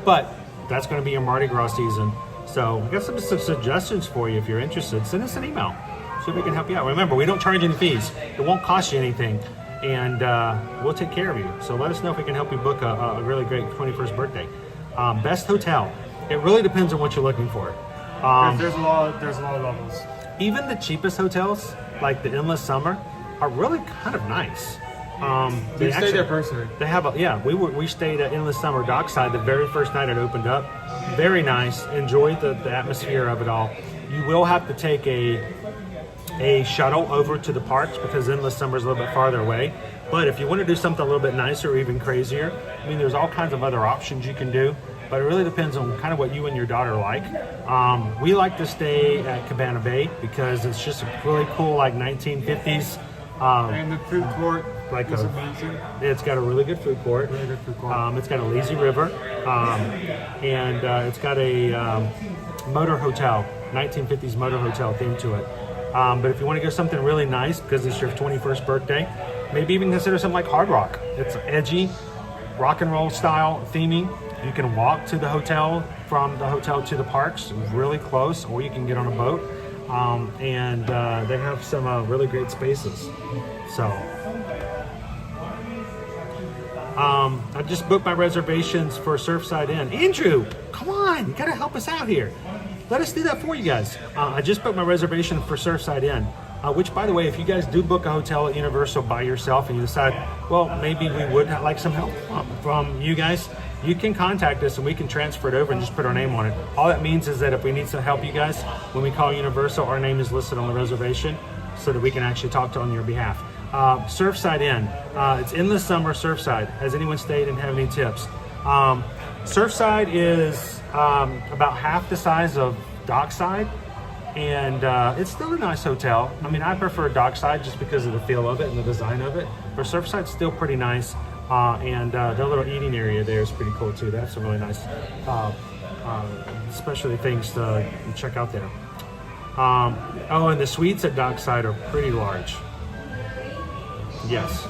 But that's going to be your Mardi Gras season. So we got some suggestions for you if you're interested. Send us an email so we can help you out. Remember, we don't charge any fees. It won't cost you anything. And we'll take care of you. So let us know if we can help you book a really great 21st birthday. Best hotel. It really depends on what you're looking for. There's a lot of levels. Even the cheapest hotels, like the Endless Summer, are really kind of nice. They stayed there personally. They have we stayed at Endless Summer Dockside the very first night it opened up. Very nice. Enjoyed the atmosphere of it all. You will have to take a shuttle over to the parks because Endless Summer is a little bit farther away. But if you want to do something a little bit nicer or even crazier, I mean, there's all kinds of other options you can do. But it really depends on kind of what you and your daughter like. We like to stay at Cabana Bay because it's just a really cool, like 1950s. And the food court is amazing. It's got a really good food court. Really good food court. It's got a lazy river, and it's got a motor hotel, 1950s motor hotel theme to it. But if you want to go something really nice because it's your 21st birthday, maybe even consider something like Hard Rock. It's edgy, rock and roll style theming. You can walk to the hotel, from the hotel to the parks, really close, or you can get on a boat. And they have some really great spaces. So, I just booked my reservations for Surfside Inn. Andrew, come on, you gotta help us out here. Let us do that for you guys. I just booked my reservation for Surfside Inn, which, by the way, if you guys do book a hotel at Universal by yourself and you decide, well, maybe we would like some help from you guys, you can contact us and we can transfer it over and just put our name on it. All that means is that if we need some help, you guys, when we call Universal, our name is listed on the reservation so that we can actually talk on your behalf. Surfside Inn. It's in the summer, Surfside. Has anyone stayed and have any tips? Surfside is about half the size of Dockside, and it's still a nice hotel. I mean, I prefer Dockside just because of the feel of it and the design of it, but Surfside's still pretty nice. And their little eating area there is pretty cool too. They have some really nice specialty things to check out there. And the suites at Dockside are pretty large. Yes.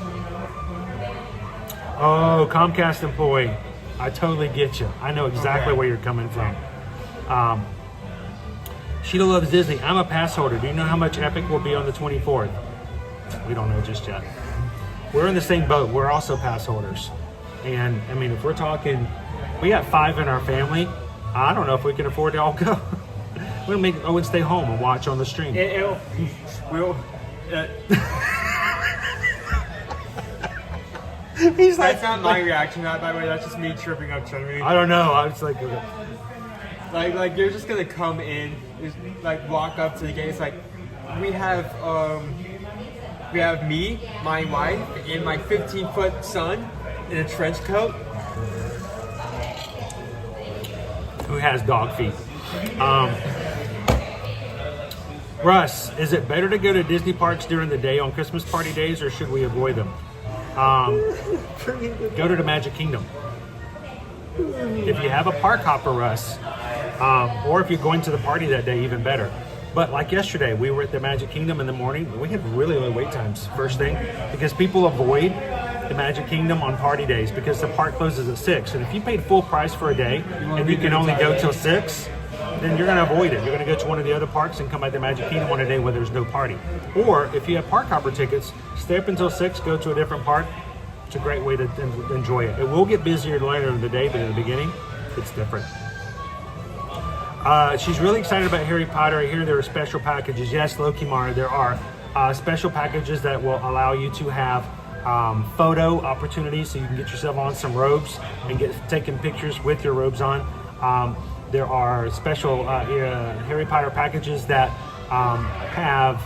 Oh, Comcast employee. I totally get you. I know exactly where you're coming from. Sheila loves Disney. I'm a pass holder. Do you know how much Epic will be on the 24th? We don't know just yet. We're in the same boat. We're also pass holders. And I mean, if we're talking, we got 5 in our family. I don't know if we can afford to all go. We'll make Owen stay home and watch on the stream. He's like, That's not my reaction to that, by the way. That's just me tripping up Cherry. I don't know. I was like, okay. Like you're just gonna come in, just, like walk up to the gate. It's like we have me, my wife, and my 15-foot son in a trench coat. Who has dog feet? Russ, is it better to go to Disney parks during the day on Christmas party days, or should we avoid them? Go to the Magic Kingdom. If you have a park hopper, Russ, or if you're going to the party that day, even better. But like yesterday, we were at the Magic Kingdom in the morning. We had really low wait times, first thing, because people avoid the Magic Kingdom on party days because the park closes at 6. And if you paid full price for a day and you can only go till 6, then you're going to avoid it. You're going to go to one of the other parks and come by the Magic Kingdom on a day where there's no party. Or if you have park hopper tickets, stay up until 6, go to a different park. It's a great way to enjoy it. It will get busier later in the day, but in the beginning, it's different. She's really excited about Harry Potter. I hear there are special packages. Yes, Loki Mara, there are special packages that will allow you to have photo opportunities, so you can get yourself on some robes and get taking pictures with your robes on. There are special Harry Potter packages that have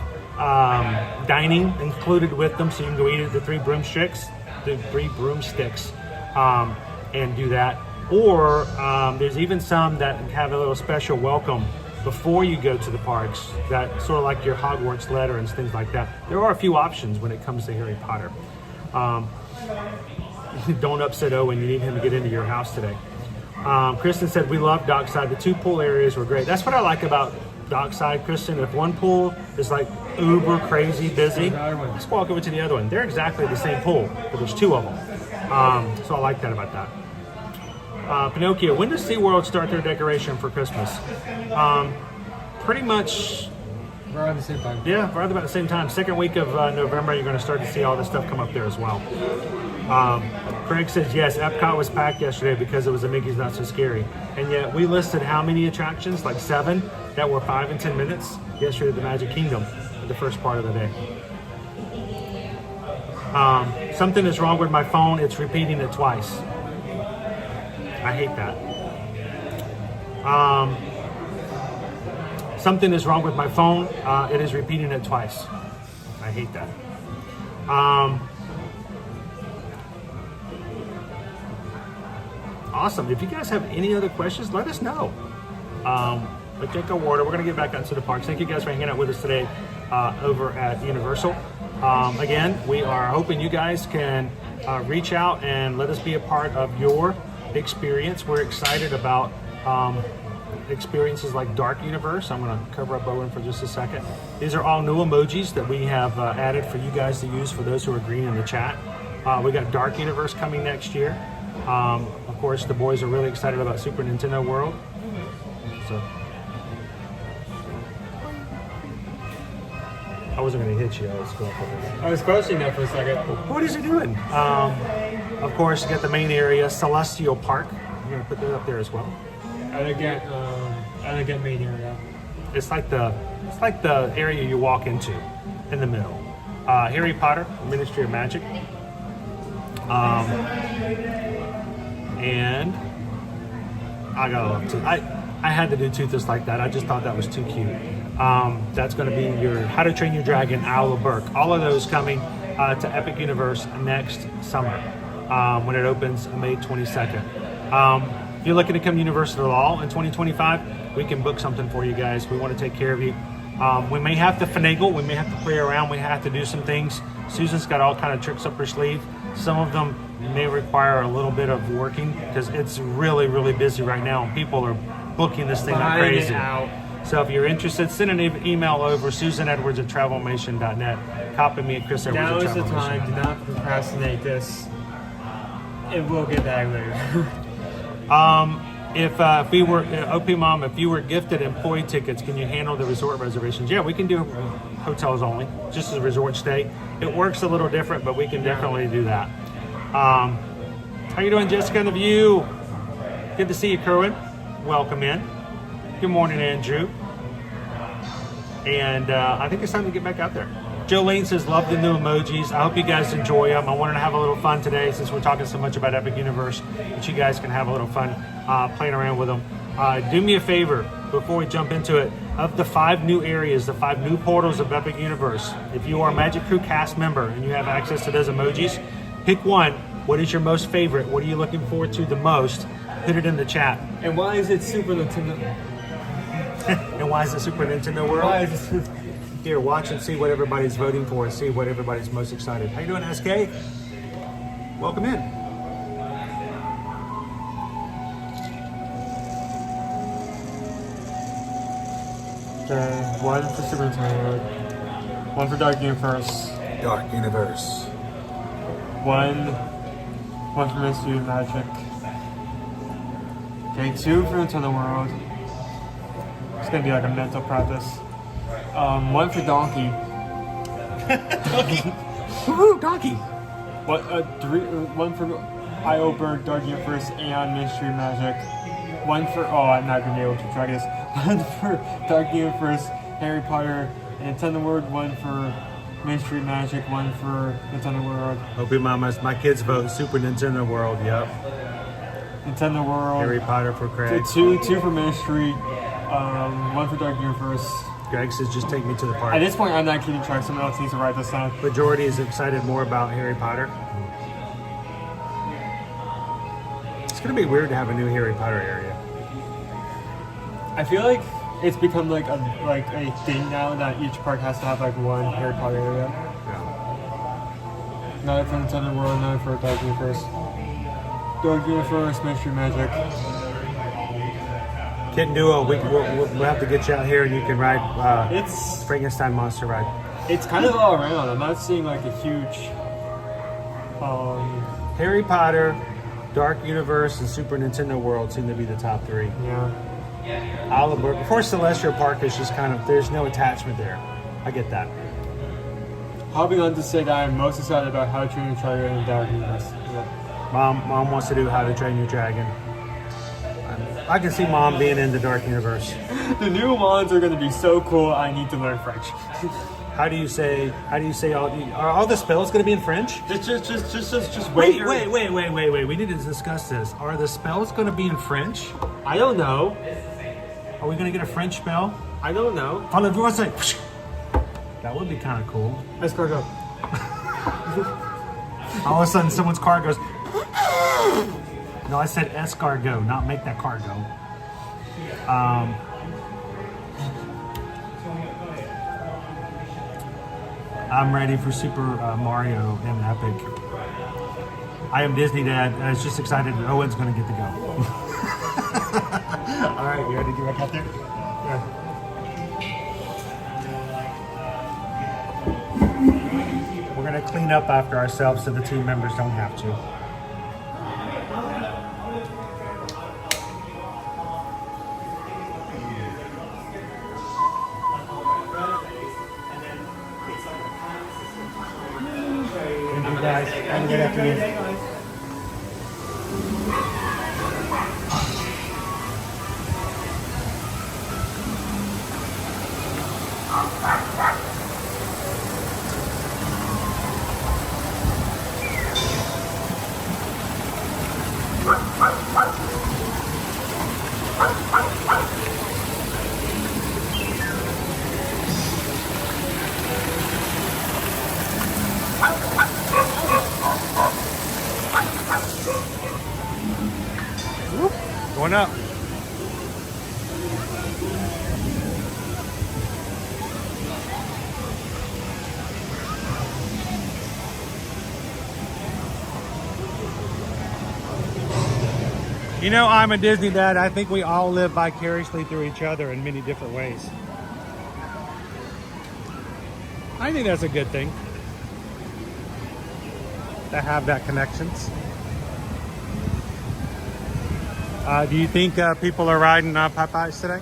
dining included with them, so you can go eat at the Three Broomsticks, and do that. Or there's even some that have a little special welcome before you go to the parks, that sort of like your Hogwarts letter and things like that. There are a few options when it comes to Harry Potter. Don't upset Owen, you need him to get into your house today. Kristen said, we love Dockside. The 2 pool areas were great. That's what I like about Dockside, Kristen. If one pool is like uber crazy busy, just walk over to the other one. They're exactly the same pool, but there's 2 of them. So I like that about that. Pinocchio, when does SeaWorld start their decoration for Christmas? Pretty much Around the same time. Yeah, right about the same time. Second week of November, you're going to start to see all this stuff come up there as well. Craig says, yes, Epcot was packed yesterday because it was a Mickey's Not So Scary. And yet we listed how many attractions? Like 7 that were 5 and 10 minutes yesterday at the Magic Kingdom, the first part of the day. Something is wrong with my phone. It's repeating it twice. I hate that. Something is wrong with my phone. It is repeating it twice. I hate that. Awesome. If you guys have any other questions, let us know. But drink our water. We're going to get back into the parks. Thank you guys for hanging out with us today over at Universal. Again, we are hoping you guys can reach out and let us be a part of your experience. We're excited about experiences like Dark Universe. I'm going to cover up Owen for just a second. These are all new emojis that we have added for you guys to use for those who are green in the chat. We got Dark Universe coming next year. Of course, the boys are really excited about Super Nintendo World. So I wasn't going to hit you. I was questioning that for a second. What is he doing? Of course, you got the main area, Celestial Park. I'm going to put that up there as well. I don't get main area. It's like the area you walk into in the middle. Harry Potter, Ministry of Magic. And I gotta love Tooth. I had to do Toothless like that. I just thought that was too cute. That's going to be your How to Train Your Dragon, Owl of Berk. All of those coming to Epic Universe next summer when it opens May 22nd. If you're looking to come to Universal at all in 2025, we can book something for you guys. We want to take care of you. We may have to finagle. We may have to play around. We have to do some things. Susan's got all kind of tricks up her sleeve. Some of them may require a little bit of working because it's really, really busy right now. And people are booking this thing like crazy. So if you're interested, send an email over susanedwards@travelmation.net. Copy me at chrisedwards@travelmation.net. Now is the time. Do not procrastinate this. It will get back later. If we were OP Mom, if you were gifted employee tickets, can you handle the resort reservations? Yeah, we can do hotels only, just as a resort stay. It works a little different, but we can definitely do that. How you doing, Jessica and the View? Good to see you, Kerwin. Welcome in. Good morning, Andrew. And I think it's time to get back out there. Joe Lane says, love the new emojis. I hope you guys enjoy them. I wanted to have a little fun today since we're talking so much about Epic Universe, that you guys can have a little fun playing around with them. Do me a favor before we jump into it. Of the 5 new areas, the 5 new portals of Epic Universe, if you are a Magic Crew cast member and you have access to those emojis, pick one. What is your most favorite? What are you looking forward to the most? Put it in the chat. And why is it Super Nintendo? And why is it Super Nintendo World? Why is it? Here, watch and see what everybody's voting for and see what everybody's most excited. How you doing, SK? Welcome in. Okay, 1 for Super Nintendo, 1 for Dark Universe. Dark Universe. 1 for Mystery and Magic. Okay, 2 for Nintendo World. It's gonna be like a mental practice. 1 for Donkey. Donkey! Woohoo, Donkey! 1 for IO Bird, Dark Universe, and Mystery and Magic. 1 for, I'm not gonna be able to track this. 1 for Dark Universe, Harry Potter, and Nintendo World. 1 for Mystery Magic. 1 for Nintendo World. Hope your mamas, my kids vote Super Nintendo World. Yep. Nintendo World. Harry Potter for Craig. 2 for Mystery. 1 for Dark Universe. Greg says just take me to the park. At this point, I'm not keeping track. Someone else needs to write this down. Majority is excited more about Harry Potter. It's gonna be weird to have a new Harry Potter area. I feel like it's become like a thing now that each park has to have like one Harry Potter area. Yeah. Not for Nintendo World, not for Dark Universe. Dark Universe, Mystery Magic. Kitten Duo, we'll have to get you out here and you can ride It's Frankenstein Monster Ride. It's kind of all around. I'm not seeing like a huge Harry Potter, Dark Universe, and Super Nintendo World seem to be the top 3. Yeah. Oliver, before Celestial Park is just kind of, there's no attachment there. I get that. Hopping on to say that I'm most excited about How to Train Your Dragon in Dark Universe. Yeah. Mom wants to do How to Train Your Dragon. I can see Mom being in the Dark Universe. The new ones are going to be so cool. I need to learn French. How do you say are all the spells going to be in French? Just Wait. We need to discuss this. Are the spells going to be in French? I don't know. Are we going to get a French spell? I don't know. That would be kind of cool. Let's go. All of a sudden, someone's car goes. No, I said escargot, not make that car go. I'm ready for Super Mario and Epic. I am Disney Dad. I was just excited that Owen's going to get to go. All right, you ready to get back out there? Yeah. We're going to clean up after ourselves so the team members don't have to. Guys, have a good afternoon. Going up. You know, I'm a Disney dad. I think we all live vicariously through each other in many different ways. I think that's a good thing to have that connections. Do you think people are riding Popeyes today?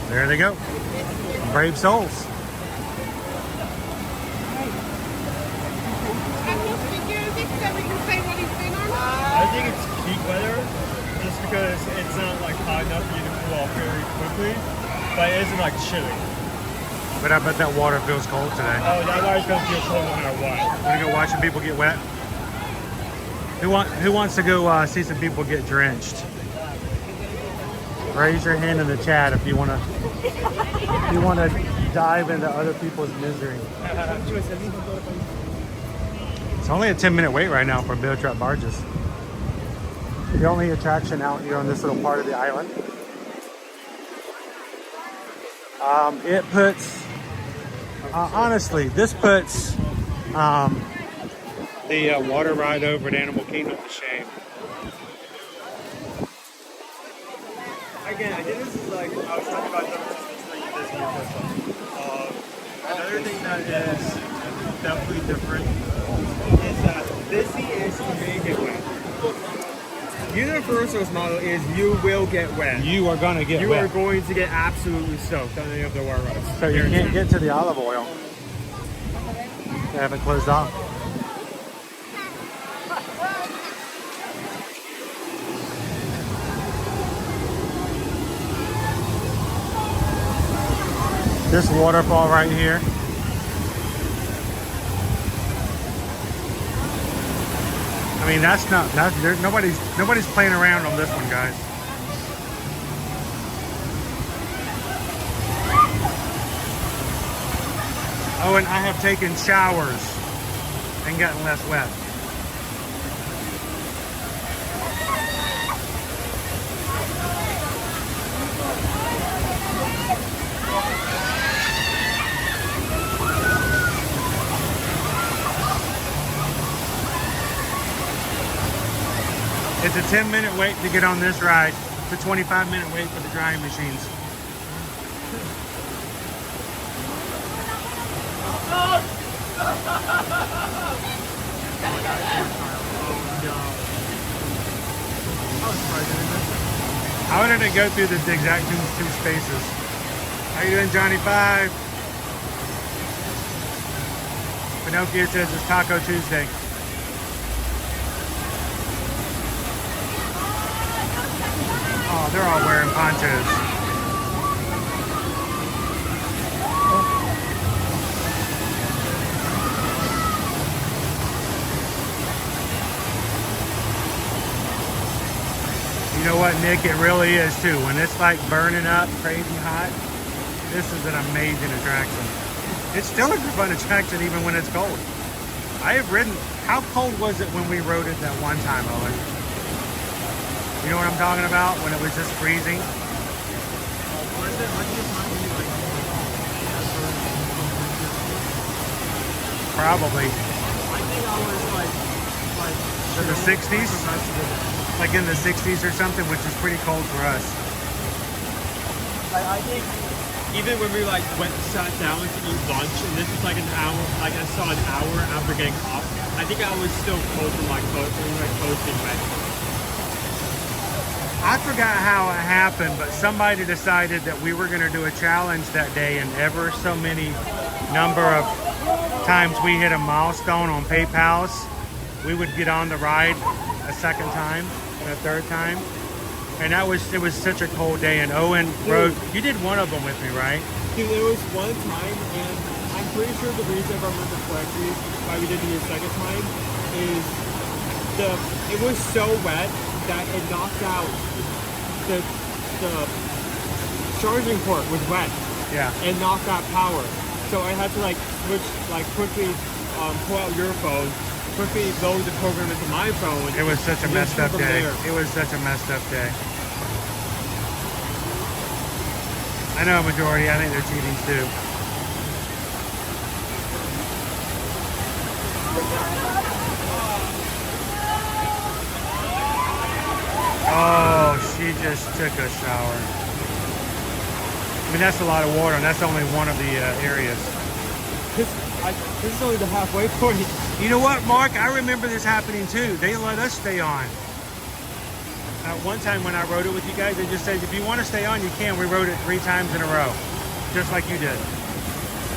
There they go. Brave souls. I think it's peak weather, just because it's not like hot enough for you quickly, but it isn't like chilly. But I bet that water feels cold today. Oh, that water's gonna feel cold no matter what. Want to go watching people get wet? Who wants to go see some people get drenched? Raise your hand in the chat if you want to dive into other people's misery. It's only a 10-minute wait right now for Bill Trap barges. The only attraction out here on this little part of the island. It puts, honestly, this puts the water ride over at Animal Kingdom to shame. Again, I think this is like, I was talking about this year another thing that is definitely different is that Disney is make it wet. Universal's model is you will get wet. You are going to get wet. You are going to get absolutely soaked on any of the water rides. So you can't get to the olive oil. They haven't closed off. This waterfall right here. I mean, that's nobody's playing around on this one, guys. Oh, and I have taken showers and gotten less wet. It's a 10-minute wait to get on this ride. It's a 25-minute wait for the drying machines. How did it go through the exact two spaces? How you doing, Johnny 5? Pinocchio says it's Taco Tuesday. Oh, they're all wearing ponchos. You know what, Nick? It really is too. When it's like burning up, crazy hot, this is an amazing attraction. It's still a fun attraction even when it's cold. I have ridden. How cold was it when we rode it that one time, Owen? You know what I'm talking about? When it was just freezing? Probably. I think I was like in the 60s? Like in the 60s or something, which is pretty cold for us. I think even when we like sat down to eat lunch, and this was like an hour, like I saw an hour after getting off, I think I was still cold from my clothes being wet. I forgot how it happened, but somebody decided that we were going to do a challenge that day, and ever so many number of times we hit a milestone on PayPal's, we would get on the ride a second time and a third time. And it was such a cold day, and Owen rode, you did one of them with me, right? Dude, it was one time, and I'm pretty sure the reason, if I remember correctly, why we did it the second time, is it was so wet that it knocked out the charging port was wet. Yeah. And knocked out power. So I had to like switch, like quickly pull out your phone, quickly load the program into my phone. It was such a messed up day. It was such a messed up day. I know a majority, I think they're cheating too. Oh, she just took a shower. I mean, that's a lot of water, and that's only one of the areas. This is only the halfway point. You know what, Mark? I remember this happening too. They let us stay on. One time when I rode it with you guys, they just said, if you want to stay on, you can. We rode it 3 times in a row, just like you did.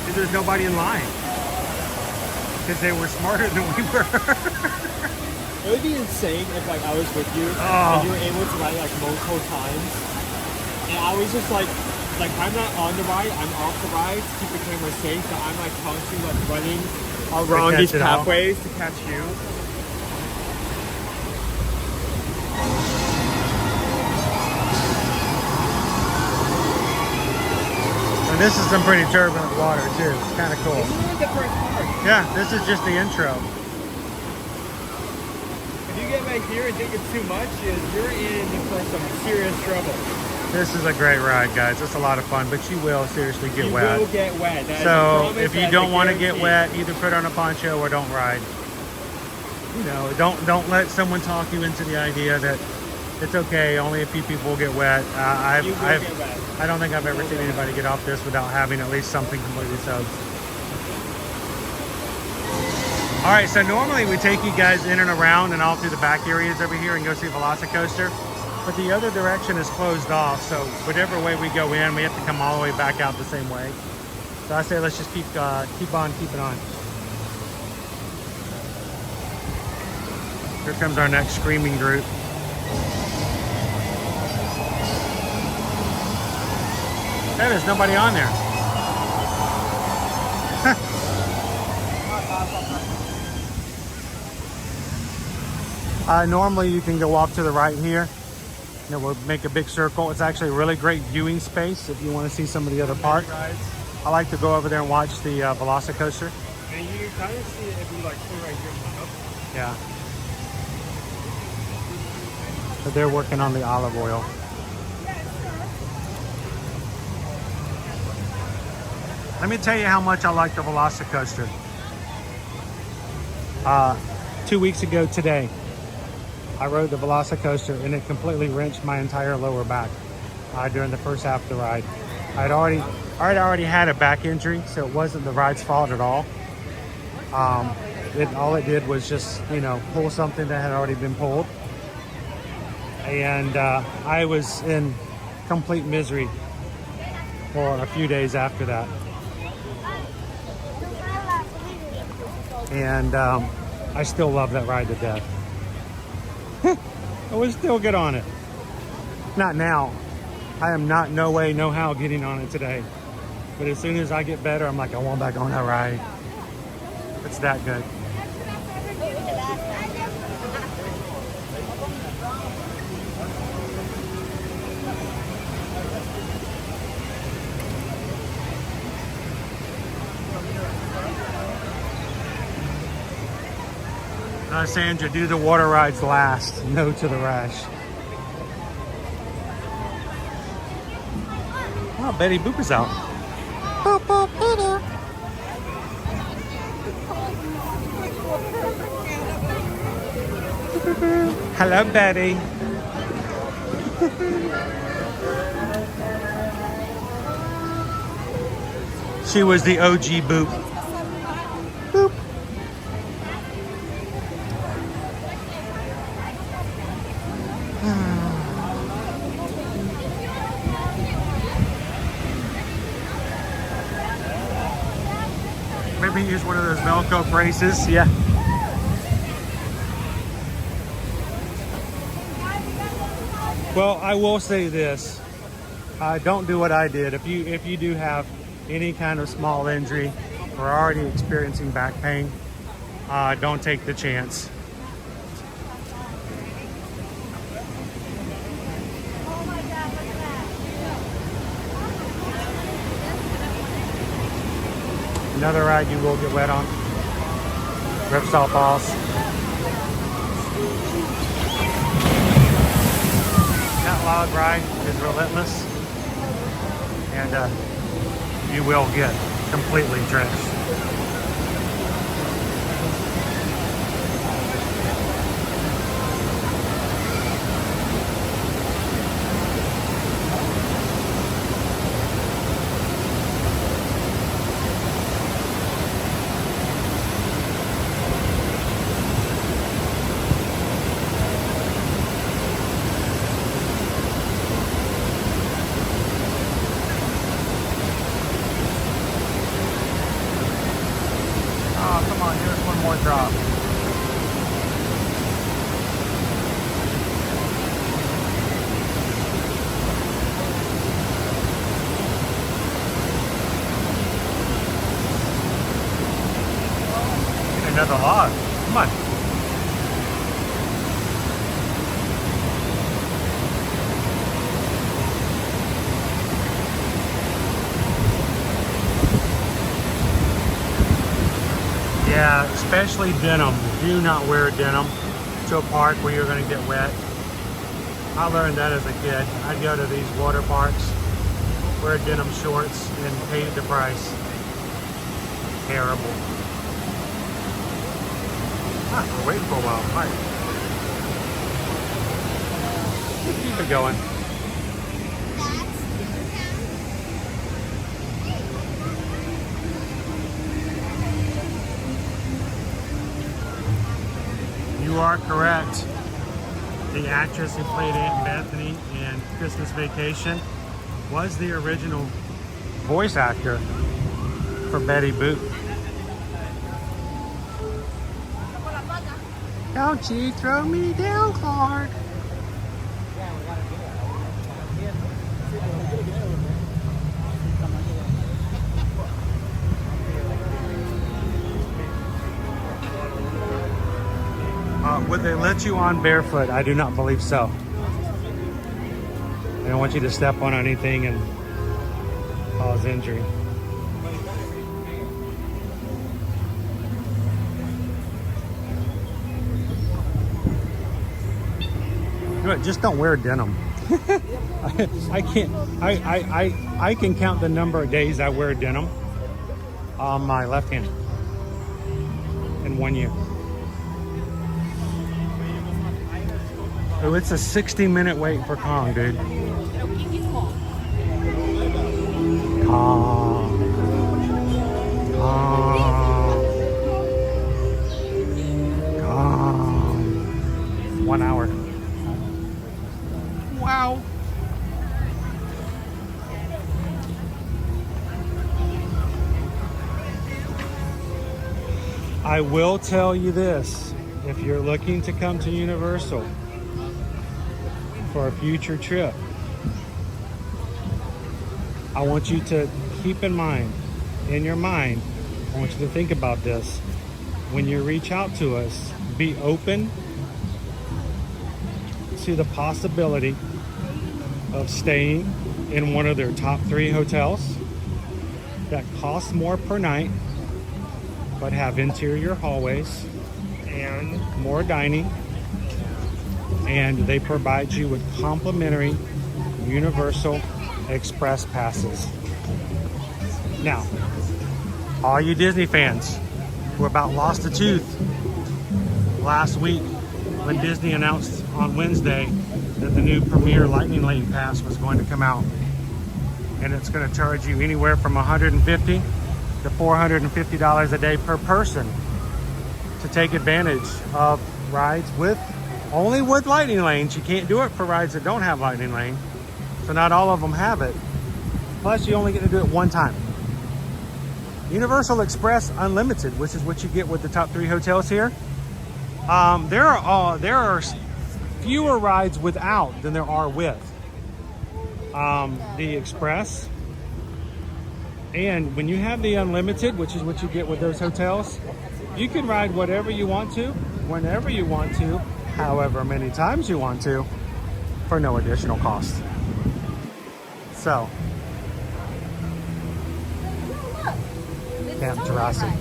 Because there's nobody in line. Because they were smarter than we were. It would be insane if like I was with you and you were able to ride like multiple times. And I was just like I'm not on the ride, I'm off the ride to keep the camera safe, but I'm like constantly like running around these pathways to catch you. And this is some pretty turbulent water too. It's kind of cool. This is the first part. Yeah, this is just the intro. If you get back here and think it's too much, you're in for some serious trouble. This is a great ride, guys. It's a lot of fun, but you will seriously get wet. You will get wet. That So is a if you promise, don't want to that's a get guarantee. wet, either put on a poncho or don't ride. You know, don't let someone talk you into the idea that it's okay. Only a few people will get wet. You will get wet. I don't think I've ever seen anybody get off this without having at least something completely soaked. All right, so normally we take you guys in and around and all through the back areas over here and go see Velocicoaster, but the other direction is closed off, so whatever way we go in, we have to come all the way back out the same way. So I say let's just keep on keeping on. Here comes our next screaming group. Hey, there's nobody on there. Normally you can go off to the right here. And it will make a big circle. It's actually a really great viewing space if you want to see some of the other parks. I like to go over there and watch the Velocicoaster. And you kind of see it if you like clear right here. Yeah. But they're working on the olive oil. Let me tell you how much I like the Velocicoaster. 2 weeks ago today, I rode the Velocicoaster and it completely wrenched my entire lower back during the first half of the ride. I'd already had a back injury, so it wasn't the ride's fault at all. All it did was just, you know, pull something that had already been pulled. And I was in complete misery for a few days after that. And I still love that ride to death. I would still get on it. Not now. I am not no way, no how getting on it today. But as soon as I get better, I'm like, I want back on that ride. It's that good. Sandra, do the water rides last. No to the rash. Oh, Betty Boop is out. Boop, boop, Betty. Hello, Betty. She was the OG Boop. Boop. Maybe use one of those Velcro braces. Yeah. Well, I will say this. Don't do what I did. If you do have any kind of small injury or already experiencing back pain, don't take the chance. Another ride you will get wet on. Ripsaw Falls. That log ride is relentless, and you will get completely drenched. Drop. another log. Come on. Yeah, especially denim. Do not wear denim to a park where you're going to get wet. I learned that as a kid. I'd go to these water parks, wear denim shorts, and pay the price. Terrible. Ah, we're waiting for a while. All right. Keep it going. You are correct. The actress who played Aunt Bethany in Christmas Vacation was the original voice actor for Betty Boop. Don't you throw me down, Clark. Would they let you on barefoot? I do not believe so. They don't want you to step on anything and cause injury. Just don't wear denim. I can't. I can count the number of days I wear denim on my left hand in 1 year. Oh, it's a 60-minute wait for Kong, dude. Kong. Kong. Kong. 1 hour. Wow. I will tell you this. If you're looking to come to Universal for a future trip, I want you to keep in mind, I want you to think about this. When you reach out to us, be open to the possibility of staying in one of their top 3 hotels that cost more per night, but have interior hallways and more dining, and they provide you with complimentary Universal Express passes. Now, all you Disney fans who about lost a tooth last week when Disney announced on Wednesday that the new Premier Lightning Lane Pass was going to come out, and it's going to charge you anywhere from $150 to $450 a day per person to take advantage of rides only with Lightning Lanes. You can't do it for rides that don't have Lightning Lane, so not all of them have it. Plus, you only get to do it one time. Universal Express Unlimited, which is what you get with the top 3 hotels here. There are fewer rides without than there are with the Express. And when you have the Unlimited, which is what you get with those hotels, you can ride whatever you want to, whenever you want to, however many times you want to, for no additional cost. So, Camp Jurassic.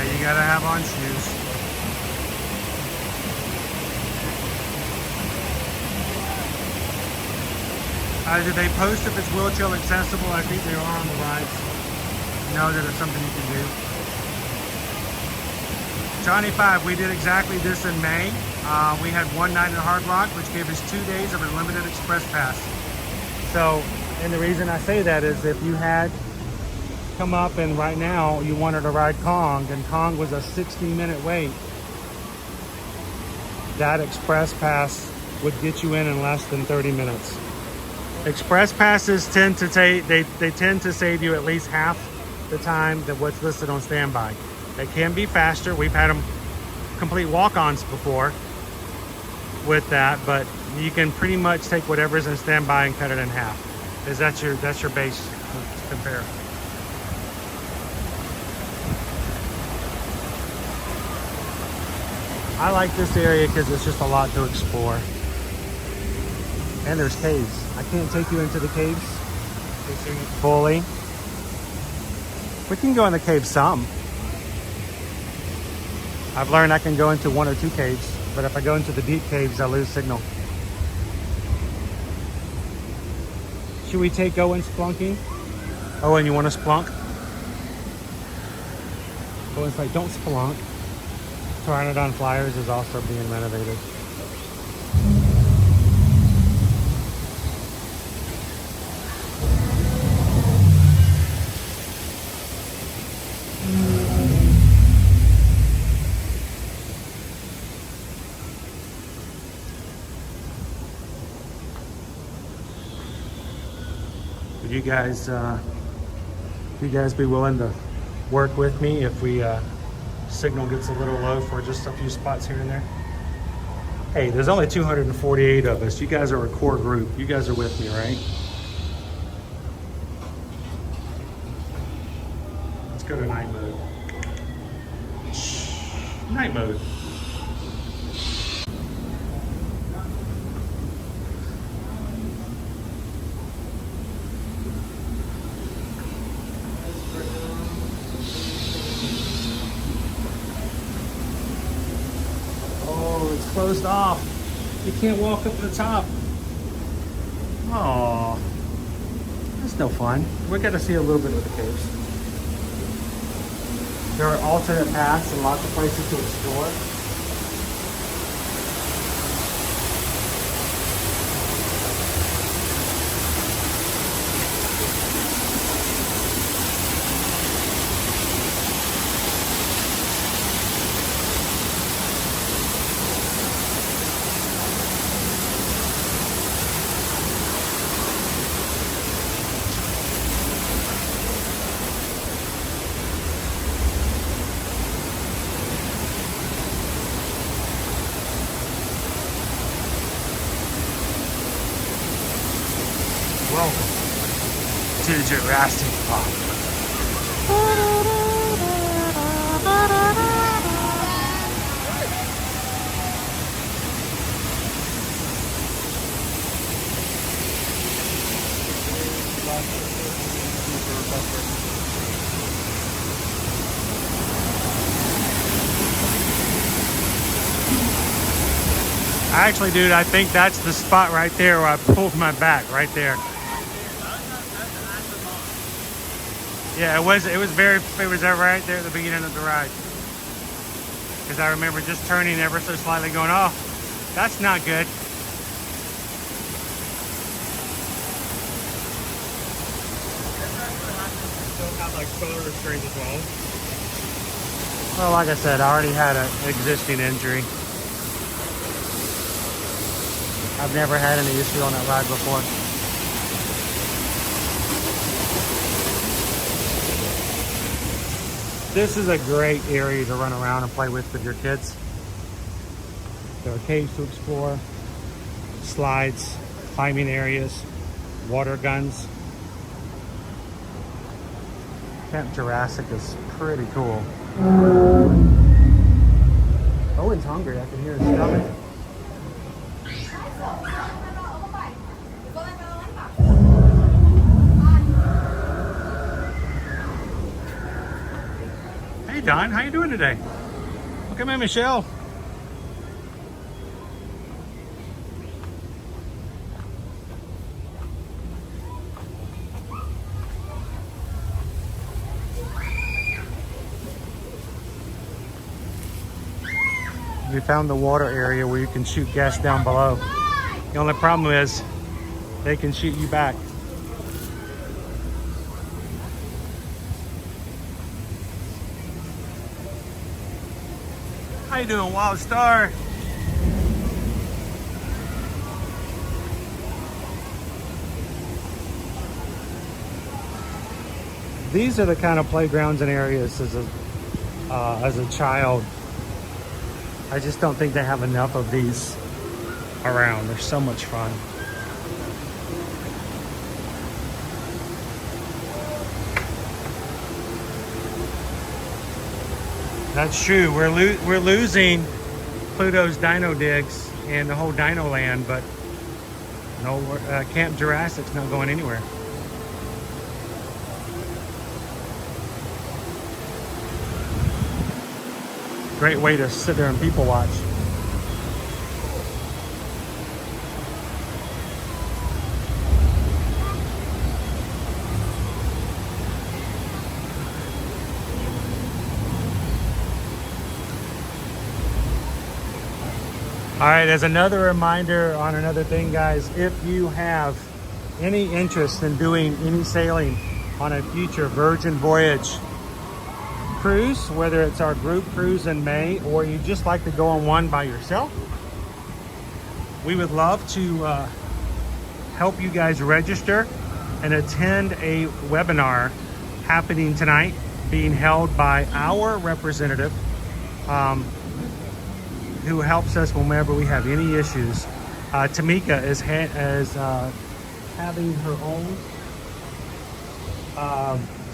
You gotta have on shoes. Did they post if it's wheelchair accessible? I think they are on the rides. Know that it's something you can do. Johnny 5, we did exactly this in May. We had one night at Hard Rock, which gave us 2 days of a limited express pass. So, and the reason I say that is if you had come up and right now you wanted to ride Kong, and Kong was a 60-minute wait, that express pass would get you in less than 30 minutes. Express passes tend to take, they tend to save you at least half the time that what's listed on standby. They can be faster. We've had them complete walk-ons before with that, but you can pretty much take whatever's in standby and cut it in half. Is that's your base to compare. I like this area because it's just a lot to explore. And there's caves. I can't take you into the caves fully. We can go in the caves some. I've learned I can go into 1 or 2 caves, but if I go into the deep caves, I lose signal. Should we take Owen splunking? Owen, you want to splunk? Owen's like, don't splunk. Pteranodon Flyers is also being renovated. Would you guys be willing to work with me if we signal gets a little low for just a few spots here and there? Hey, there's only 248 of us. You guys are a core group. You guys are with me, right? Let's go to night mode. Night mode. Closed off. You can't walk up to the top. Oh, that's no fun. We got to see a little bit of the caves. There are alternate paths and lots of places to explore. Welcome to Jurassic Park. Actually, dude, I think that's the spot right there where I pulled my back, right there. Yeah, it was right there at the beginning of the ride. Because I remember just turning ever so slightly going, oh, that's not good. Still have like solar restraints as well. Well, like I said, I already had an existing injury. I've never had any issue on that ride before. This is a great area to run around and play with your kids. There are caves to explore, slides, climbing areas, water guns. Camp Jurassic is pretty cool. Owen's hungry, I can hear his stomach. Hey Don, how you doing today? Look at me, Michelle. We found the water area where you can shoot gas down below. The only problem is they can shoot you back. How you doing, Wild Star? These are the kind of playgrounds and areas as a child. I just don't think they have enough of these around. They're so much fun. That's true. We're losing Pluto's Dino Digs and the whole Dino Land, but no, Camp Jurassic's not going anywhere. Great way to sit there and people watch. All right, as another reminder on another thing, guys, if you have any interest in doing any sailing on a future Virgin Voyage cruise, whether it's our group cruise in May or you just like to go on one by yourself, we would love to help you guys register and attend a webinar happening tonight, being held by our representative, who helps us whenever we have any issues. Tamika is having her own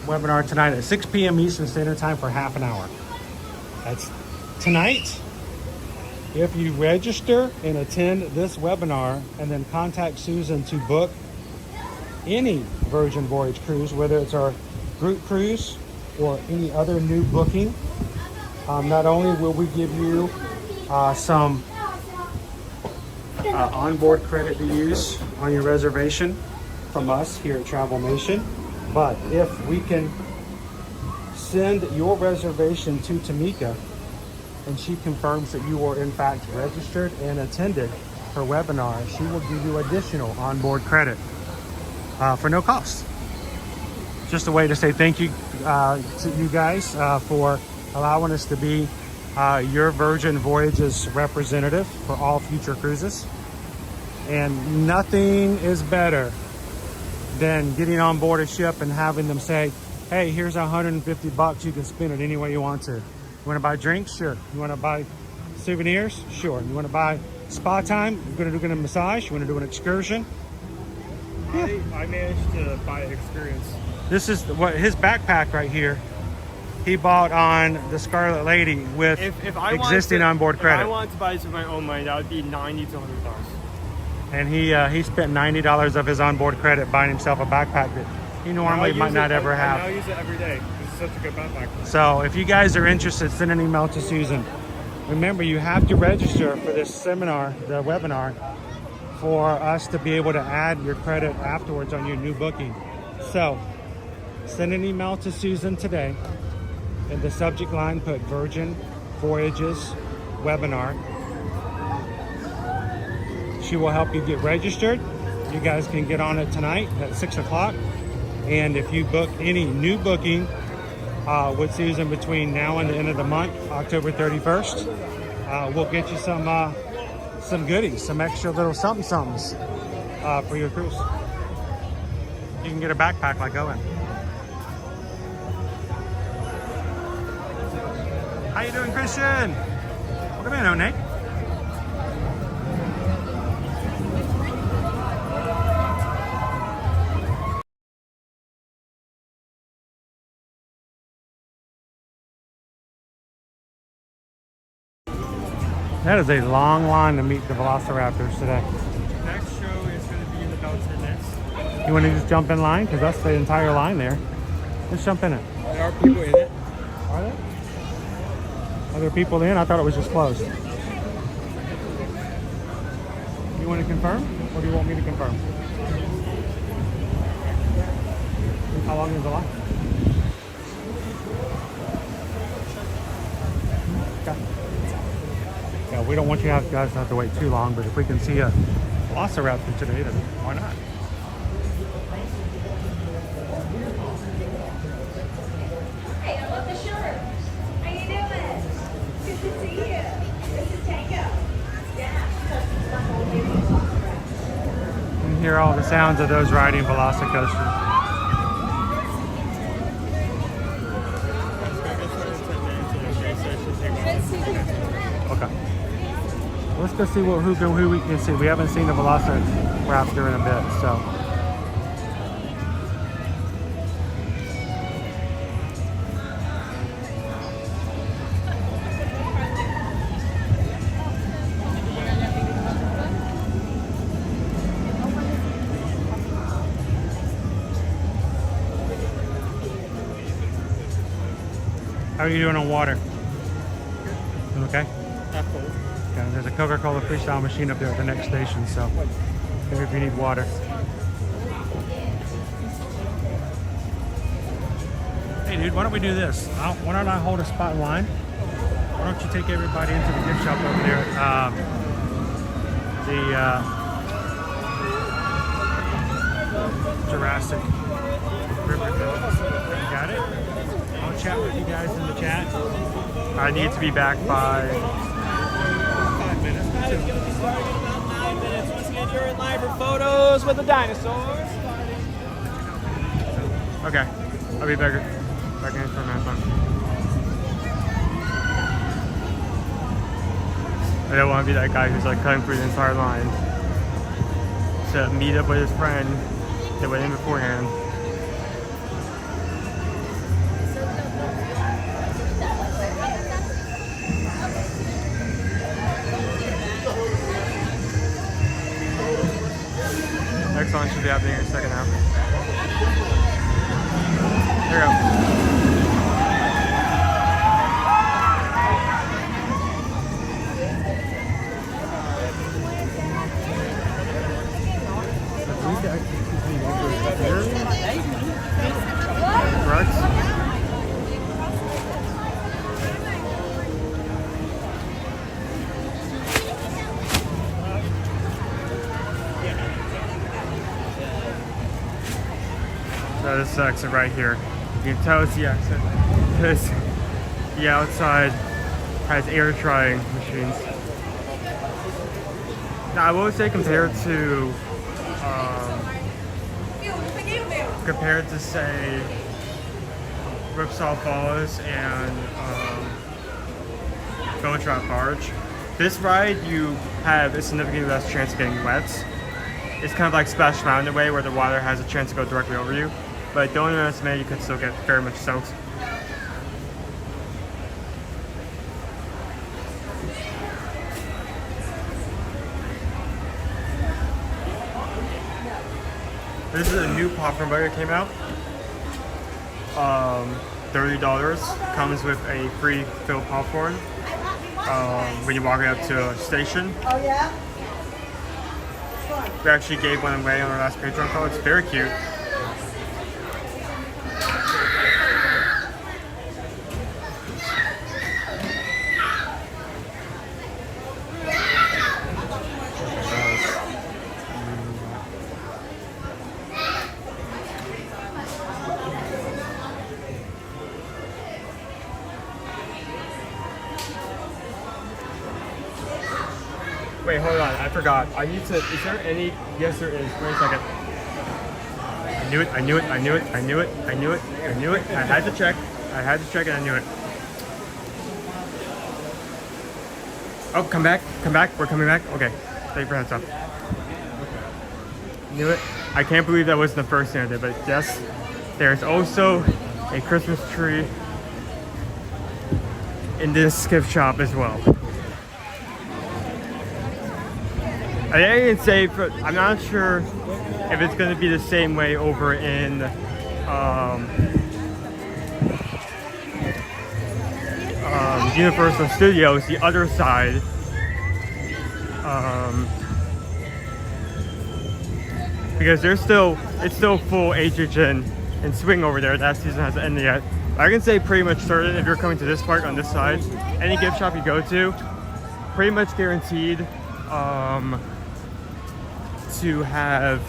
webinar tonight at 6 p.m. Eastern Standard Time for half an hour. That's tonight. If you register and attend this webinar and then contact Susan to book any Virgin Voyage cruise, whether it's our group cruise or any other new booking, not only will we give you some onboard credit to use on your reservation from us here at Travel Nation, but if we can send your reservation to Tamika and she confirms that you are in fact registered and attended her webinar, she will give you additional onboard credit for no cost. Just a way to say thank you to you guys for allowing us to be your Virgin Voyages representative for all future cruises. And nothing is better than getting on board a ship and having them say, hey, here's $150, you can spend it any way you want to. You want to buy drinks? Sure. You want to buy souvenirs? Sure. You want to buy spa time? You're going to do a massage? You want to do an excursion? Yeah. I managed to buy an experience. This is what his backpack right here. He bought on the Scarlet Lady with If I existing onboard credit. If I wanted to buy this with my own money, that would be $90 to $100. And he spent $90 of his onboard credit buying himself a backpack that he normally might not ever have. I use it every day. It's such a good backpack. So if you guys are interested, send an email to Susan. Remember, you have to register for this seminar, the webinar, for us to be able to add your credit afterwards on your new booking. So send an email to Susan today. In the subject line, put Virgin Voyages webinar. She will help you get registered. You guys can get on it tonight at 6 o'clock. And if you book any new booking with Susan between now and the end of the month, October 31st, we'll get you some goodies, some extra little somethings for your cruise. You can get a backpack like Owen. How you doing, Christian? Welcome in, Nate. That is a long line to meet the Velociraptors today. Next show is going to be in about 10 minutes. You want to just jump in line? Because that's the entire line there. Let's jump in it. There are people in it. Are there? Are there people in? I thought it was just closed. You want to confirm? Or do you want me to confirm? How long is the line? Okay. Yeah, we don't want you guys to have to wait too long, but if we can see a Velociraptor today, then why not? Hey, I love the shirt. How you doing? Good to see you. hear all the sounds of those riding Velocicoasters. Okay. Let's go see who we can see. We haven't seen a Velociraptor in a bit, so. How are you doing on water? You okay? Okay, there's a Coca-Cola freestyle machine up there at the next station, so maybe if you need water. Hey dude, why don't we do this? Why don't I hold a spot in line? Why don't you take everybody into the gift shop over there? Jurassic Got it? I'll chat with you guys in the chat. I need to be back by 5 minutes. It's going to be starting in about 9 minutes. Once again, you're in line for photos with the dinosaurs. Okay, I'll be back in for a minute. I don't want to be that guy who's like cutting through the entire line to meet up with his friend that went in beforehand. Next one should be happening in a second now. Here we go. So this is the exit right here. You can tell it's the exit because the outside has air drying machines. Now I will say compared to say Ripsaw Falls and Boat Drop Barge, this ride you have a significantly less chance of getting wet. It's kind of like Splash Mountain way where the water has a chance to go directly over you. But don't underestimate, you could still get very much soaked. This is a new popcorn bucket that came out. $30. Comes with a free filled popcorn when you walk up to a station. Oh yeah? We actually gave one away on our last Patreon call. It's very cute. Wait, hold on. I forgot. I need to. Is there any? Yes, there is. Wait a second. I knew it. I knew it. I knew it. I knew it. I knew it. I knew it. I had to check. I had to check and I knew it. Oh, come back. Come back. We're coming back. Okay. Thank you for heads up. Knew it. I can't believe that wasn't the first thing I did, but yes, there's also a Christmas tree in this gift shop as well. I didn't say, I'm not sure if it's going to be the same way over in Universal Studios, the other side. Because it's still full HHN and swing over there. That season hasn't ended yet. I can say pretty much certain if you're coming to this park on this side, any gift shop you go to, pretty much guaranteed to have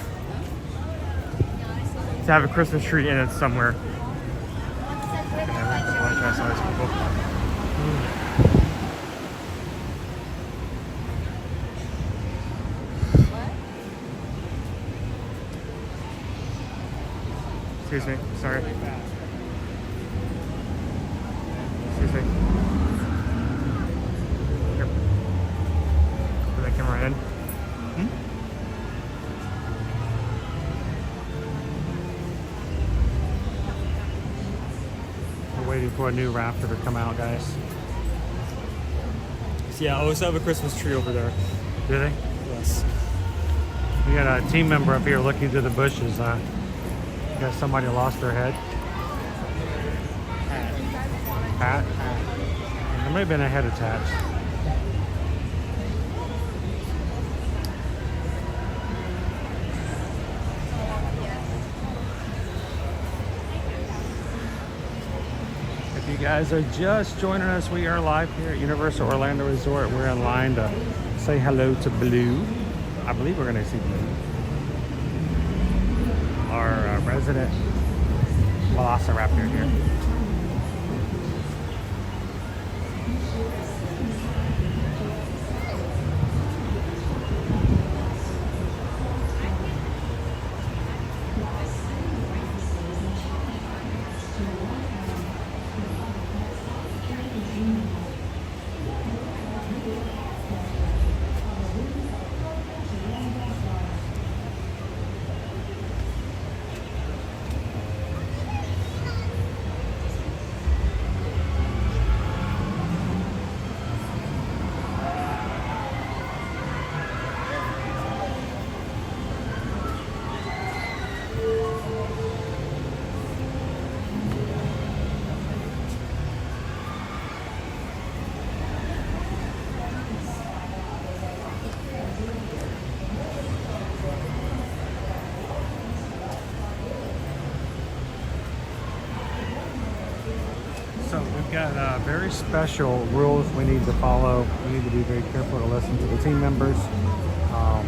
a Christmas tree in it somewhere. Excuse me. Sorry. Excuse me. Here. Put that camera in. We're waiting for a new Raptor to come out, guys. Yeah, I also have a Christmas tree over there. Do they? Yes. We got a team member up here looking through the bushes. Guess somebody lost their head. Hat? There may have been a head attached. If you guys are just joining us, we are live here at Universal Orlando Resort. We're in line to say hello to Blue. I believe we're going to see Blue, our resident Velociraptor here. So we've got very special rules we need to follow. We need to be very careful to listen to the team members.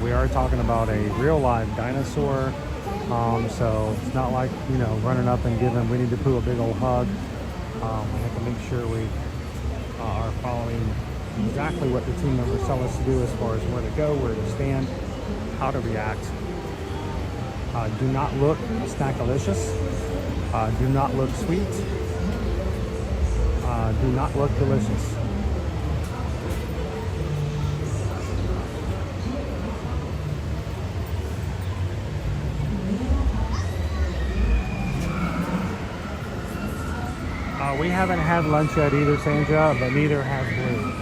We are talking about a real live dinosaur. So it's not like, you know, running up and giving Winnie the Pooh a big old hug. We have to make sure we are following exactly what the team members tell us to do as far as where to go, where to stand, how to react. Do not look snackalicious. Do not look sweet. Do not look delicious. We haven't had lunch yet either, Sandra, but neither has Blue.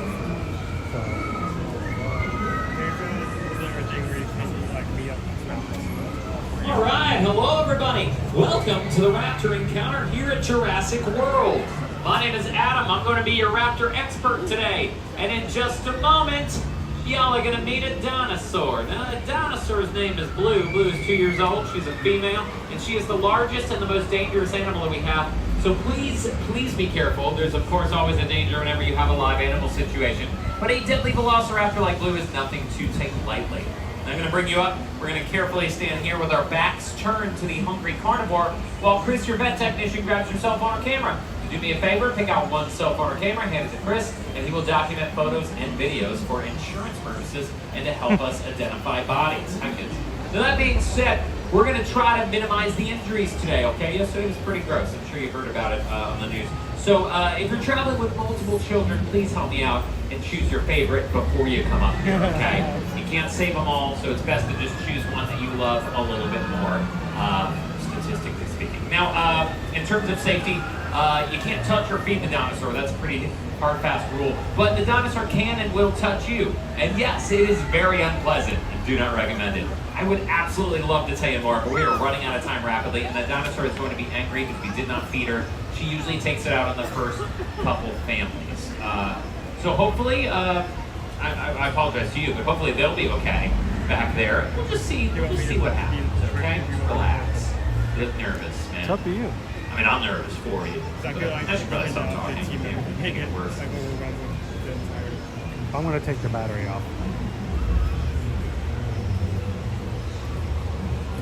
All right, hello everybody. Welcome to the Raptor Encounter here at Jurassic World. My name is Adam. I'm going to be your Raptor expert today. And in just a moment, y'all are going to meet a dinosaur. Now, the dinosaur's name is Blue. Blue is 2 years old. She's a female, and she is the largest and the most dangerous animal that we have. So please be careful. There's, of course, always a danger whenever you have a live animal situation. But a deadly velociraptor like Blue is nothing to take lightly. I'm going to bring you up. We're going to carefully stand here with our backs turned to the hungry carnivore while Chris, your vet technician, grabs your cell phone or camera. Do me a favor, pick out one cell phone or camera, hand it to Chris, and he will document photos and videos for insurance purposes and to help us identify bodies. Now that being said, we're going to try to minimize the injuries today, okay? Yesterday was pretty gross. I'm sure you've heard about it on the news. So if you're traveling with multiple children, please help me out and choose your favorite before you come up here, okay? You can't save them all, so it's best to just choose one that you love a little bit more, statistically speaking. Now, in terms of safety, you can't touch or feed the dinosaur. That's a pretty hard, fast rule. But the dinosaur can and will touch you. And yes, it is very unpleasant. I do not recommend it. I would absolutely love to tell you more, but we are running out of time rapidly, and the dinosaur is going to be angry because we did not feed her. She usually takes it out on the first couple families. So hopefully, I apologize to you, but hopefully they'll be okay back there. We'll just see what happens, okay? Just relax. Get nervous, man. It's up to you. I mean, I'm nervous for you. I should probably stop talking. Make it worse. I'm going to take the battery off.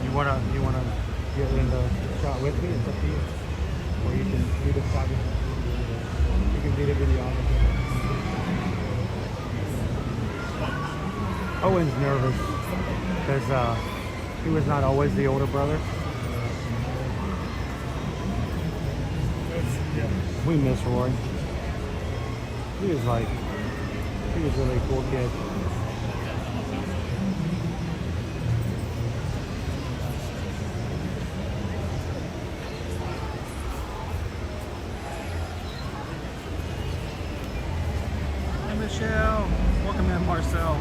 You wanna get in the shot with me? It's up to you. Or you can do the shot. You can do the video on it. Owen's nervous because he was not always the older brother. We miss Roy. He was really a cool kid. Hey Michelle, welcome in Marcel.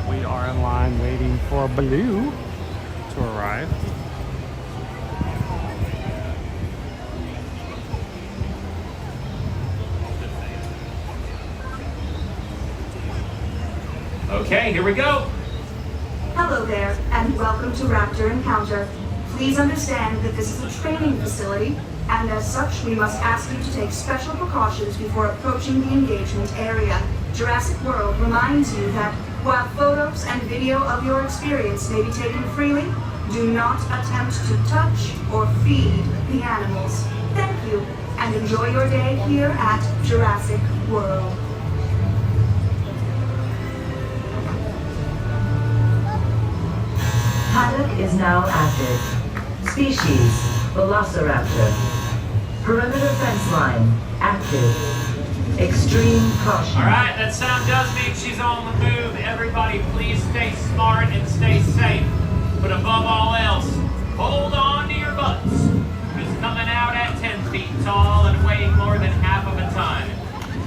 We are in line waiting for Baloo to arrive. Okay, here we go. Hello there, and welcome to Raptor Encounter. Please understand that this is a training facility, and as such, we must ask you to take special precautions before approaching the engagement area. Jurassic World reminds you that while photos and video of your experience may be taken freely, do not attempt to touch or feed the animals. Thank you, and enjoy your day here at Jurassic World. Paddock is now active. Species, Velociraptor. Perimeter fence line, active. Extreme caution. Alright, that sound does mean she's on the move. Everybody, please stay smart and stay safe. But above all else, hold on to your butts. She's coming out at 10 feet tall and weighing more than half of a ton.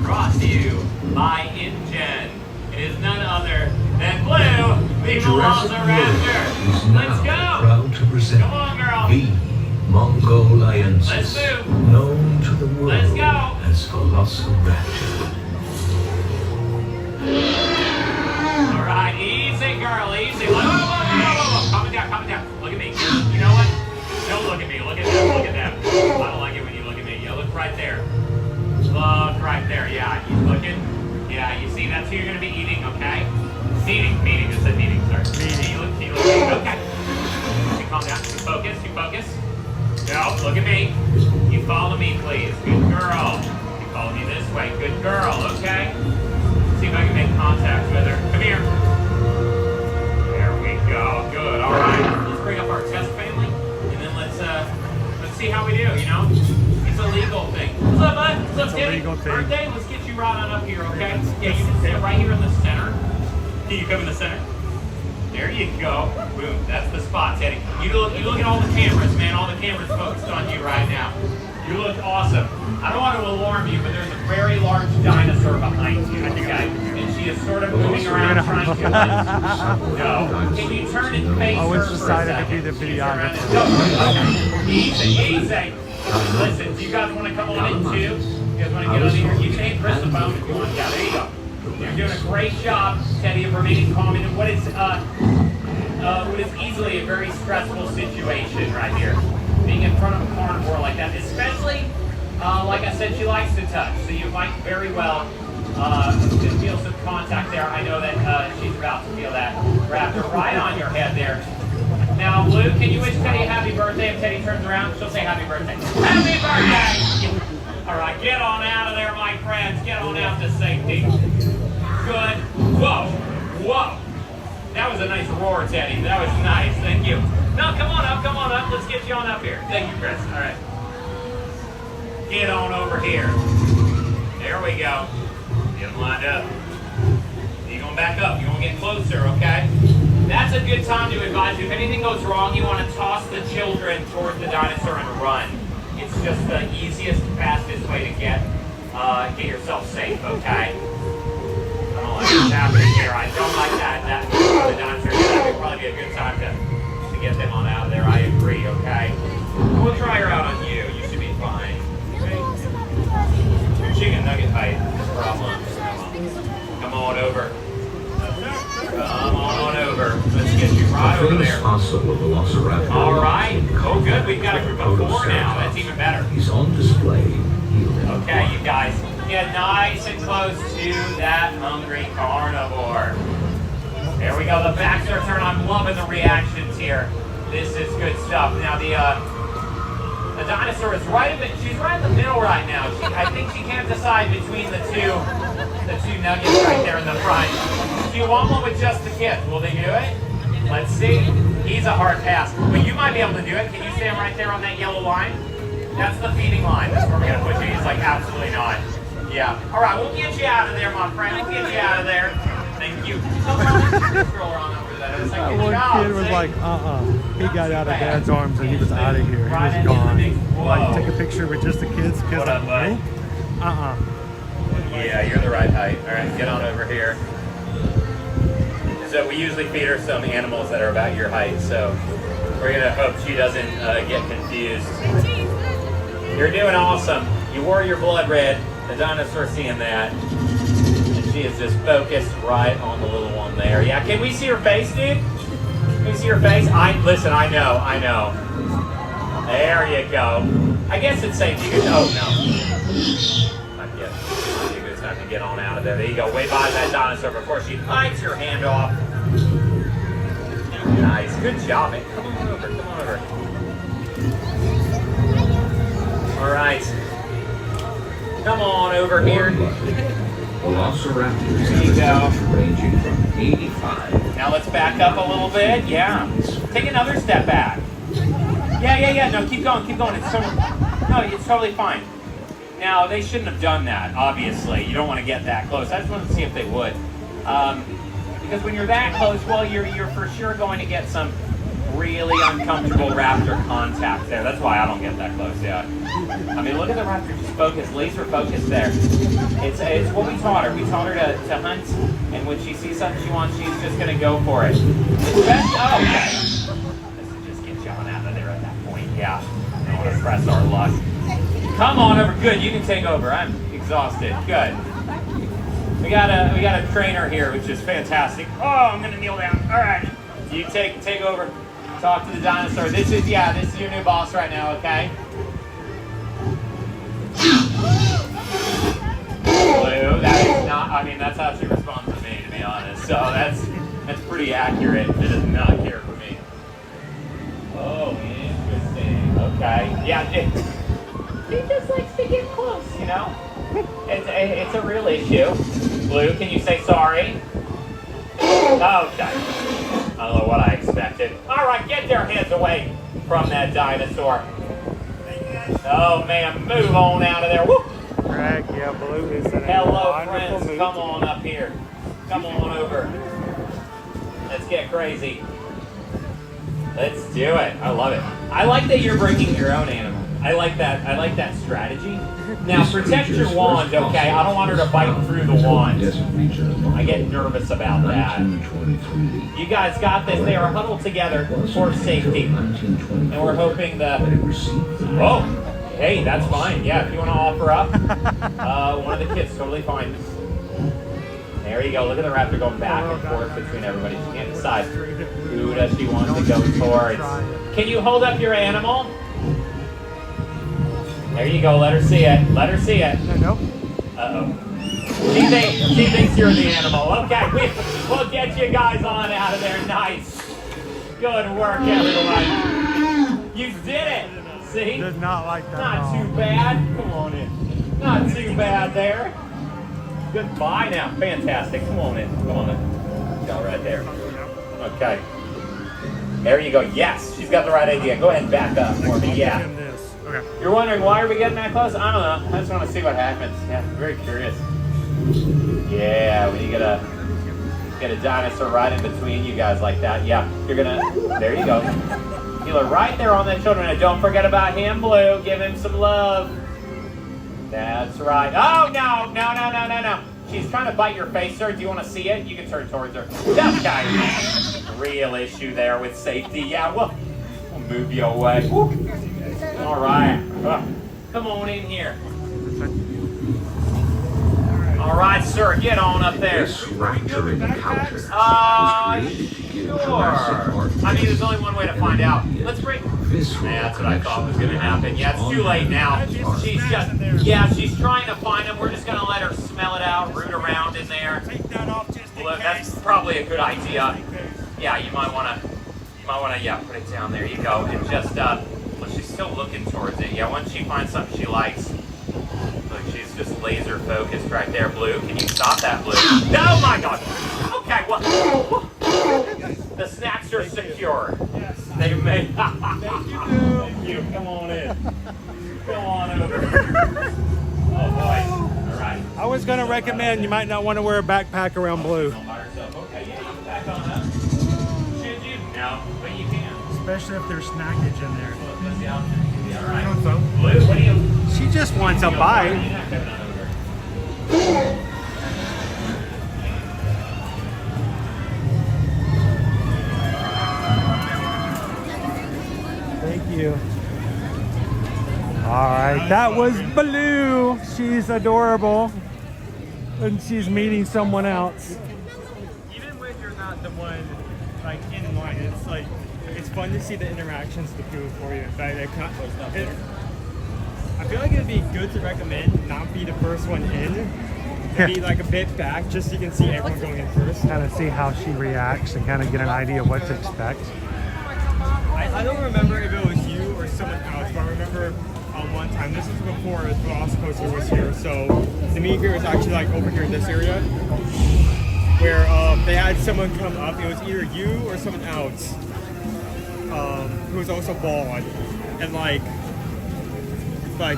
Brought to you by InGen. It is none other than Blue, the Velociraptor. Let's go! Proud to present Come on, girl. the Mongolians, Let's move. known to the world Let's go. as Velociraptor. Alright, easy, girl, easy. Whoa, whoa, whoa, whoa, whoa. Calm down, calm down. Look at me. You know what? Don't look at me. Look at them. Look at them. I don't like it when you look at me. You look right there. Look right there. Yeah, you looking? Yeah, you see that's who you're going to be eating, okay? Meeting. Just said meeting, sorry. Meeting. Okay. You calm down. You focus. No, look at me. You follow me, please. Good girl. You follow me this way. Good girl, okay? See if I can make contact with her. Come here. There we go. Good. All right. Let's bring up our test family, and then let's see how we do. You know, it's a legal thing. What's up, bud? What's up, Kitty? Birthday. Let's get you right on up here, okay? Yeah, you can sit right here in the center. Can you come in the center? There you go. Boom. That's the spot, Teddy. You look at all the cameras, man. All the cameras focused on you right now. You look awesome. I don't want to alarm you, but there's a very large dinosaur behind you, okay? And she is sort of moving around trying to No. Can you turn and face her for a second? To be the videographer. Easy. Listen, do you guys want to come on in too? You guys want to get on here? You can press the phone if you want. Yeah, there you go. You're doing a great job, Teddy, of remaining calm in what is easily a very stressful situation right here. Being in front of a carnivore like that, especially, like I said, she likes to touch, so you might very well feel some contact there. I know that she's about to feel that raptor right on your head there. Now, Blue, can you wish Teddy a happy birthday? If Teddy turns around, she'll say happy birthday. Happy birthday! All right, get on out of there, my friends. Get on out to safety. Good. Whoa. That was a nice roar, Teddy. That was nice. Thank you. No, come on up. Let's get you on up here. Thank you, Chris. All right. Get on over here. There we go. Get them lined up. You're going to back up. You're going to get closer, okay? That's a good time to advise you. If anything goes wrong, you want to toss the children towards the dinosaur and run. It's just the easiest, fastest way to get yourself safe, okay? I don't like what's happening here. I don't like that. The dinosaur, that would probably be a good time to get them on out of there. I agree, okay? We'll try her out on you. You should be fine. Your chicken nugget height is a problem. Come on over. Come on over. Let's get you right over there. All right. Oh, good. We've got a group of 4 now. That's even better. He's on display. Okay, you guys, get nice and close to that hungry carnivore. There we go. The backs are turned. I'm loving the reactions here. This is good stuff. Now the dinosaur is she's right in the middle right now. I think she can't decide between the two nuggets right there in the front. Do you want one with just a kiss? Will they do it? Let's see. He's a hard pass, but you might be able to do it. Can you stand right there on that yellow line? That's the feeding line. That's where we're gonna put you. He's like, absolutely not. Yeah. All right, we'll get you out of there, my friend. We'll get you out of there. Thank you. That one kid was like, He got out of Dad's arms and he was out of here. He was gone. Like, take a picture with just the kids. What up, bud? Yeah, you're the right height. All right, get on over here. So we usually feed her some animals that are about your height, so we're gonna hope she doesn't get confused. You're doing awesome. You wore your blood red. The dinosaur's seeing that. And she is just focused right on the little one there. Yeah, can we see her face, dude? Can we see her face? Listen, I know. There you go. I guess it's safe. You can, oh no. Not yet. You just have to get on out of there. There you go. Way by that dinosaur before she bites your hand off. Nice. Good job, man. Come on over. All right. Come on over here. Velociraptors There you go. ranging from 85. Now let's back up a little bit. Yeah. Take another step back. Yeah. No, keep going. It's totally fine. Now, they shouldn't have done that, obviously. You don't want to get that close. I just wanted to see if they would. Because when you're that close, well, you're for sure going to get some really uncomfortable raptor contact there. That's why I don't get that close, yeah. I mean, look at the raptor just focused, laser focused there. It's what we taught her. We taught her to hunt, and when she sees something she wants, she's just going to go for it. It's best, oh, okay. This will just get John out of there at that point, yeah. I want to press our luck. Come on over, good, you can take over. I'm exhausted, good. We got a trainer here, which is fantastic. Oh, I'm going to kneel down. All right, you take over. Talk to the dinosaur. This is your new boss right now, okay? Blue, that is not, I mean, that's how she responds to me, to be honest. So that's pretty accurate. It does not care for me. Oh, interesting. Okay. Yeah, he just likes to get close, you know? It's a real issue. Blue, can you say sorry? Okay. I don't know what I expected. All right, get their heads away from that dinosaur. Oh, man, move on out of there. Woo! Greg, yeah, Blue is an Hello, friends. Come on up here. Come on over. Let's get crazy. Let's do it. I love it. I like that you're bringing your own animal. I like that strategy. Now, protect your wand, okay? I don't want her to bite through the wand. I get nervous about that. You guys got this. They are huddled together for safety. And we're hoping that... Oh, hey, that's fine. Yeah, if you want to offer up, one of the kids, totally fine. There you go. Look at the raptor going back and forth between everybody. She can't decide who does she want to go towards. Can you hold up your animal? There you go. Let her see it. Let her see it. Nope. Uh-oh. She thinks you're the animal. Okay, we'll get you guys on out of there. Nice. Good work, everyone. You did it. See? Did not like that. Not too bad. Come on in. Not too bad there. Goodbye now. Fantastic. Come on in. Come on in. Go right there. Okay. There you go. Yes, she's got the right idea. Go ahead and back up for me. Yeah. Okay. You're wondering why are we getting that close? I don't know. I just want to see what happens. Yeah, I'm very curious. Yeah, when you get a dinosaur right in between you guys like that. Yeah, you're gonna. There you go. Feel her right there on that shoulder. And don't forget about him, Blue. Give him some love. That's right. Oh no! She's trying to bite your face, sir. Do you want to see it? You can turn towards her. That guy. Real issue there with safety. Yeah, we'll move you away. Woo. All right. Come on in here. All right, sir. Get on up there. This raptor encounter was created to give Sure. Jurassic I mean, there's only one way to find out. Let's bring... visceral That's what I thought was going to connection happen. Yeah, it's too late now. She's just... Yeah, she's trying to find them. We're just going to let her smell it out, root around in there. Take that off just in Look, case. that's probably a good idea. Yeah, you might want to, yeah, put it down. There you go. And just, well, she's still looking towards it. Yeah, once she finds something she likes. Look, she's just laser focused right there. Blue, can you stop that, Blue? Oh my God. Okay, well, the snacks are secure. Yes. They made. Thank you. Thank you. Come on in. Go on over. Oh boy. All right. I was gonna recommend you might not want to wear a backpack around Blue. Okay, yeah, you can back on up. Should you? No, but you can. Especially if there's snackage in there. All right. Blue, what do you? She just wants a bite. Thank you. All right, that was Blue. She's adorable. And she's meeting someone else. Even when you're not the one like in line, it's like it's fun to see the interactions to do for you. I feel like it'd be good to recommend not be the first one in. And be like a bit back just so you can see everyone going in first. Kind of see how she reacts and kind of get an idea of what to expect. I don't remember if it was you or someone else, but I remember one time, this was before the Velocicoaster was here, so the meet and greet was actually like over here in this area, where they had someone come up. It was either you or someone else who was also bald, and like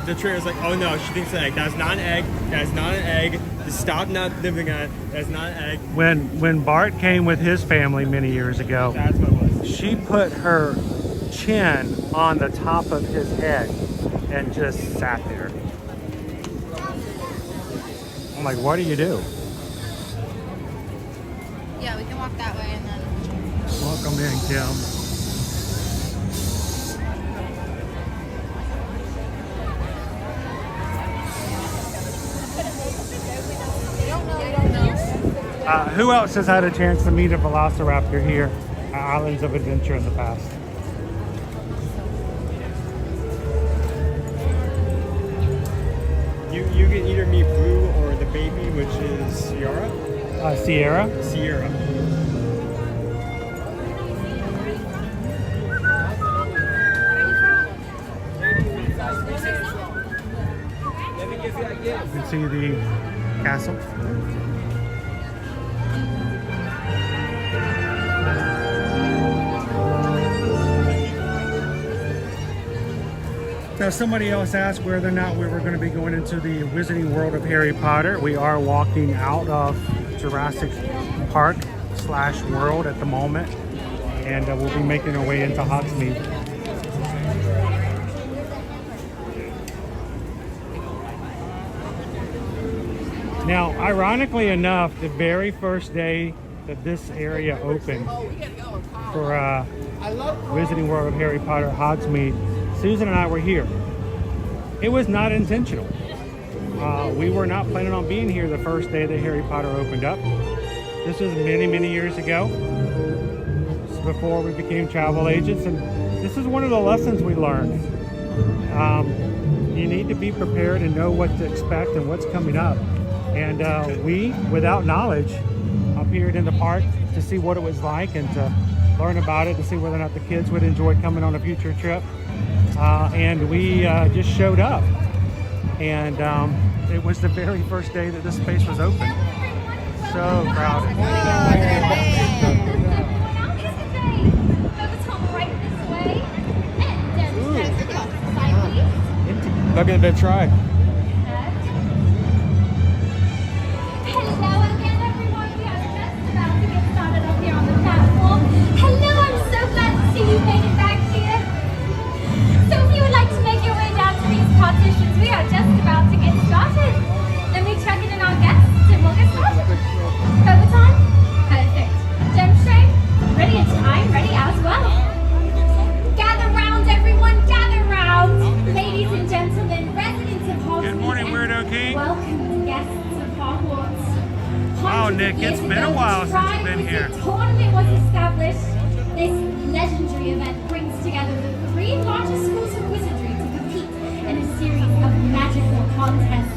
the trainer's like, oh no, she thinks an egg. That's not an egg. That's not an egg. Just stop not living on it. That's not an egg. When Bart came with his family many years ago, that's what it was. She put her chin on the top of his head and just sat there. I'm like, what do you do? Yeah, we can walk that way and then. Welcome in, Kim. Who else has had a chance to meet a velociraptor here at Islands of Adventure in the past? You can either meet Blue or the baby, which is Sierra. Sierra? Sierra. You can see the castle. Now, somebody else asked whether or not we were going to be going into the Wizarding World of Harry Potter. We are walking out of Jurassic Park / World at the moment, and we'll be making our way into Hogmeade. Now, ironically enough, the very first day that this area opened for Wizarding World of Harry Potter Hogmeade, Susan and I were here. It was not intentional. We were not planning on being here the first day that Harry Potter opened up. This was many, many years ago. This is before we became travel agents, and this is one of the lessons we learned. You need to be prepared and know what to expect and what's coming up. And we, without knowledge, appeared in the park to see what it was like and to learn about it, to see whether or not the kids would enjoy coming on a future trip. And we just showed up, and it was the very first day that this space was open. So crowded. Look at that try. Hello again, everyone. We are just about to get started up here on the platform. Hello, I'm so glad to see you made it back here. So if you would like to make your way down to these partitions, we are just about to get started. Let me check in our guests and we'll get started. Overtime? Perfect. Gem train? Ready, and I'm ready as well. Gather round, everyone, gather round. Ladies and gentlemen, residents of Hogmeade. Good morning, Weirdo King. Welcome, guests of Hogwarts. Oh, Nick, it's been a while since you've been here. The tournament was established. This legendary event brings together the 3 largest schools of wizardry to compete in a series of magical contests.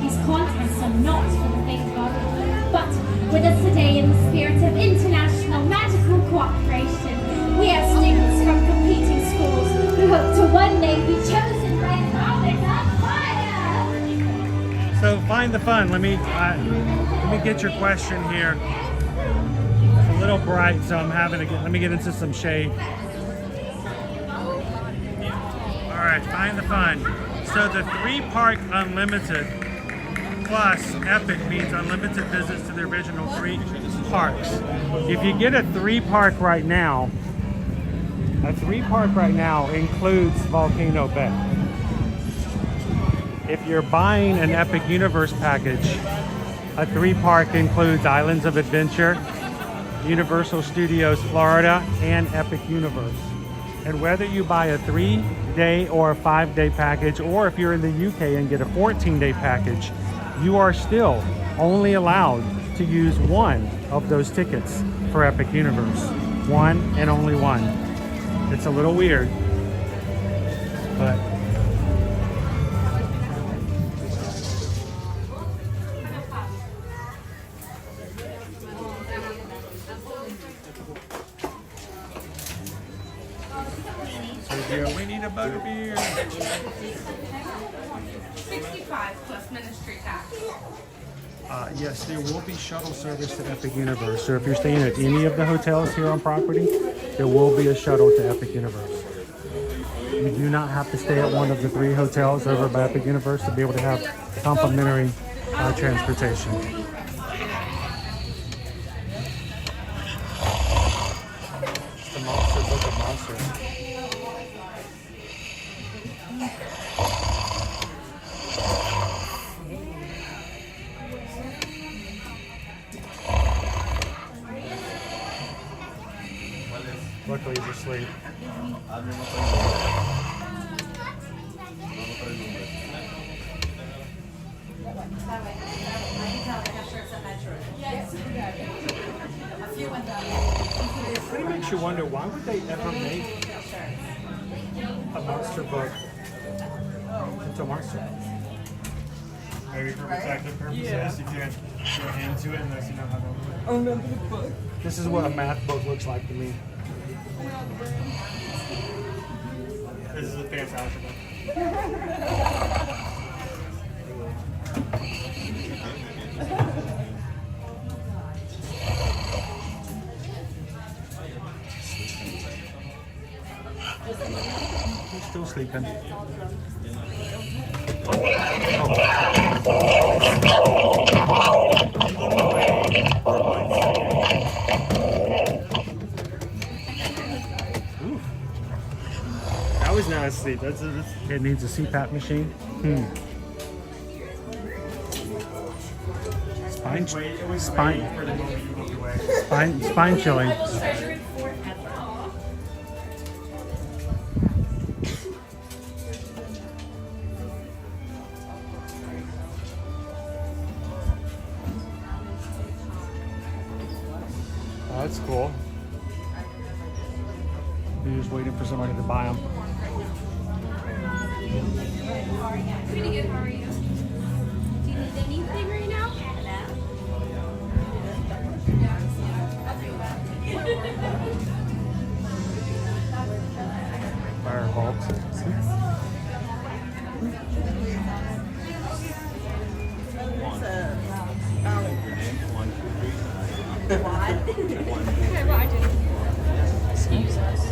These contests are not for the faint-hearted, but with us today in the spirit of international magical cooperation, we have students from competing schools who hope to one day be chosen by a province of fire. So find the fun. Let me get your question here. It's a little bright, so I'm having to let me get into some shade. All right, find the fun. So the 3-park unlimited plus Epic means unlimited visits to the original 3 parks. If you get a 3-park right now, includes Volcano Bay. If you're buying an Epic Universe package, a 3-park includes Islands of Adventure, Universal Studios Florida, and Epic Universe. And whether you buy a 3-day or a 5-day package, or if you're in the UK and get a 14-day package, you are still only allowed to use one of those tickets for Epic Universe. One and only one. It's a little weird, but we need a butterbeer. 65 plus ministry tax. Yes, there will be shuttle service to Epic Universe. So if you're staying at any of the hotels here on property, there will be a shuttle to Epic Universe. You do not have to stay at one of the 3 hotels over by Epic Universe to be able to have complimentary transportation. It's the Monster Book of Monsters. Luckily he's asleep. It makes you wonder, why would they ever make a monster book into a monster? Maybe for protective purposes, you can't go into it unless you know how to open it. Oh, no, the book. This is what a math book looks like to me. This is advanced algebra. He's still sleeping. That was not asleep. It needs a CPAP machine. Spine chilling. Oh, that's cool. You're just waiting for somebody to buy them. Pretty good, how are you? Do you need anything right now? Firebolt. Okay, Roger. Excuse us.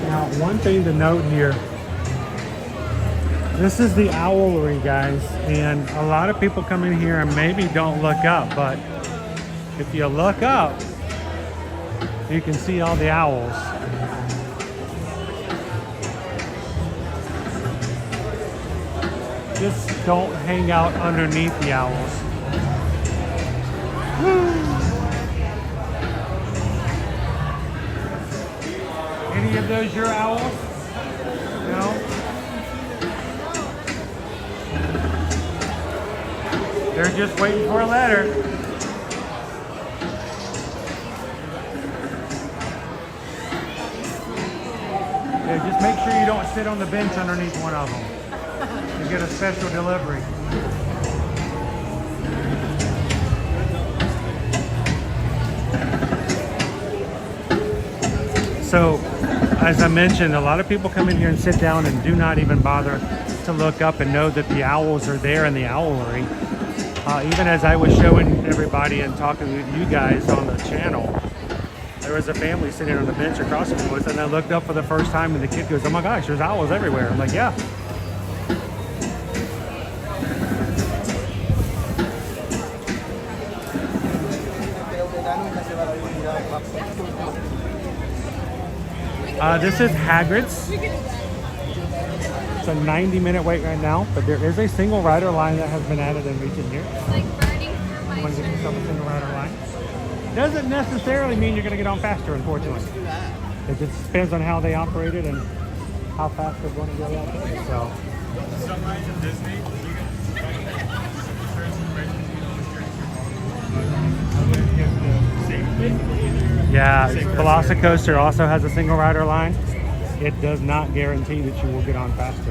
Now, one thing to note here, this is the owlery, guys, and a lot of people come in here and maybe don't look up, but if you look up, you can see all the owls. Just don't hang out underneath the owls. Any of those your owls? No? They're just waiting for a letter. Yeah, just make sure you don't sit on the bench underneath one of them. You get a special delivery. So, as I mentioned, a lot of people come in here and sit down and do not even bother to look up and know that the owls are there in the owlery. Even as I was showing everybody and talking with you guys on the channel, there was a family sitting on the bench across from us, and I looked up for the first time, and the kid goes, "Oh my gosh, there's owls everywhere." I'm like, "Yeah." This is Hagrid's. It's a 90-minute wait right now, but there is a single rider line that has been added in recent years. Like burning for my You want to get yourself a single rider line? Doesn't necessarily mean you're going to get on faster, unfortunately. It just depends on how they operate it and how fast they're going to go out there. So. Some rides in Disney, you Yeah, Velocicoaster also has a single rider line. It does not guarantee that you will get on faster.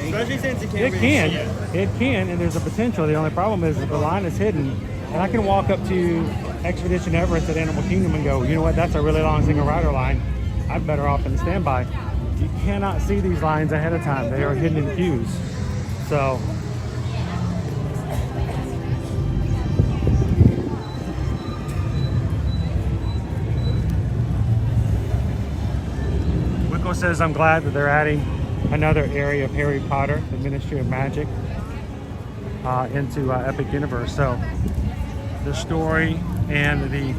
Especially since It can, and there's a potential. The only problem is that the line is hidden, and I can walk up to Expedition Everest at Animal Kingdom and go, you know what, that's a really long single rider line. I'm better off in standby. You cannot see these lines ahead of time. They are hidden in queues. So. Wickle says, I'm glad that they're adding another area of Harry Potter, the Ministry of Magic, into Epic Universe. So the story and the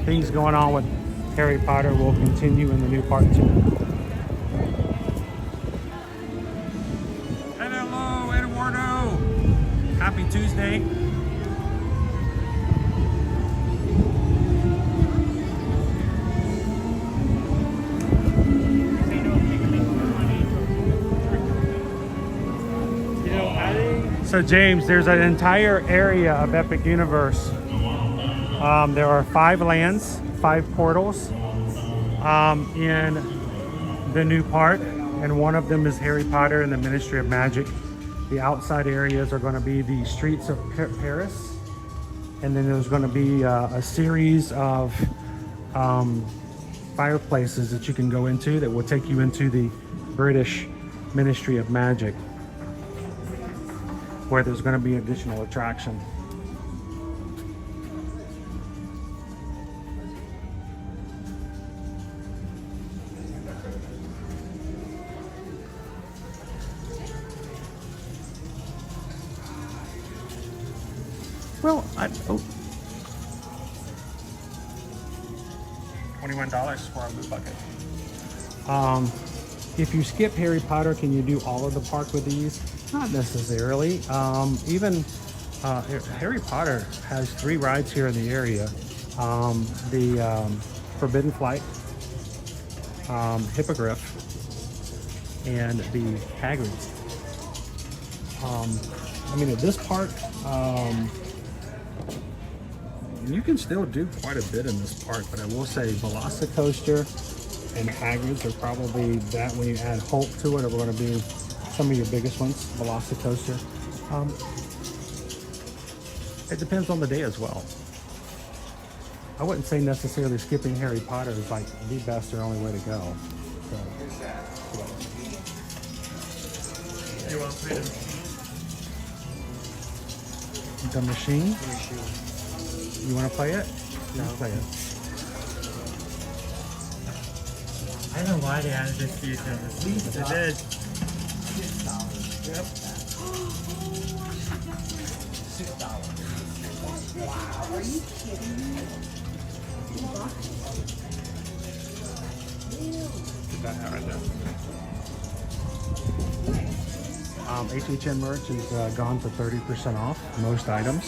things going on with Harry Potter will continue in the new part 2. Hello, Eduardo. Happy Tuesday. So James, there's an entire area of Epic Universe. There are 5 lands, 5 portals in the new park, and one of them is Harry Potter and the Ministry of Magic. The outside areas are going to be the streets of Paris, and then there's going to be a series of fireplaces that you can go into that will take you into the British Ministry of Magic, where there's going to be additional attraction. Well, $21 for a blue bucket. If you skip Harry Potter, can you do all of the park with these? Not necessarily. Even Harry Potter has 3 rides here in the area. The Forbidden Flight, Hippogriff, and the Hagrid's. I mean, at this park, you can still do quite a bit in this park, but I will say Velocicoaster and Hagrid's are probably that. When you add Hulk to it, are going to be some of your biggest ones. Velocicoaster. It depends on the day as well. I wouldn't say necessarily skipping Harry Potter is like the best or only way to go. So, You want to play the machine? You want to play it? No. Play it. I don't know why they added this feature. They did. Yep. Wow, are you kidding me? Put that right there. HHN merch is gone for 30% off most items.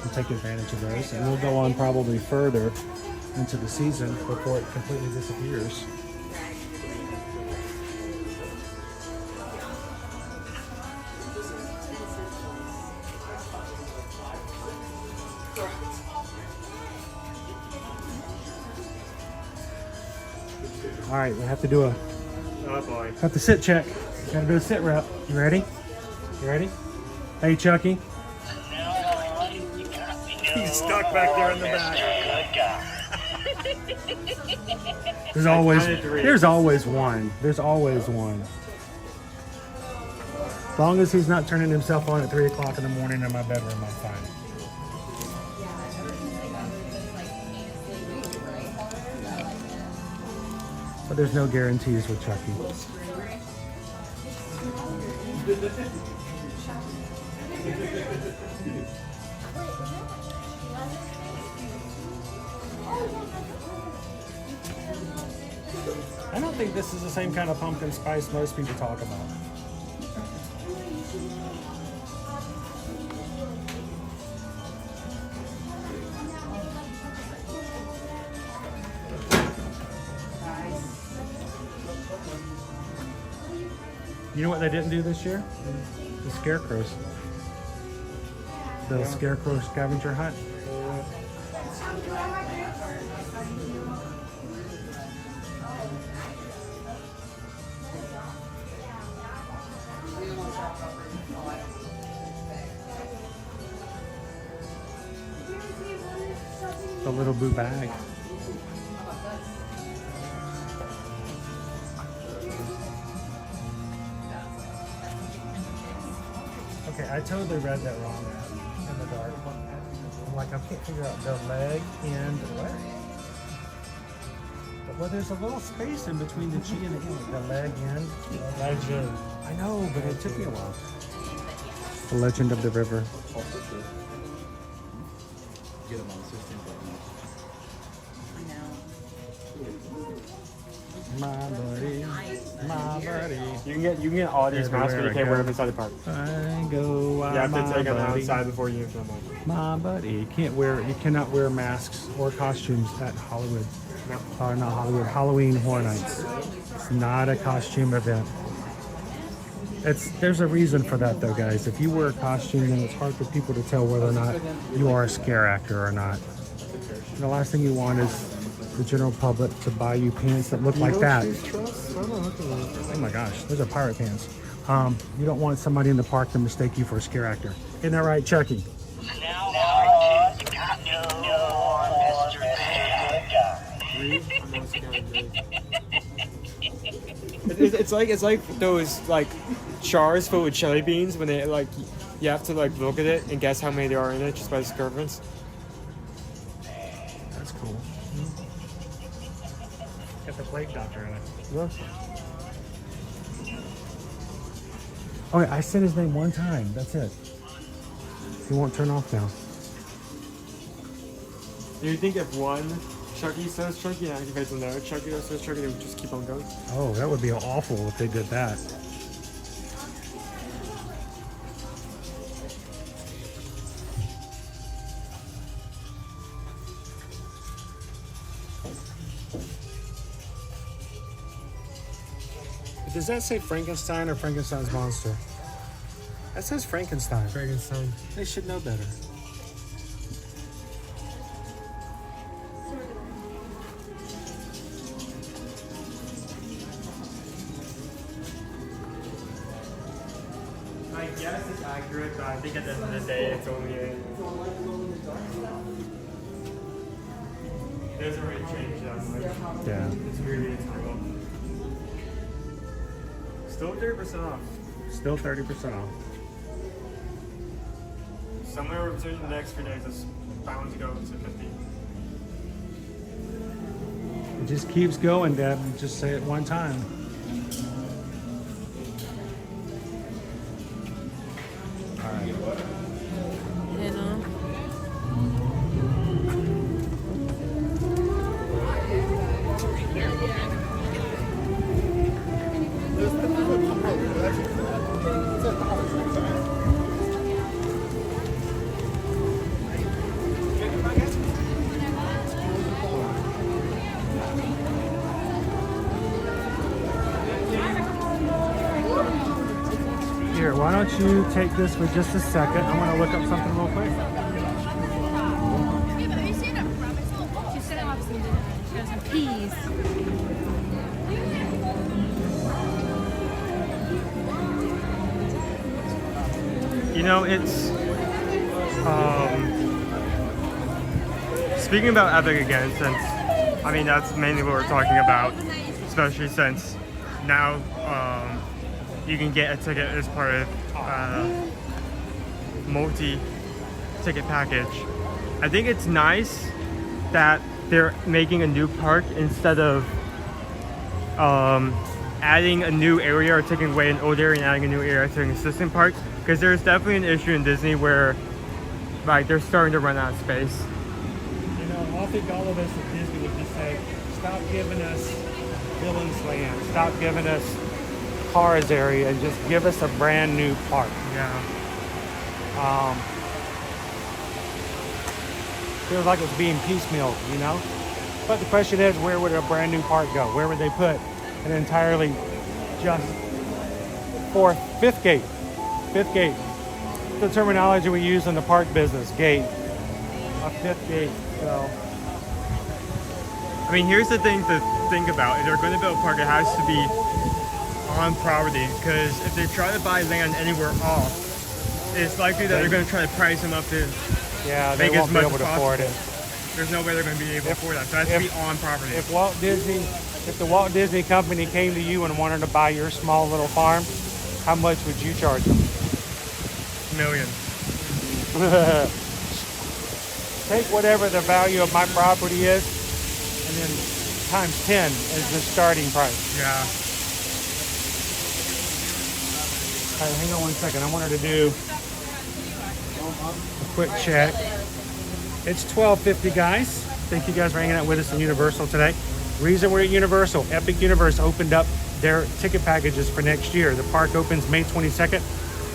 We'll take advantage of those, and we'll go on probably further into the season before it completely disappears. All right, we have to do a have to sit check. Gotta do a sit rep. You ready? You ready? Hey, Chucky. He's stuck back there in the back. There's always one. There's always one. long as he's not turning himself on at 3 o'clock in the morning in my bedroom, I'm fine. But there's no guarantees with Chucky. I don't think this is the same kind of pumpkin spice most people talk about. You know what they didn't do this year? The scarecrows. The scarecrow scavenger hunt. The little blue bag. Okay, I totally read that wrong in the dark. I'm like, I can't figure out the leg and what? But well, there's a little space in between the G and the E. The leg and legend. I know, but it took me a while. The Legend of the River. Get him on system. My buddy, my buddy. You can get all these masks, but you can't wear them inside the park. I go. You have to take them outside before you film them. My buddy, you cannot wear masks or costumes at Hollywood. Or not Hollywood, Halloween Horror Nights. It's not a costume event. There's a reason for that though, guys. If you wear a costume, then it's hard for people to tell whether or not you are a scare actor or not. And the last thing you want is the general public to buy you pants that look like that. Oh my gosh, those are pirate pants. You don't want somebody in the park to mistake you for a scare actor. Isn't that right, Chucky? It's like those like jars filled with jelly beans when they like you have to like look at it and guess how many there are in it just by the circumference. That's cool. Got the plague doctor in it. Look. Okay, I said his name one time. That's it. He won't turn off now. Do you think if one Chucky says Chucky and activates another Chucky that says Chucky, they would just keep on going? Oh, that would be awful if they did that. Does that say Frankenstein or Frankenstein's monster? That says Frankenstein. Frankenstein. They should know better. I guess it's accurate, but I think at the end of the day, it's only a... It doesn't really change that much. Yeah. It's really a title. Still 30% off. Still 30% off. Somewhere between the next few days, it's bound to go to 50. It just keeps going, Deb. Just say it one time. All right. Here, why don't you take this for just a second? I'm gonna look up something real quick. Yeah, but have you seen it from? It's all box. You set it up some peas. You know, it's... speaking about Epic again, since... I mean, that's mainly what we're talking about. Especially since now you can get a ticket as part of multi-ticket package. I think it's nice that they're making a new park instead of adding a new area or taking away an old area and adding a new area to an existing park, because there's definitely an issue in Disney where like they're starting to run out of space. You know, I think all of us at Disney would just say, stop giving us Villains Land, stop giving us Cars area, and just give us a brand new park. Yeah. Feels like it's being piecemeal, you know? But the question is, where would a brand new park go? Where would they put an entirely just fifth gate? Fifth gate. The terminology we use in the park business, gate. A fifth gate, so. I mean, here's the thing to think about. If they're going to build a park, it has to be on property, because if they try to buy land anywhere off, it's likely that they're going to try to price them up to they make won't as much be able as to possible. afford it. There's no way they're going to be able to afford that. So it has to be on property. If the Walt Disney Company came to you and wanted to buy your small little farm, how much would you charge them? $1 million. Take whatever the value of my property is, and then times 10 as the starting price. Yeah. All right, hang on one second. I wanted to do a quick check. It's 12:50, guys. Thank you guys for hanging out with us in Universal today. Reason we're at Universal, Epic Universe opened up their ticket packages for next year. The park opens May 22nd,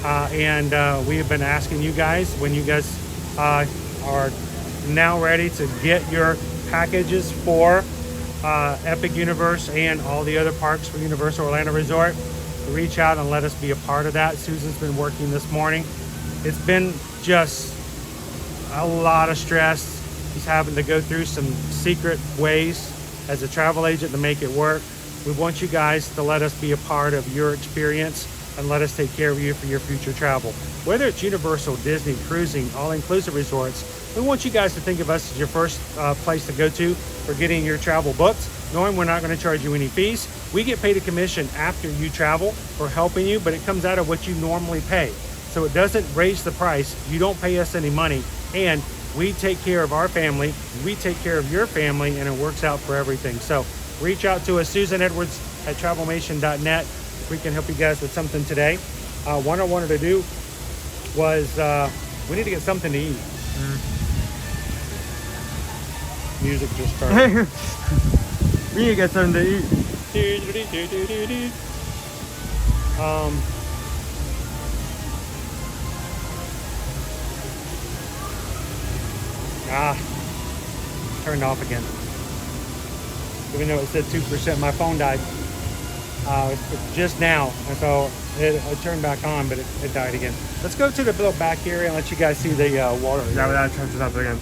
and we have been asking you guys, when you guys are now ready to get your packages for Epic Universe and all the other parks for Universal Orlando Resort, reach out and let us be a part of that. Susan's been working this morning. It's been just a lot of stress. He's having to go through some secret ways as a travel agent to make it work. We want you guys to let us be a part of your experience and let us take care of you for your future travel. Whether it's Universal, Disney, cruising, all-inclusive resorts, we want you guys to think of us as your first place to go to for getting your travel booked, knowing we're not going to charge you any fees. We get paid a commission after you travel for helping you, but it comes out of what you normally pay. So it doesn't raise the price. You don't pay us any money, and we take care of our family. We take care of your family, and it works out for everything. So reach out to us, Susan Edwards at travelmation.net. If we can help you guys with something today. What I wanted to do was we need to get something to eat. Music just started. We need to get something to eat. Turned off again. Even though it said 2%, my phone died just now, and so it turned back on, but it died again. Let's go to the little back area and let you guys see the water. Yeah, that turns it up again.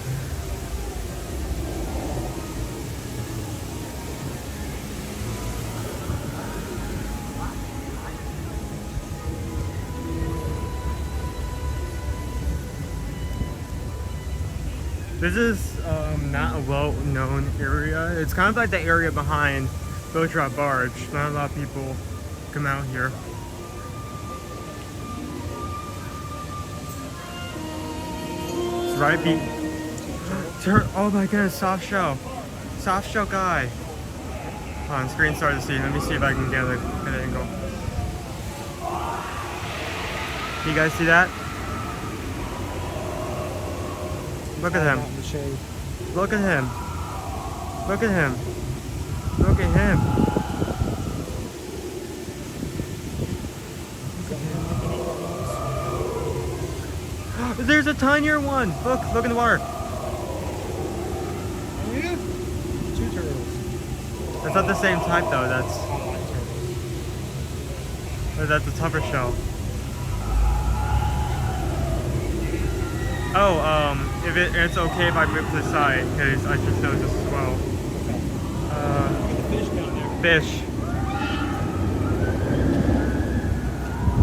This is not a well-known area. It's kind of like the area behind Boat Drop Barge. Not a lot of people come out here. It's right oh my goodness, soft shell. Soft shell guy. Hold on, screen started to see. Let me see if I can get an angle. You guys see that? Look at him. Look at him. Look at him. Look at him. There's a tinier one. Look in the water. Oh yeah? 2 turtles. That's not the same type though. That's a tougher shell. Oh, if it's okay if I move to the side, because I just noticed as well. Fish down there. Fish.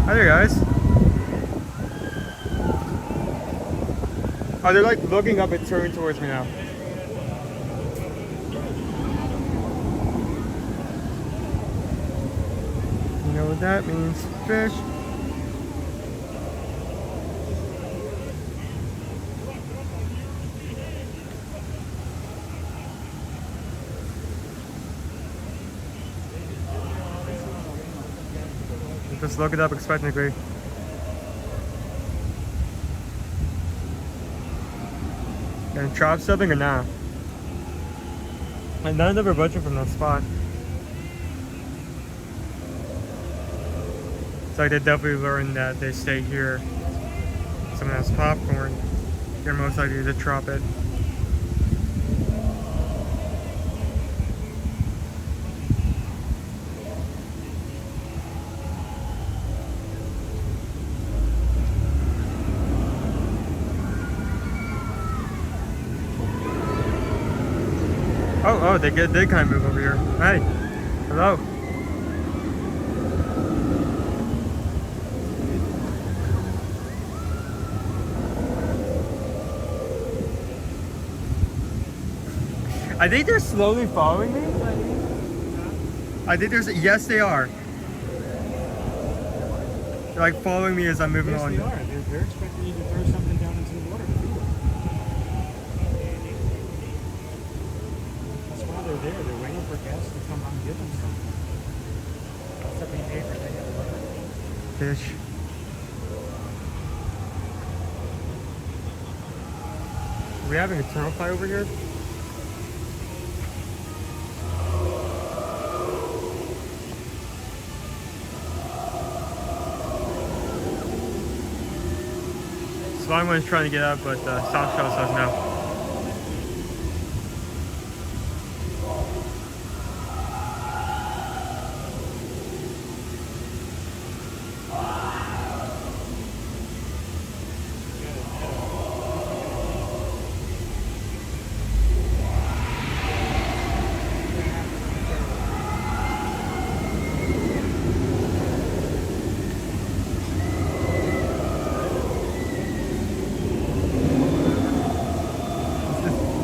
Hi there, guys. Oh, they're like looking up and turning towards me now. You know what that means. Fish. Just look it up expectantly. Gonna chop something or not? And none of them are butchered from that spot. It's like they definitely learned that they stay here. Someone has popcorn, you're most likely to chop it. Oh, they kind of move over here. Hey, hello. I think they're slowly following me. I think there's, yes they are. They're like following me as I'm moving on. Yes, they are. They're expecting you to throw something down into the water to feed them. That's why they're there. They're waiting for guests to come and give them something. That's the behavior they have learned. Fish. Are we having a turtle fight over here? Slime one's trying to get up, but soft shell says no.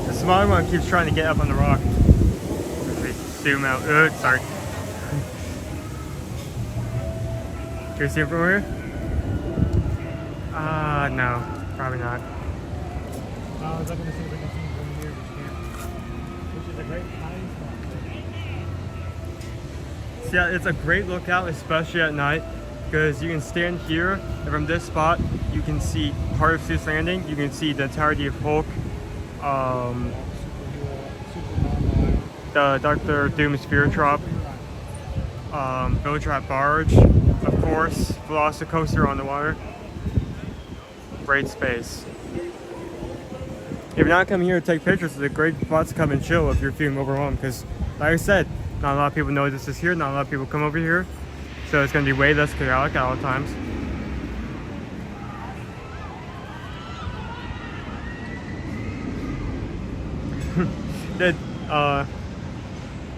The smaller one keeps trying to get up on the rock. Let me zoom out. Sorry. Can you see it from here? No, probably not. I was looking to see if we can see it from here, but you can't. Which is a great hiding spot. So yeah, it's a great lookout, especially at night, because you can stand here, and from this spot, you can see part of Seuss Landing. You can see the entirety of Hulk. The Dr. Doom Spear Drop, Village Rat Barge, of course, Velocicoaster on the water. Great space. If you're not coming here to take pictures, it's a great spot to come and chill if you're feeling overwhelmed, because like I said, not a lot of people know this is here, not a lot of people come over here, so it's going to be way less chaotic at all times.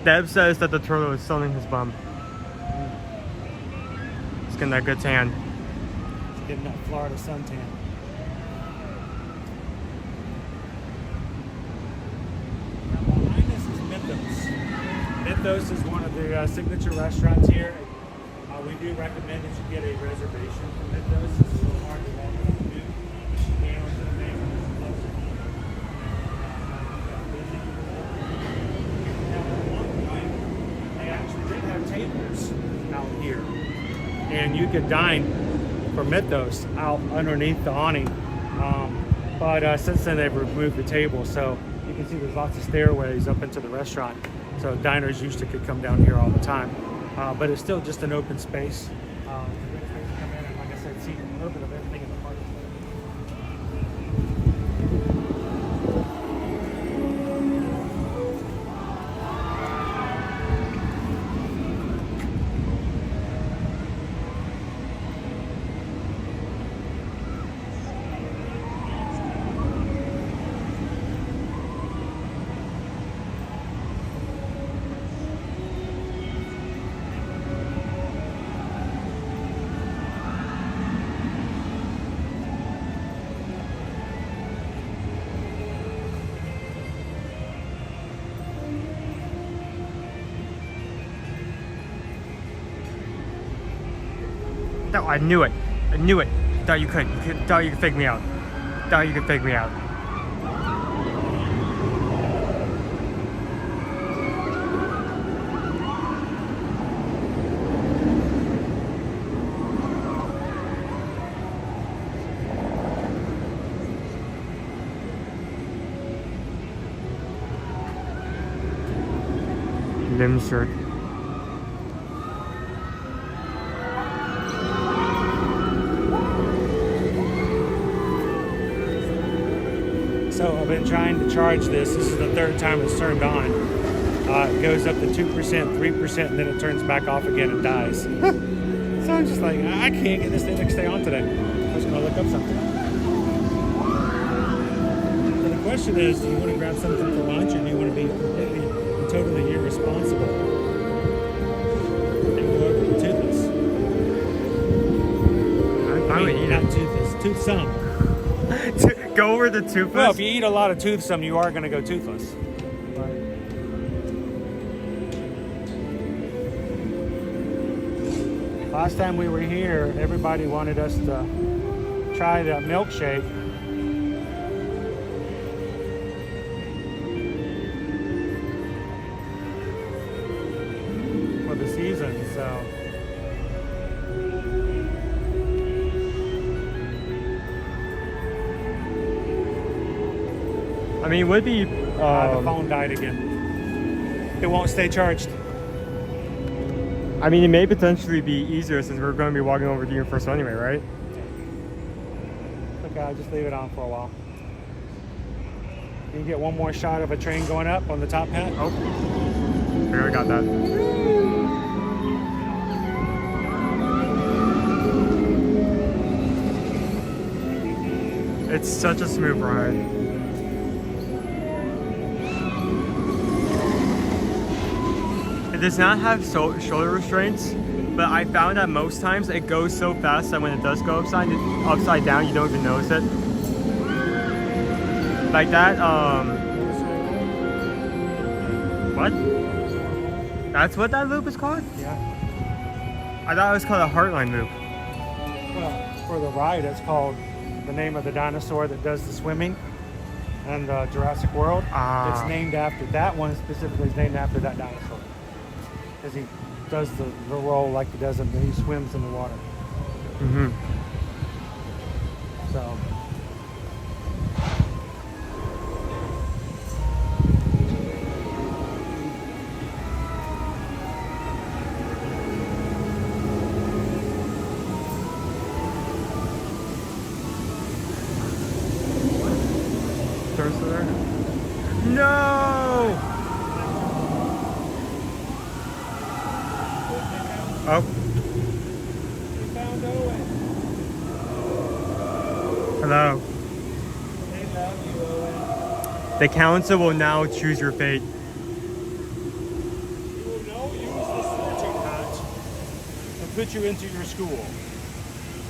Deb says that the turtle is selling his bum. He's getting that good tan. He's getting that Florida suntan. Now behind us is Mythos. Mythos is one of the signature restaurants here. We do recommend that you get a reservation for Mythos. It's a little hard to walk up and do. You can into the main tables out here, and you could dine for Mythos out underneath the awning, but since then they've removed the table, so you can see there's lots of stairways up into the restaurant, so diners usually could come down here all the time, but it's still just an open space. It's a great space to come in and, like I said, see a little bit of everything in the park. No, I knew it. I knew it. Thought you could. Thought you could fake me out. Thought you could fake me out. Shirt. So I've been trying to charge this. This is the third time it's turned on. It goes up to 2%, 3%, and then it turns back off again and dies. So I'm just like, I can't get this thing to stay on today. I was going to look up something. So the question is, do you want to grab something for lunch, or do you want to be completely and totally irresponsible? I would eat not toothless, toothsome. Go over the toothless? Well, if you eat a lot of toothsome, you are going to go toothless. Last time we were here, everybody wanted us to try the milkshake. For the season, so... I mean, it would be... the phone died again. It won't stay charged. I mean, it may potentially be easier since we're going to be walking over to Universal anyway, right? Okay, I'll just leave it on for a while. You can get one more shot of a train going up on the top hat. Oh, we already got that. It's such a smooth ride. It does not have shoulder restraints, but I found that most times it goes so fast that when it does go upside down, you don't even notice it. Like that, what? That's what that loop is called? Yeah. I thought it was called a Heartline loop. Well, for the ride, it's called the name of the dinosaur that does the swimming and Jurassic World. It's named after that one specifically. Is named after that dinosaur because he does the roll like he does it, but he swims in the water. Mm-hmm. So. No! Oh. We found Owen. Hello. They love you, Owen. The council will now choose your fate. You will now use the sorting hat and put you into your school.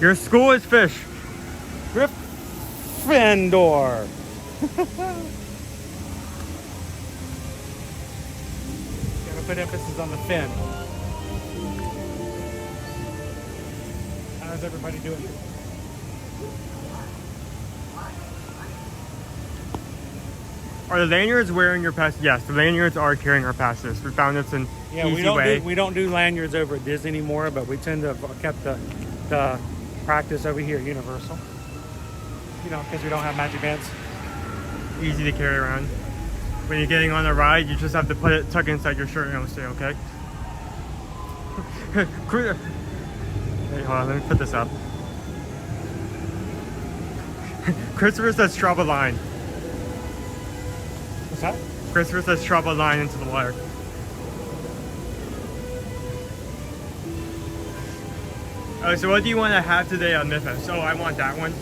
Your school is fish. Gryffindor. Gotta put emphasis on the fin. How's everybody doing? Are the lanyards wearing your pass? Yes, the lanyards are carrying our passes. We found it's an easy way. We don't do lanyards over at Disney anymore, but we tend to have kept the practice over here at Universal. You know, because we don't have magic bands. Easy to carry around. When you're getting on a ride, you just have to put it tuck inside your shirt and it'll stay okay. Hey, hold on, let me put this up. Christopher says drop a line. What's that? Christopher says drop a line into the water. Oh, so what do you want to have today on Mythos? Oh, I want that one.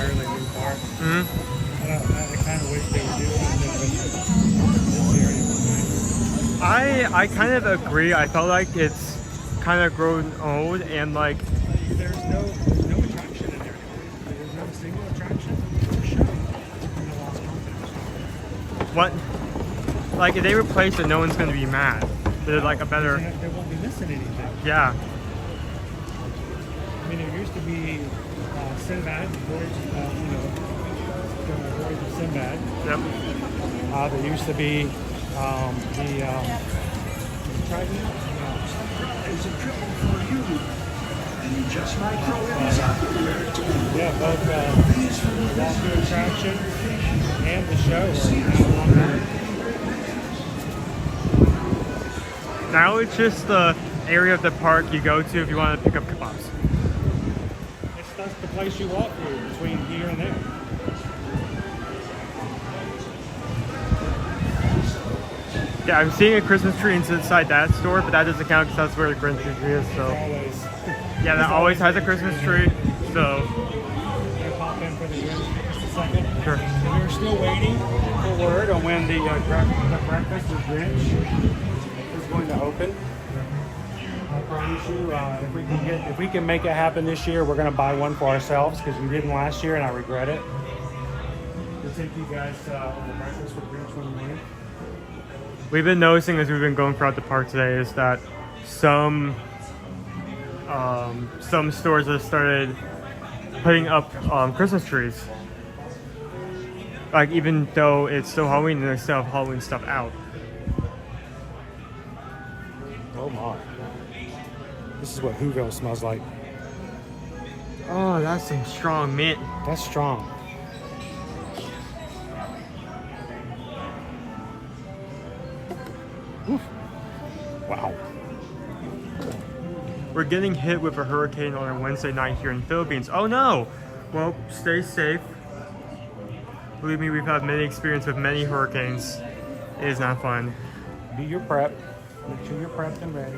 entirely new park. Mhm. I kind of wish they would do something this year. I kind of agree. I felt like it's kind of grown old and like There's no attraction in there. There's not a single attraction or show. And I lost confidence. what, like if they replace it, no one's gonna be mad. They're like a better. They won't be missing anything. Yeah. I mean, there used to be Sinbad, Voyage, the Voyage of Sinbad. Yep. There used to be There's a triple for you. And you just might throw in his underwear. yeah, both the walk-through attraction and the show are now Now it's just the area of the park you go to if you want to pick up kebabs. That's the place you walk through between here and there. Yeah, I'm seeing a Christmas tree inside that store, but that doesn't count because that's where the Christmas tree is. So Always. yeah, that always has a Christmas tree. So Gonna pop in for the Grinch for just a second. sure. We were still waiting for word on when the breakfast with Grinch is going to open. I promise you, if we can make it happen this year, we're going to buy one for ourselves because we didn't last year, and I regret it. To take you guys on the breakfast with Grinch one morning. We've been noticing as we've been going throughout the park today is that some stores have started putting up Christmas trees. Like even though it's still Halloween, they still have Halloween stuff out. Oh my. This is what Whoville smells like. Oh, that's some strong mint. That's strong. Oof. Wow. We're getting hit with a hurricane on a Wednesday night here in the Philippines. Oh no! Well, stay safe. Believe me, we've had many experience with many hurricanes. It is not fun. Do your prep. Make sure you're prepped and ready.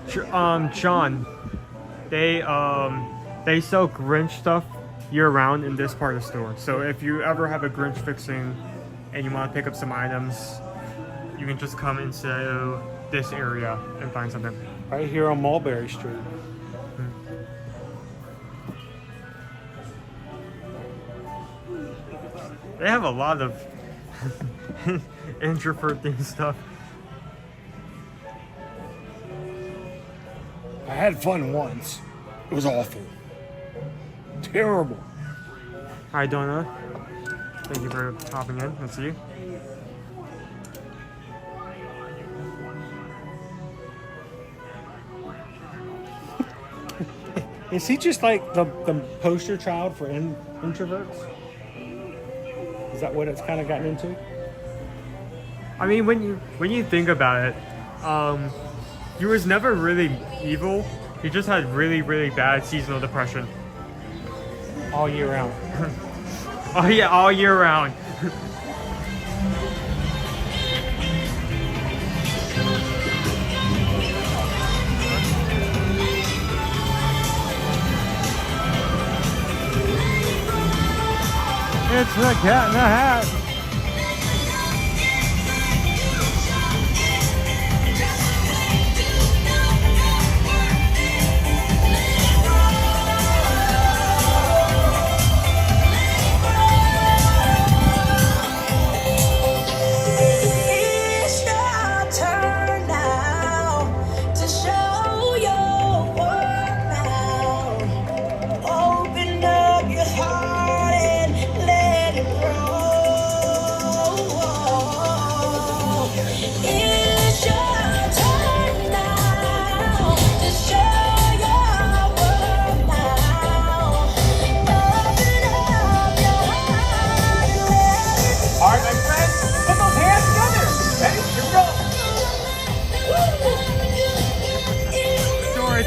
Sure, John, they sell Grinch stuff year round in this part of the store. So if you ever have a Grinch fixing and you want to pick up some items, you can just come into this area and find something. Right here on Mulberry Street. They have a lot of introvert themed stuff. I had fun once. It was awful. Terrible. Hi, Donna. Thank you for hopping in. That's you. Is he just like the poster child for introverts? Is that what it's kind of gotten into? I mean, when you think about it, he was never really evil. He just had really, really bad seasonal depression. All year round. Oh yeah, all year round. It's the Cat in the Hat.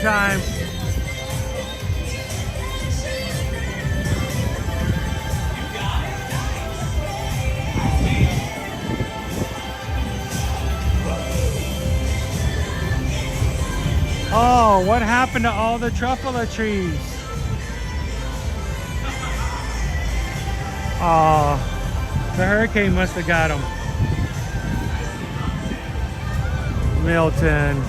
Time. Oh, what happened to all the truffle trees? Oh, the hurricane must have got them. Milton.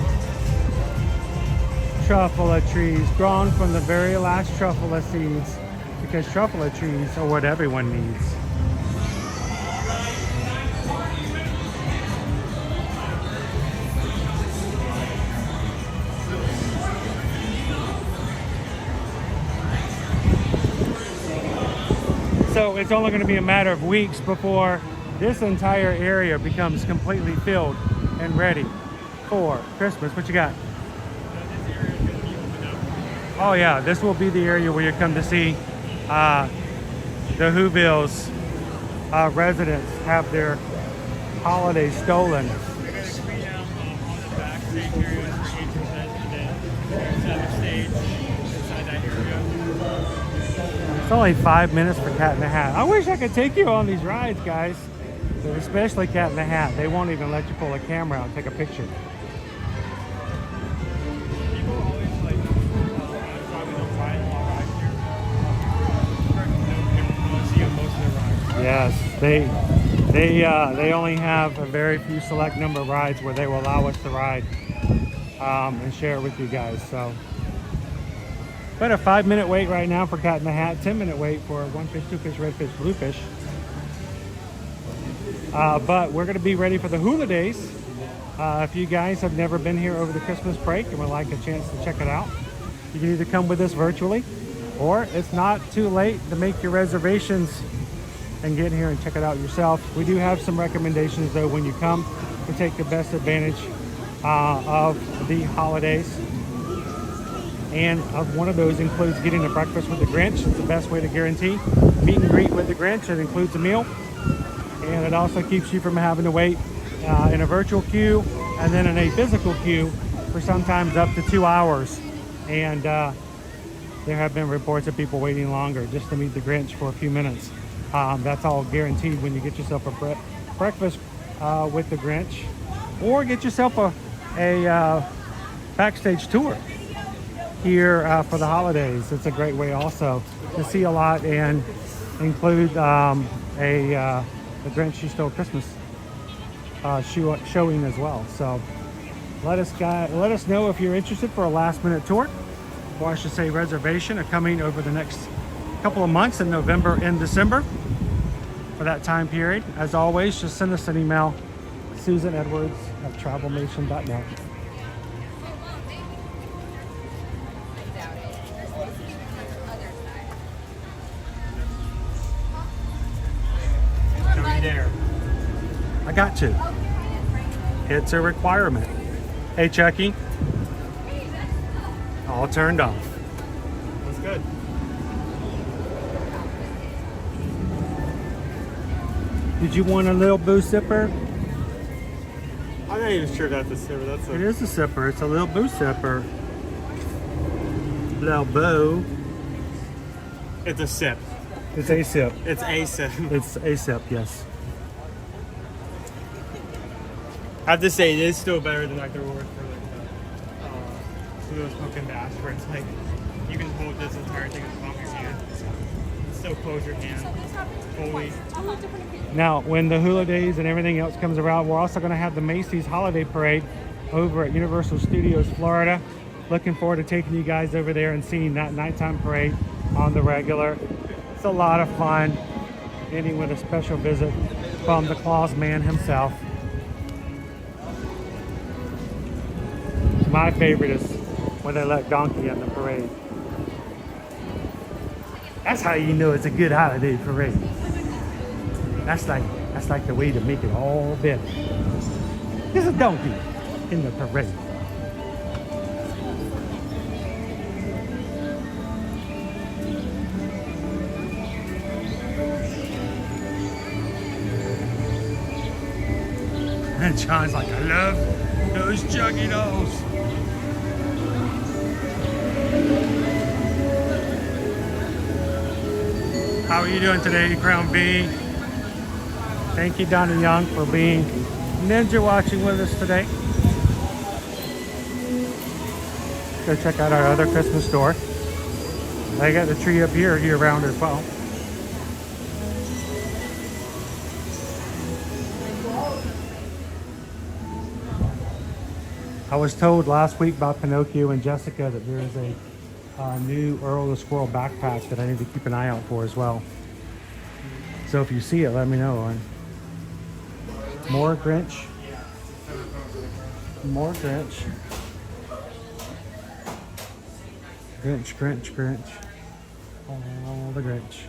Truffle trees grown from the very last truffle seeds, because truffle trees are what everyone needs. So it's only going to be a matter of weeks before this entire area becomes completely filled and ready for Christmas. What you got? Oh yeah, this will be the area where you come to see the Whovilles residents have their holidays stolen. It's only 5 minutes for Cat in the Hat. I wish I could take you on these rides, guys. But especially Cat in the Hat. They won't even let you pull a camera out and take a picture. People always like probably don't ride a lot of rides here. See most of their rides. Yes, they only have a very few select number of rides where they will allow us to ride and share it with you guys. So, but a 5-minute wait right now for Cat in the Hat, 10-minute wait for one fish, two fish, red fish, blue fish. But we're going to be ready for the hula days. If you guys have never been here over the Christmas break and would like a chance to check it out, you can either come with us virtually, or it's not too late to make your reservations and get here and check it out yourself. We do have some recommendations though when you come to take the best advantage of the holidays. And one of those includes getting a breakfast with the Grinch. It's the best way to guarantee meet and greet with the Grinch. It includes a meal, and it also keeps you from having to wait in a virtual queue and then in a physical queue for sometimes up to 2 hours. And there have been reports of people waiting longer just to meet the Grinch for a few minutes. That's all guaranteed when you get yourself a breakfast with the Grinch, or get yourself a backstage tour here for the holidays. It's a great way also to see a lot and include the Grinch Who Stole Christmas showing as well. So let us know if you're interested for a last-minute tour, or I should say reservation, are coming over the next couple of months in November and December for that time period. As always, just send us an email, susanedwards@travelnation.net. There. I got to. It's a requirement. Hey, Chucky. All turned off. That's good. Did you want a little boo sipper? I'm not even sure that's a sipper. It is a sipper. It's a little boo sipper. Little boo. It's a sip. It's a sip. It's a sip. It's a sip, yes. I have to say, it is still better than like the reward for like those pumpkin bash, where it's like you can hold this entire thing in the palm of your hand. Still close your hand fully. Now, when the hula days and everything else comes around, we're also going to have the Macy's Holiday Parade over at Universal Studios, Florida. Looking forward to taking you guys over there and seeing that nighttime parade on the regular. It's a lot of fun, ending with a special visit from the Claus man himself. My favorite is when they let Donkey in the parade. That's how you know it's a good holiday parade. That's like the way to make it all better. There's a donkey in the parade. And John's like, I love those Juggy dolls. How are you doing today, Crown B? Thank you, Donna Young, for being ninja watching with us today. go check out our other Christmas store. They got the tree up here year round as well. I was told last week by Pinocchio and Jessica that there is a new Earl the Squirrel backpack that I need to keep an eye out for as well. So if you see it, let me know. And more Grinch. More Grinch. Grinch, Grinch, Grinch. All the Grinch.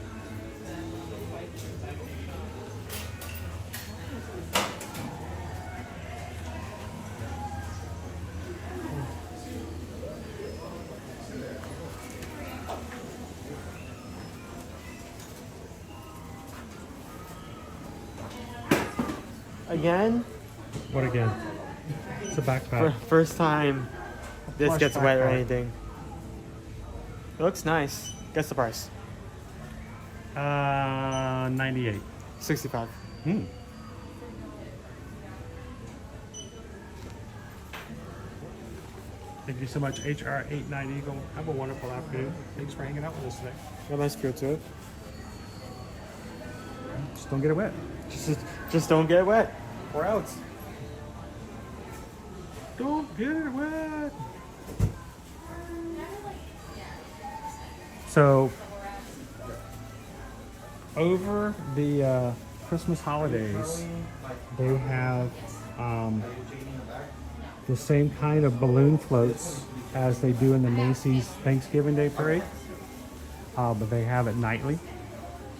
Again? What again? It's a backpack. First time this Plush gets wet or backpack. anything. It looks nice. Guess the price. 98. 65. Thank you so much, HR89 Eagle. Have a wonderful afternoon. Thanks for hanging out with us today. Got a nice feel to it. Just don't get it wet. Just don't get wet. We're out. Don't get it wet. So, over the Christmas holidays, they have the same kind of balloon floats as they do in the Macy's Thanksgiving Day Parade, but they have it nightly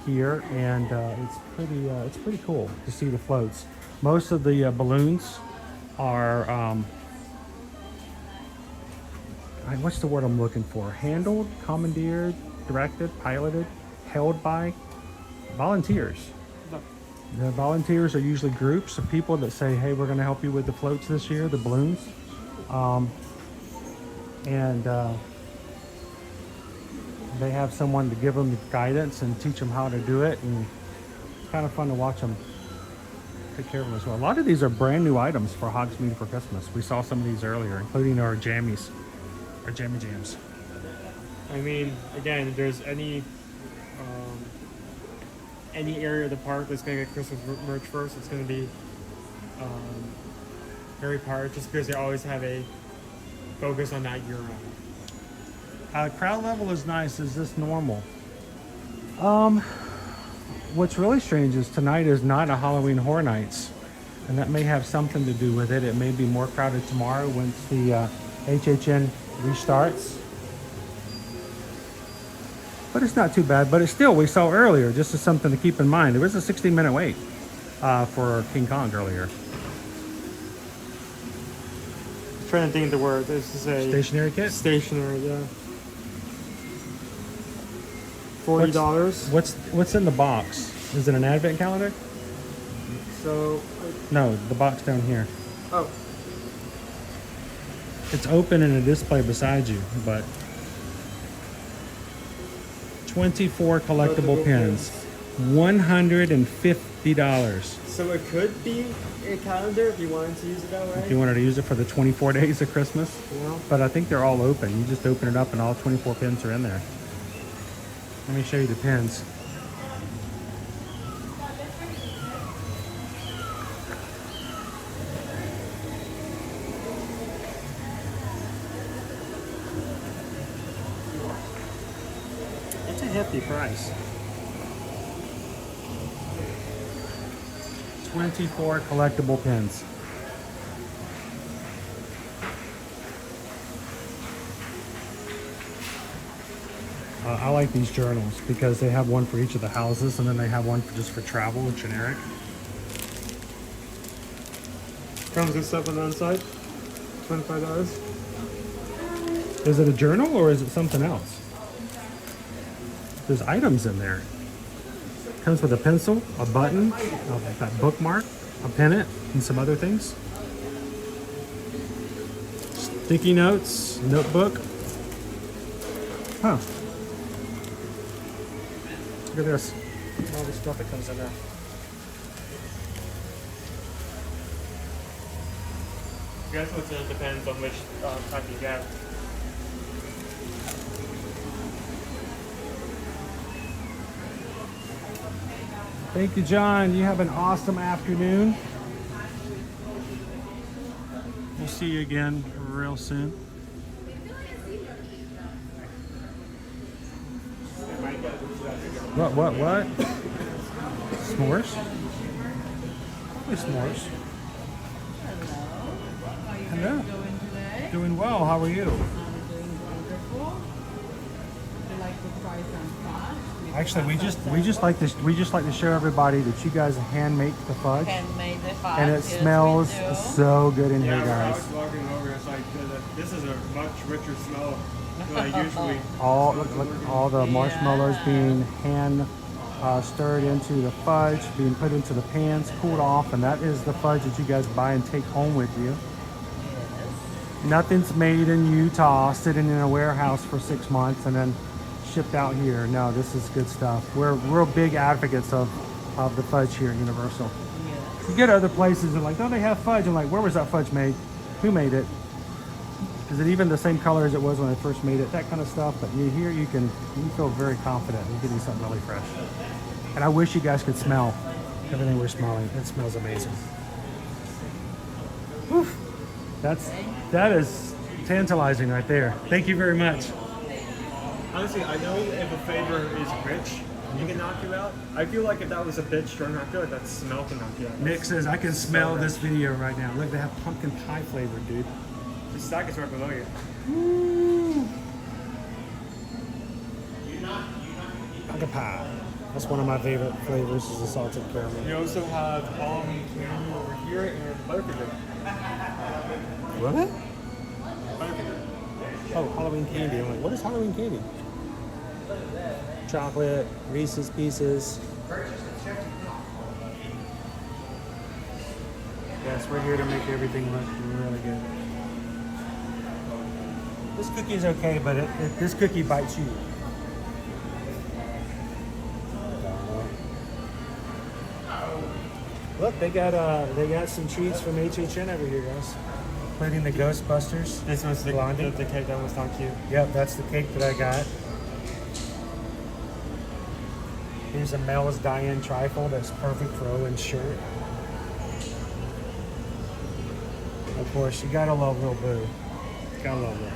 here, and it's pretty cool to see the floats. Most of the balloons are what's the word I'm looking for? Handled, commandeered, directed, piloted, held by volunteers. The volunteers are usually groups of people that say, hey, we're going to help you with the floats this year, the balloons. They have someone to give them guidance and teach them how to do it. And it's kind of fun to watch them take care of them as well. A lot of these are brand new items for Hogmeade for Christmas. We saw some of these earlier, including our jammies, our jammy jams. I mean, again, if there's any area of the park that's going to get Christmas merch first, it's going to be Harry Potter, just because they always have a focus on that year round. Crowd level is nice. Is this normal? What's really strange is tonight is not a Halloween Horror Nights, and that may have something to do with it. It may be more crowded tomorrow once the HHN restarts. But it's not too bad. But it's still, we saw earlier, just as something to keep in mind, there was a 60-minute wait for King Kong earlier. I'm trying to think of the word. This is a stationary kit? Stationary, yeah. $40. What's in the box? Is it an advent calendar? So... No, the box down here. Oh. It's open in a display beside you, but 24 collectible pins, $150. So it could be a calendar if you wanted to use it that way? If you wanted to use it for the 24 days of Christmas. Yeah. But I think they're all open. You just open it up and all 24 pins are in there. Let me show you the pins. It's a hefty price. 24 collectible pins. I like these journals because they have one for each of the houses, and then they have one for just for travel, generic. Comes with stuff on the inside. $25. Is it a journal or is it something else? There's items in there. Comes with a pencil, a button, a bookmark, a pennant, and some other things. Sticky notes, notebook. Huh. Look at this. All the stuff that comes in there. I guess it depends on which type you get. Thank you, John. You have an awesome afternoon. We'll see you again real soon. What? S'mores? Probably s'mores. Hello. Doing well. How are you? Actually, we just like to show everybody that you guys hand make the fudge, Handmade the fudge. and it Yes, smells we do. so good in here, Yeah, guys. I was walking over. It's like this is a much richer smell than I usually. Look, all the marshmallows being hand stirred into the fudge, being put into the pans, cooled off, and that is the fudge that you guys buy and take home with you. Nothing's made in Utah, sitting in a warehouse for 6 months and then shipped out here. No, this is good stuff. We're real big advocates of the fudge here at Universal. You get other places and like, oh, they have fudge. I'm like, where was that fudge made? Who made it? Is it even the same color as it was when I first made it? That kind of stuff. But here you feel very confident. You're getting something really fresh. And I wish you guys could smell everything we're smelling. It smells amazing. Whew. That is tantalizing right there. Thank you very much. Honestly, I know if a flavor is rich, it can knock you out. I feel like if that was a bit stronger, I feel like that smell can knock you out. Nick says, I can smell this video right now. Look, they have pumpkin pie flavor, dude. The stack is right below you. Pumpkin pie. That's one of my favorite flavors, is the salted caramel. You also have candy over here and butterfinger. What? Butterfinger. Oh, Halloween candy. I'm like, what is Halloween candy? Chocolate, Reese's Pieces. Yes, we're here to make everything look really good. This cookie's okay, but this cookie bites you. Look, they got some treats from HHN over here, guys. Including the Ghostbusters. This was the cake that was not cute. Yep, that's the cake that I got. Here's a Mel's Diane trifle that's perfect for Owen's shirt. Of course, you gotta love Lil Boo. Gotta love Lil Boo.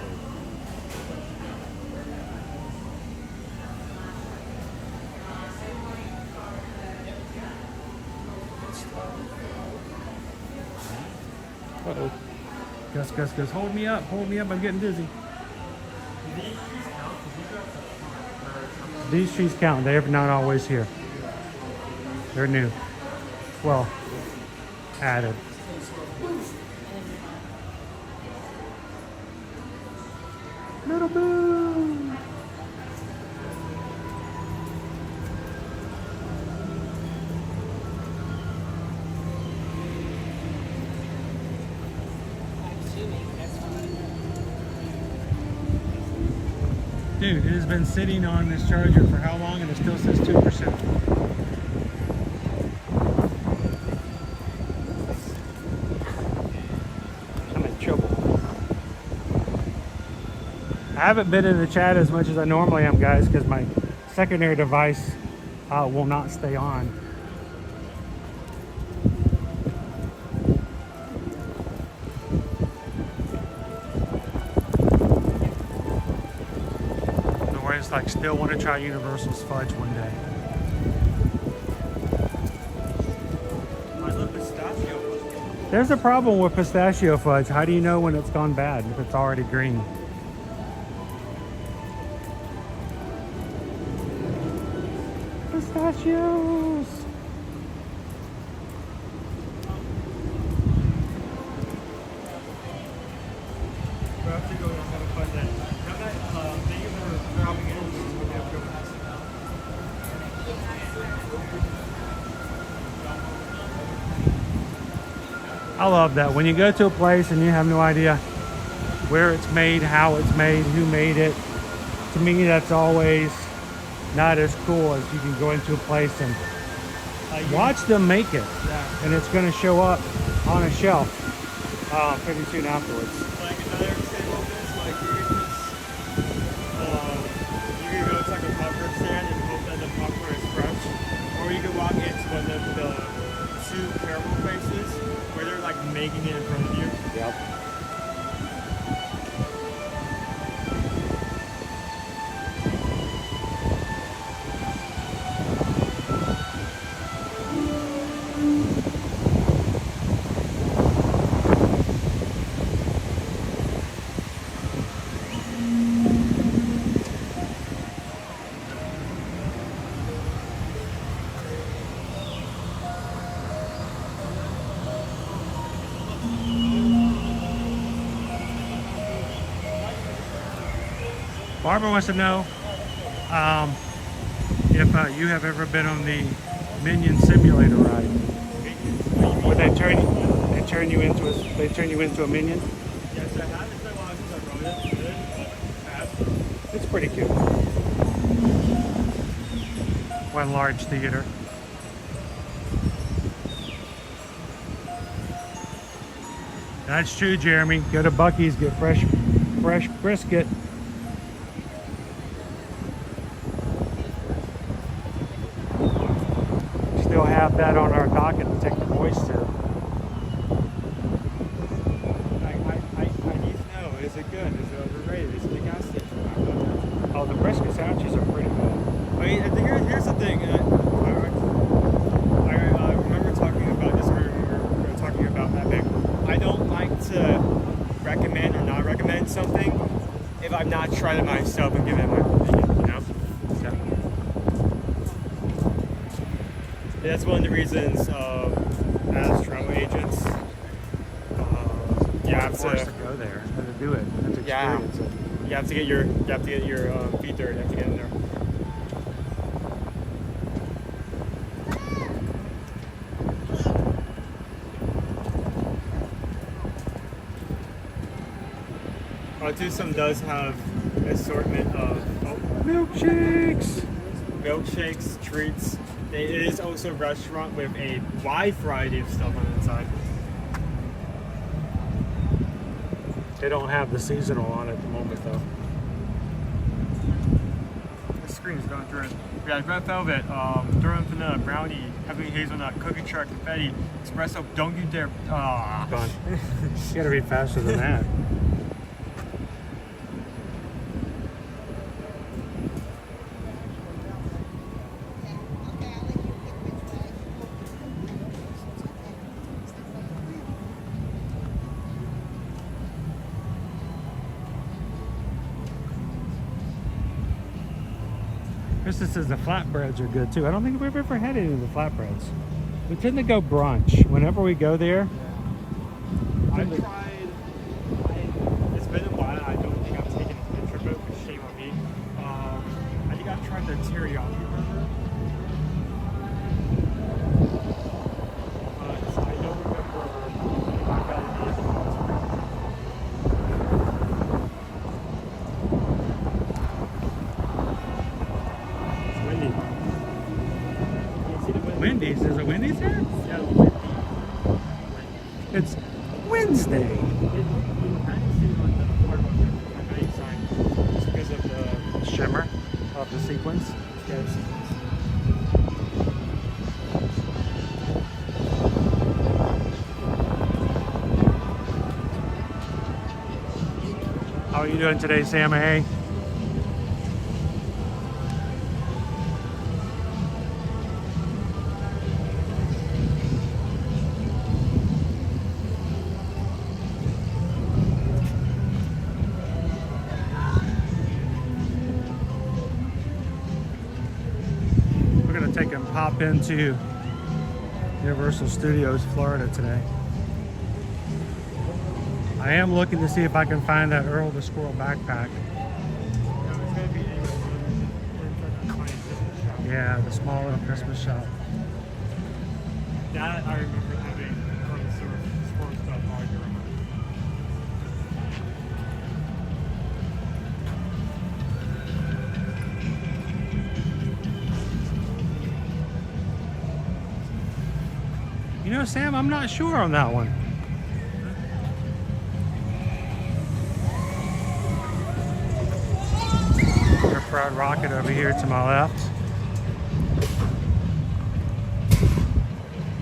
Uh-oh. Gus, hold me up, I'm getting dizzy. These trees count, they're not always here. They're new. Well, added. Little Boo! Dude, it has been sitting on this charger for how long and it still says 2%. I'm in trouble. I haven't been in the chat as much as I normally am, guys, because my secondary device will not stay on. Like still want to try Universal's fudge one day. I love pistachio fudge. There's a problem with pistachio fudge. How do you know when it's gone bad if it's already green? Pistachios! We have to go and have a fun day. Thank you for dropping in. I love that. When you go to a place and you have no idea where it's made, how it's made, who made it, to me that's always not as cool as you can go into a place and watch them make it. Yeah. And it's going to show up on a shelf pretty soon afterwards. Like another example of this, like here is you can go to like a popcorn stand and hope that the popcorn is fresh, or you can walk into making it in front of you. Yep. Barbara wants to know if you have ever been on the Minion simulator ride. Where they turn you into a minion. Yes, I have. It's been a while since I rode it. I have. It's pretty cute. One large theater. That's true, Jeremy. Go to Buc-ee's, get fresh brisket. Still have that on our docket to take the boys to. I need to know, is it good? Is it overrated? Is it the gas station? Oh, the brisket sandwiches are pretty good. I mean, here's the thing. I remember talking about this when we were talking about Epic. I don't like to recommend or not recommend something if I've not tried it myself and given it my opinion, you know? So, that's one of the reasons as travel agents, you have to go there and to do it and to experience it. You have to get your feet dirty. You have to get in there. Tucson does have an assortment of milkshakes, treats. It is also a restaurant with a wide variety of stuff on the inside. They don't have the seasonal on at the moment, though. The screen's going through it. We got red velvet, Durham vanilla, brownie, heavy hazelnut, cookie char, confetti, espresso. Don't you dare! Fun. You gotta be faster than that. Krista says the flatbreads are good too. I don't think we've ever had any of the flatbreads. We tend to go brunch whenever we go there. I've tried. It's been a while. I don't think I've taken a picture of it, but shame on me. I think I've tried the teriyaki burger. I don't remember if I've got any of Wendy's? Is it Wendy's here? Yeah, it's Wednesday. You kind of see on the board on the main sign just because of the shimmer of the sequence. Yeah, the sequence. How are you doing today, Sam? Hey. Take and pop into Universal Studios Florida today. I am looking to see if I can find that Earl the Squirrel backpack. Yeah, the small little Christmas shop. That I remember having from the sports stuff all year round. You know, Sam, I'm not sure on that one. Air fried rocket over here to my left.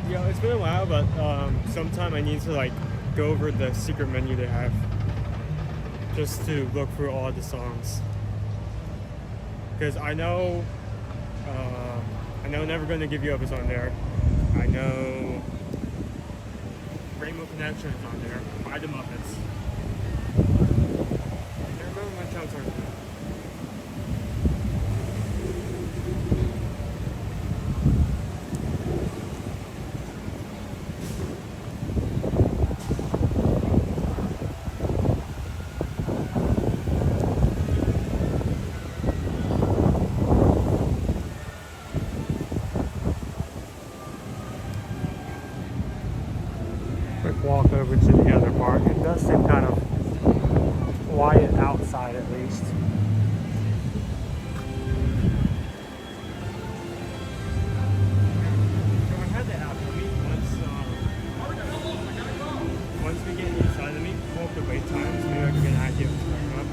Yeah, it's been a while, but sometime I need to like go over the secret menu they have just to look through all the songs. Because I know Never Gonna Give You Up is on there. I know Rainbow Connection is on there. By the Muppets. I remember when Chunks are on there. Walk over to the other part. It does seem kind of quiet outside at least. So I had to have me once we get inside of me, pull up the wait times, maybe I can get an idea of what's going on.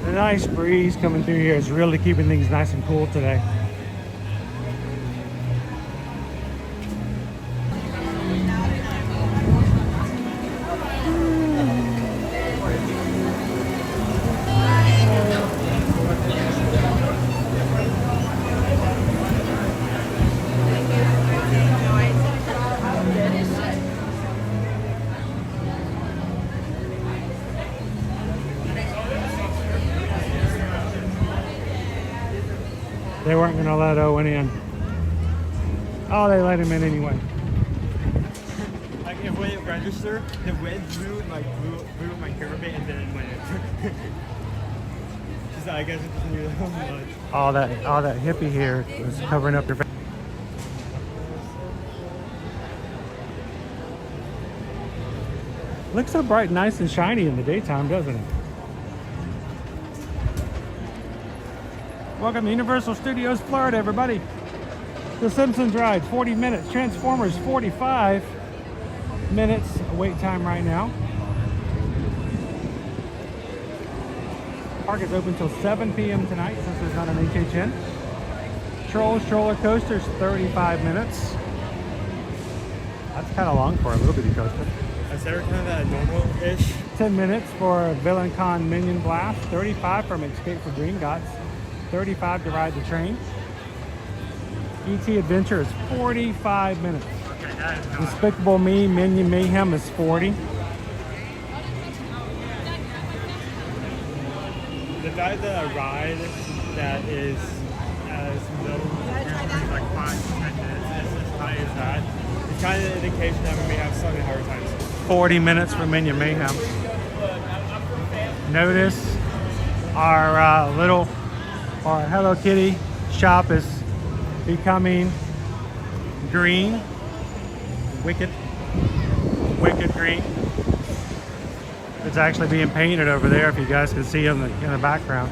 The nice breeze coming through here is really keeping things nice and cool today. They weren't going to let Owen in. Oh, they let him in anyway. Like it wouldn't register, the red blew and like blew my camera bit and then it went in. She's like, I guess it just knew that much. All that hippie hair was covering up your face. Looks so bright, nice and shiny in the daytime, doesn't it? Welcome to Universal Studios Florida, everybody. The Simpsons ride, 40 minutes. Transformers, 45 minutes wait time right now. Park is open till 7 p.m. tonight since there's not an HHN. Trolls Roller Coaster is 35 minutes. That's kind of long for a little bitty coaster. Is there kind of that normal-ish? 10 minutes for Villain Con Minion Blast. 35 from Escape for Gringotts. 35 to ride the train. ET Adventure is 45 minutes. Despicable Me Minion Mayhem is 40. The fact that a ride that is as low like 5 to 10 minutes as high as that is kind of an indication that we may have slightly higher times. 40 minutes for Minion Mayhem. Notice our our Hello Kitty shop is becoming green. Wicked green. It's actually being painted over there, if you guys can see in the background.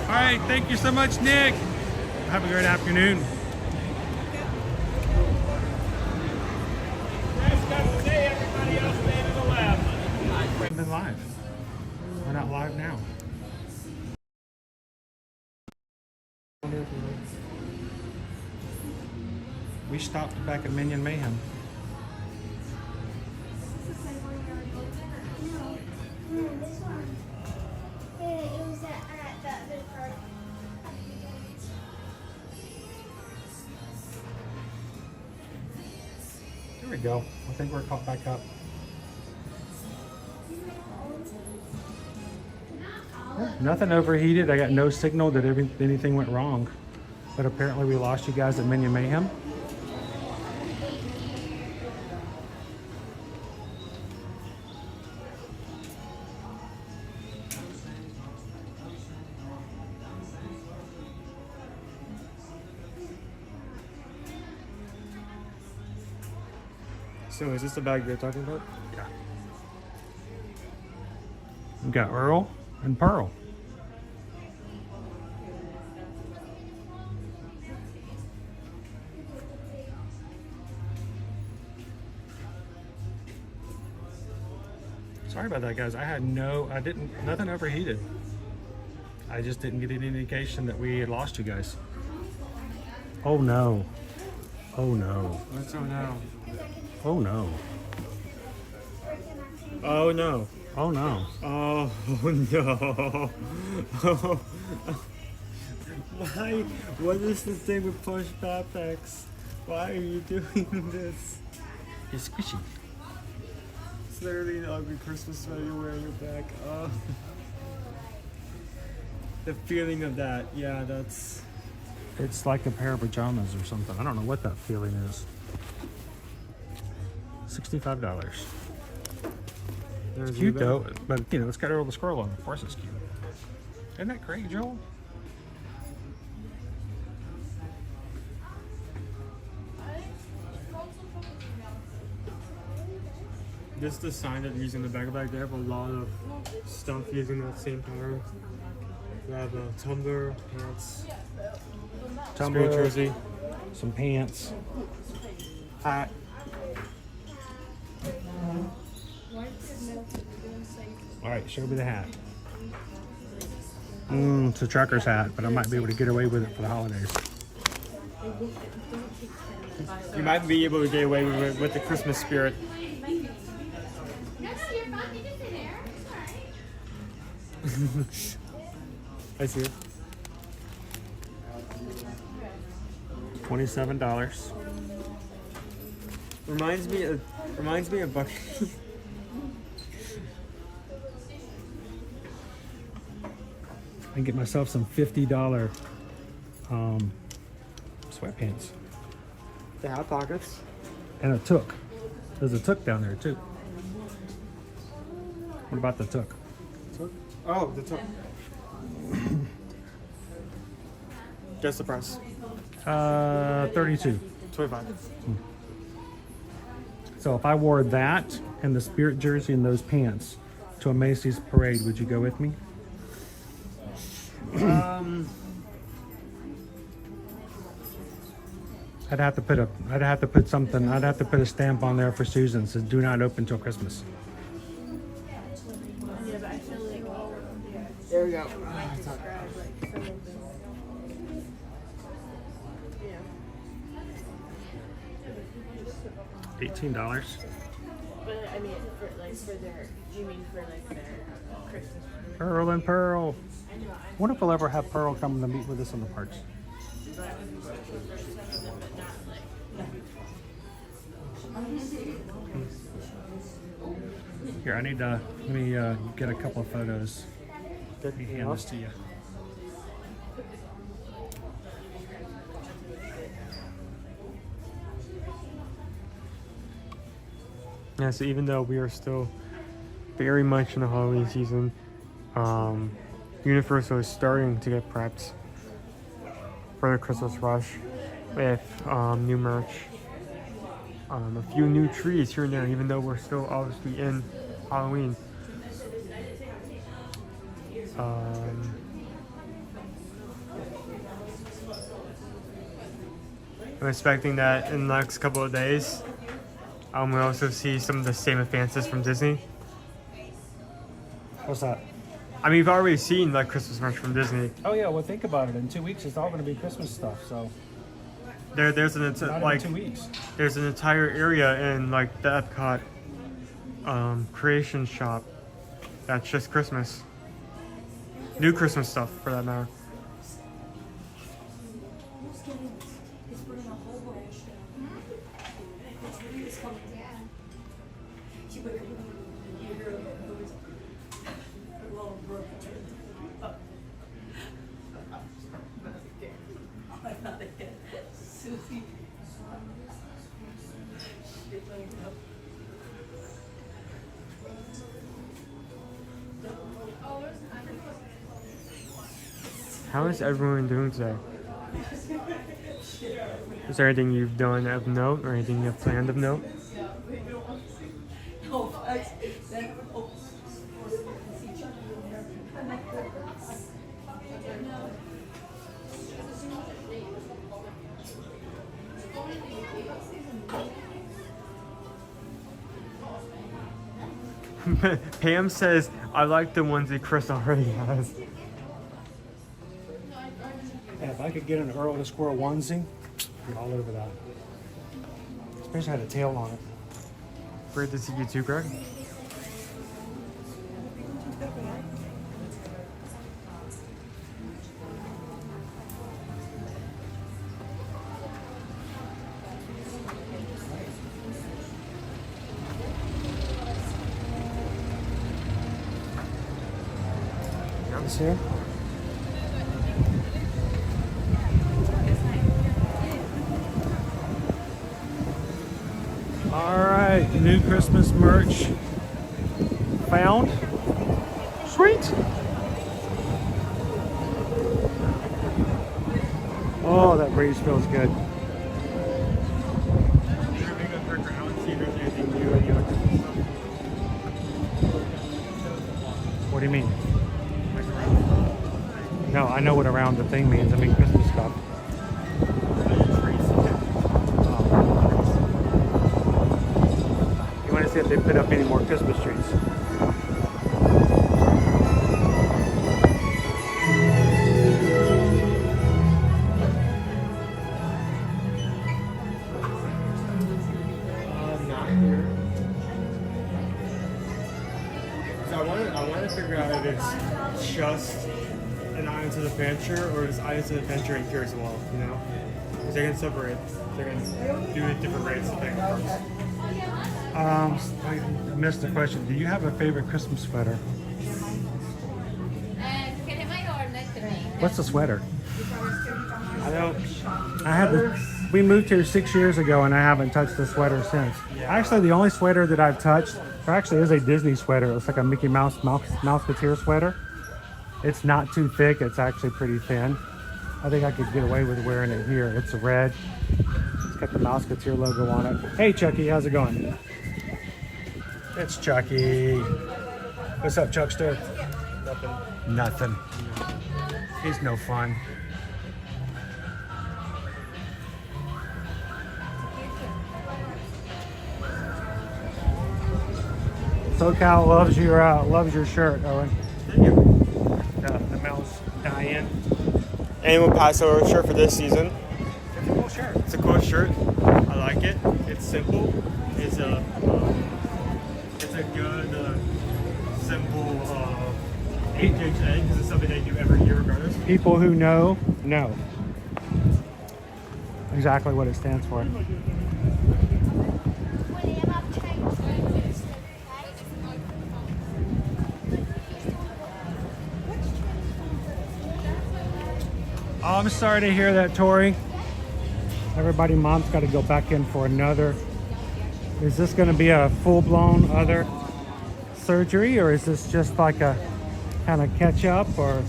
All right, thank you so much, Nick. Have a great afternoon. We've been live. We're not live now. We stopped back at Minion Mayhem. Here we go. I think we're caught back up. Nothing overheated. I got no signal that anything went wrong. But apparently we lost you guys at Minion Mayhem. So is this the bag you're talking about? Yeah. We got Earl and Pearl. Sorry about that, guys. Nothing overheated. I just didn't get any indication that we had lost you guys. Oh no. Oh no. What's oh no? Oh no. Oh no. Oh no. Oh no. Oh. Why? What is the thing with push backpacks? Why are you doing this? It's squishy. It's literally an ugly Christmas sweater you're wearing your back. Oh. The feeling of that, yeah, that's... It's like a pair of pajamas or something. I don't know what that feeling is. $65. It's cute though, but you know, it's got a little squirrel on it. Of course it's cute. Isn't that great, Joel? This is the sign that they're using the back of the bag. They have a lot of stuff using that same pattern. They have a tumbler, pants, Tumbler, spirit jersey, some pants, hat. All right, show me the hat. It's a trucker's hat, but I might be able to get away with it for the holidays. You might be able to get away with the Christmas spirit. I see it. $27. Reminds me of Bucky. I can get myself some $50 sweatpants. They have pockets. And a toque. There's a toque down there too. What about the toque? Oh, the toque. Guess the price. 32. 25. So if I wore that and the spirit jersey and those pants to a Macy's parade, would you go with me? I'd have to put a stamp on there for Susan. Says do not open till Christmas. There we go. $18. But I mean, for their, you mean for like their Christmas? Pearl and Pearl. I wonder if we'll ever have Pearl come to meet with us in the parks. Here, I need to, let me get a couple of photos. Let me hand this to you. Yeah, so even though we are still very much in the Halloween season, Universal is starting to get prepped for the Christmas rush with new merch, a few new trees here and there, even though we're still obviously in Halloween. I'm expecting that in the next couple of days, we'll also see some of the same advances from Disney. What's that? I mean, we've already seen like Christmas merch from Disney. Oh yeah, well think about it. In 2 weeks, it's all going to be Christmas stuff. So there's an in 2 weeks. There's an entire area in like the Epcot creation shop that's just Christmas, new Christmas stuff for that matter. How is everyone doing today? Is there anything you've done of note or anything you have planned of note? Pam says, I like the ones that Chris already has. Yeah, if I could get an Earl the Squirrel onesie, I'd be all over that. Especially had a tail on it. Great to see you too, Greg. This here. All right, new Christmas merch found. Sweet. Oh, that breeze feels good. What do you mean? No, I know what around the thing means. I mean Christmas stuff. You want to see if they put up any more Christmas trees? Not here. So I want to figure out if it's just an Islands of Adventure or is Islands of Adventure in here as well, you know? Because they're going to separate. They're going to do it at different rates depending on first. I missed the question. Do you have a favorite Christmas sweater? What's the sweater? I don't. I had we moved here 6 years ago and I haven't touched the sweater since. Actually, the only sweater that I've touched, there actually is a Disney sweater. It's like a Mickey Mouse Mouseketeer sweater. It's not too thick. It's actually pretty thin. I think I could get away with wearing it here. It's red. It's got the Mouseketeer logo on it. Hey, Chucky, how's it going? It's Chucky. What's up, Chuckster? Nothing. He's no fun. SoCal loves your shirt, Owen. The mouse Diane. Animal Passholder shirt for this season. It's a cool shirt. It's a cool shirt. I like it. It's simple. It's a good simple 8-inch egg because it's something they do every year regardless. People who know exactly what it stands for. Oh, I'm sorry to hear that, Tori. Everybody, Mom's got to go back in for another. Is this going to be a full-blown other surgery, or is this just like a kind of catch-up? Or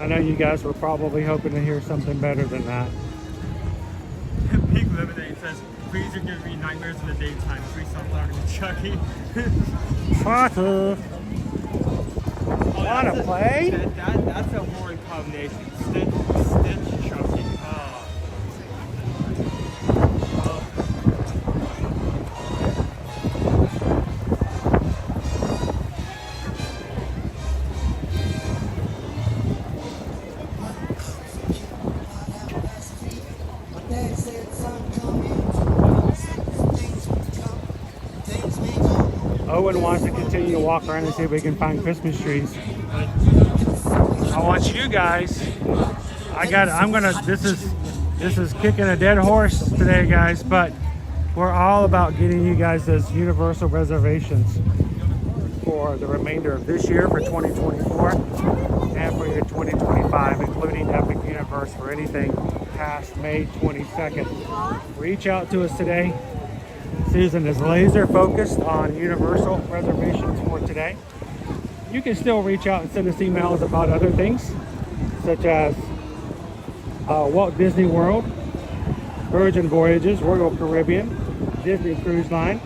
I know you guys were probably hoping to hear something better than that. Pink Lemonade says, please are giving me nightmares in the daytime. Please stop talking to Chucky. Potter. Wanna play? That's a horrid combination. Stitch, Chucky. Owen wants to continue to walk around and see if we can find Christmas trees. I want you guys. This is kicking a dead horse today, guys, but we're all about getting you guys those universal reservations for the remainder of this year, for 2024, and for your 2025, including Epic Universe for anything past May 22nd. Reach out to us today. Susan is laser focused on universal reservations for today. You can still reach out and send us emails about other things, such as Walt Disney World, Virgin Voyages, Royal Caribbean, Disney Cruise Line.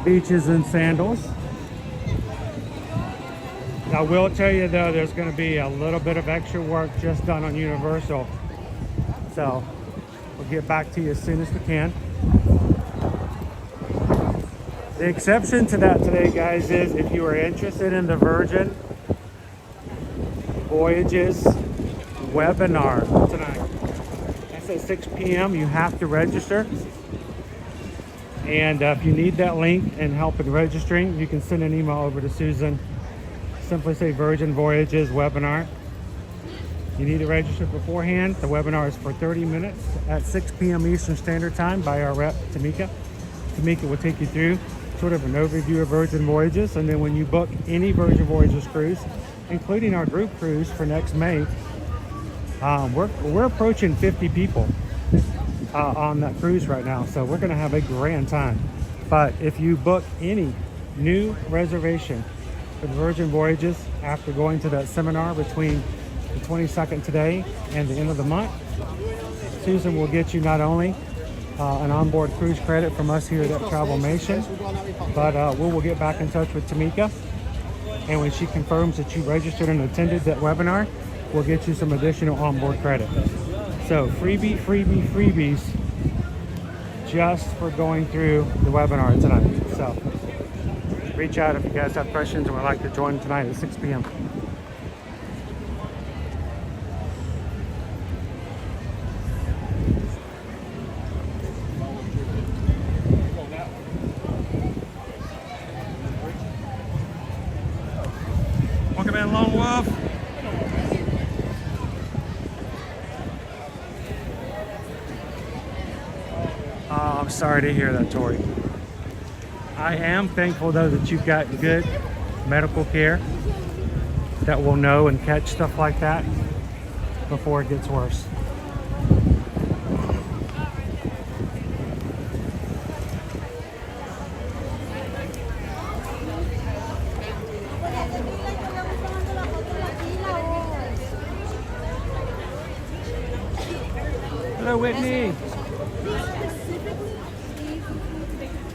Beaches and sandals. I will tell you though, there's going to be a little bit of extra work just done on Universal. So we'll get back to you as soon as we can. The exception to that today, guys, is if you are interested in the Virgin Voyages webinar tonight. That's at 6 p.m. You have to register. And if you need that link and help in registering, you can send an email over to Susan. Simply say Virgin Voyages webinar. You need to register beforehand. The webinar is for 30 minutes at 6 p.m. Eastern Standard Time by our rep, Tamika. Tamika will take you through sort of an overview of Virgin Voyages, and then when you book any Virgin Voyages cruise, including our group cruise for next May, we're approaching 50 people on that cruise right now, so we're going to have a grand time. But if you book any new reservation for the Virgin Voyages after going to that seminar between the 22nd today and the end of the month, Susan will get you not only an onboard cruise credit from us here at Travelmation, but we will get back in touch with Tamika, and when she confirms that you registered and attended that webinar, we'll get you some additional onboard credit. So freebies just for going through the webinar tonight. So reach out if you guys have questions and would like to join tonight at 6 p.m. Welcome in, Lone Wolf. Oh, I'm sorry to hear that, Tori. I am thankful though that you've got good medical care that will know and catch stuff like that before it gets worse. Hello, Whitney.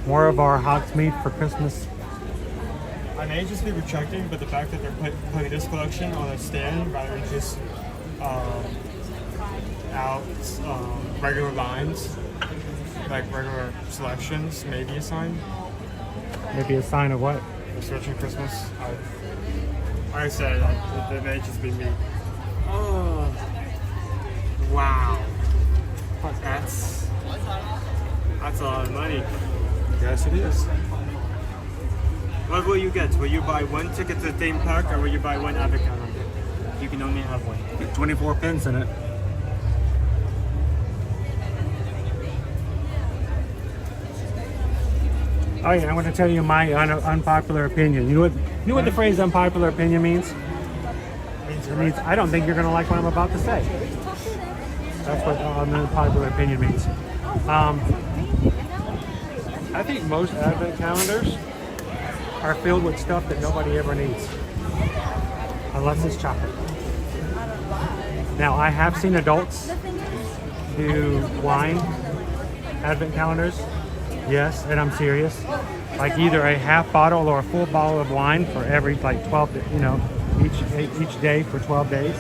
More of our Hogmeade for Christmas. I may just be retracting, but the fact that they're putting this collection on a stand rather than just out regular lines, like regular selections, may be a sign. Maybe a sign of what? For switching Christmas. Like I said, it may just be me. Oh, wow. That's a lot of money. Yes, it is. What will you get? Will you buy one ticket to the theme park, or will you buy one advent calendar? You can only have one. Get 24 pence in it. Oh yeah, I want to tell you my unpopular opinion. You know what the phrase unpopular opinion means? It means I don't think you're going to like what I'm about to say. That's what unpopular opinion means. I think most advent calendars are filled with stuff that nobody ever needs, unless it's chocolate. Now, I have seen adults do wine advent calendars. Yes, and I'm serious. Like either a half bottle or a full bottle of wine for every like 12, each day for 12 days.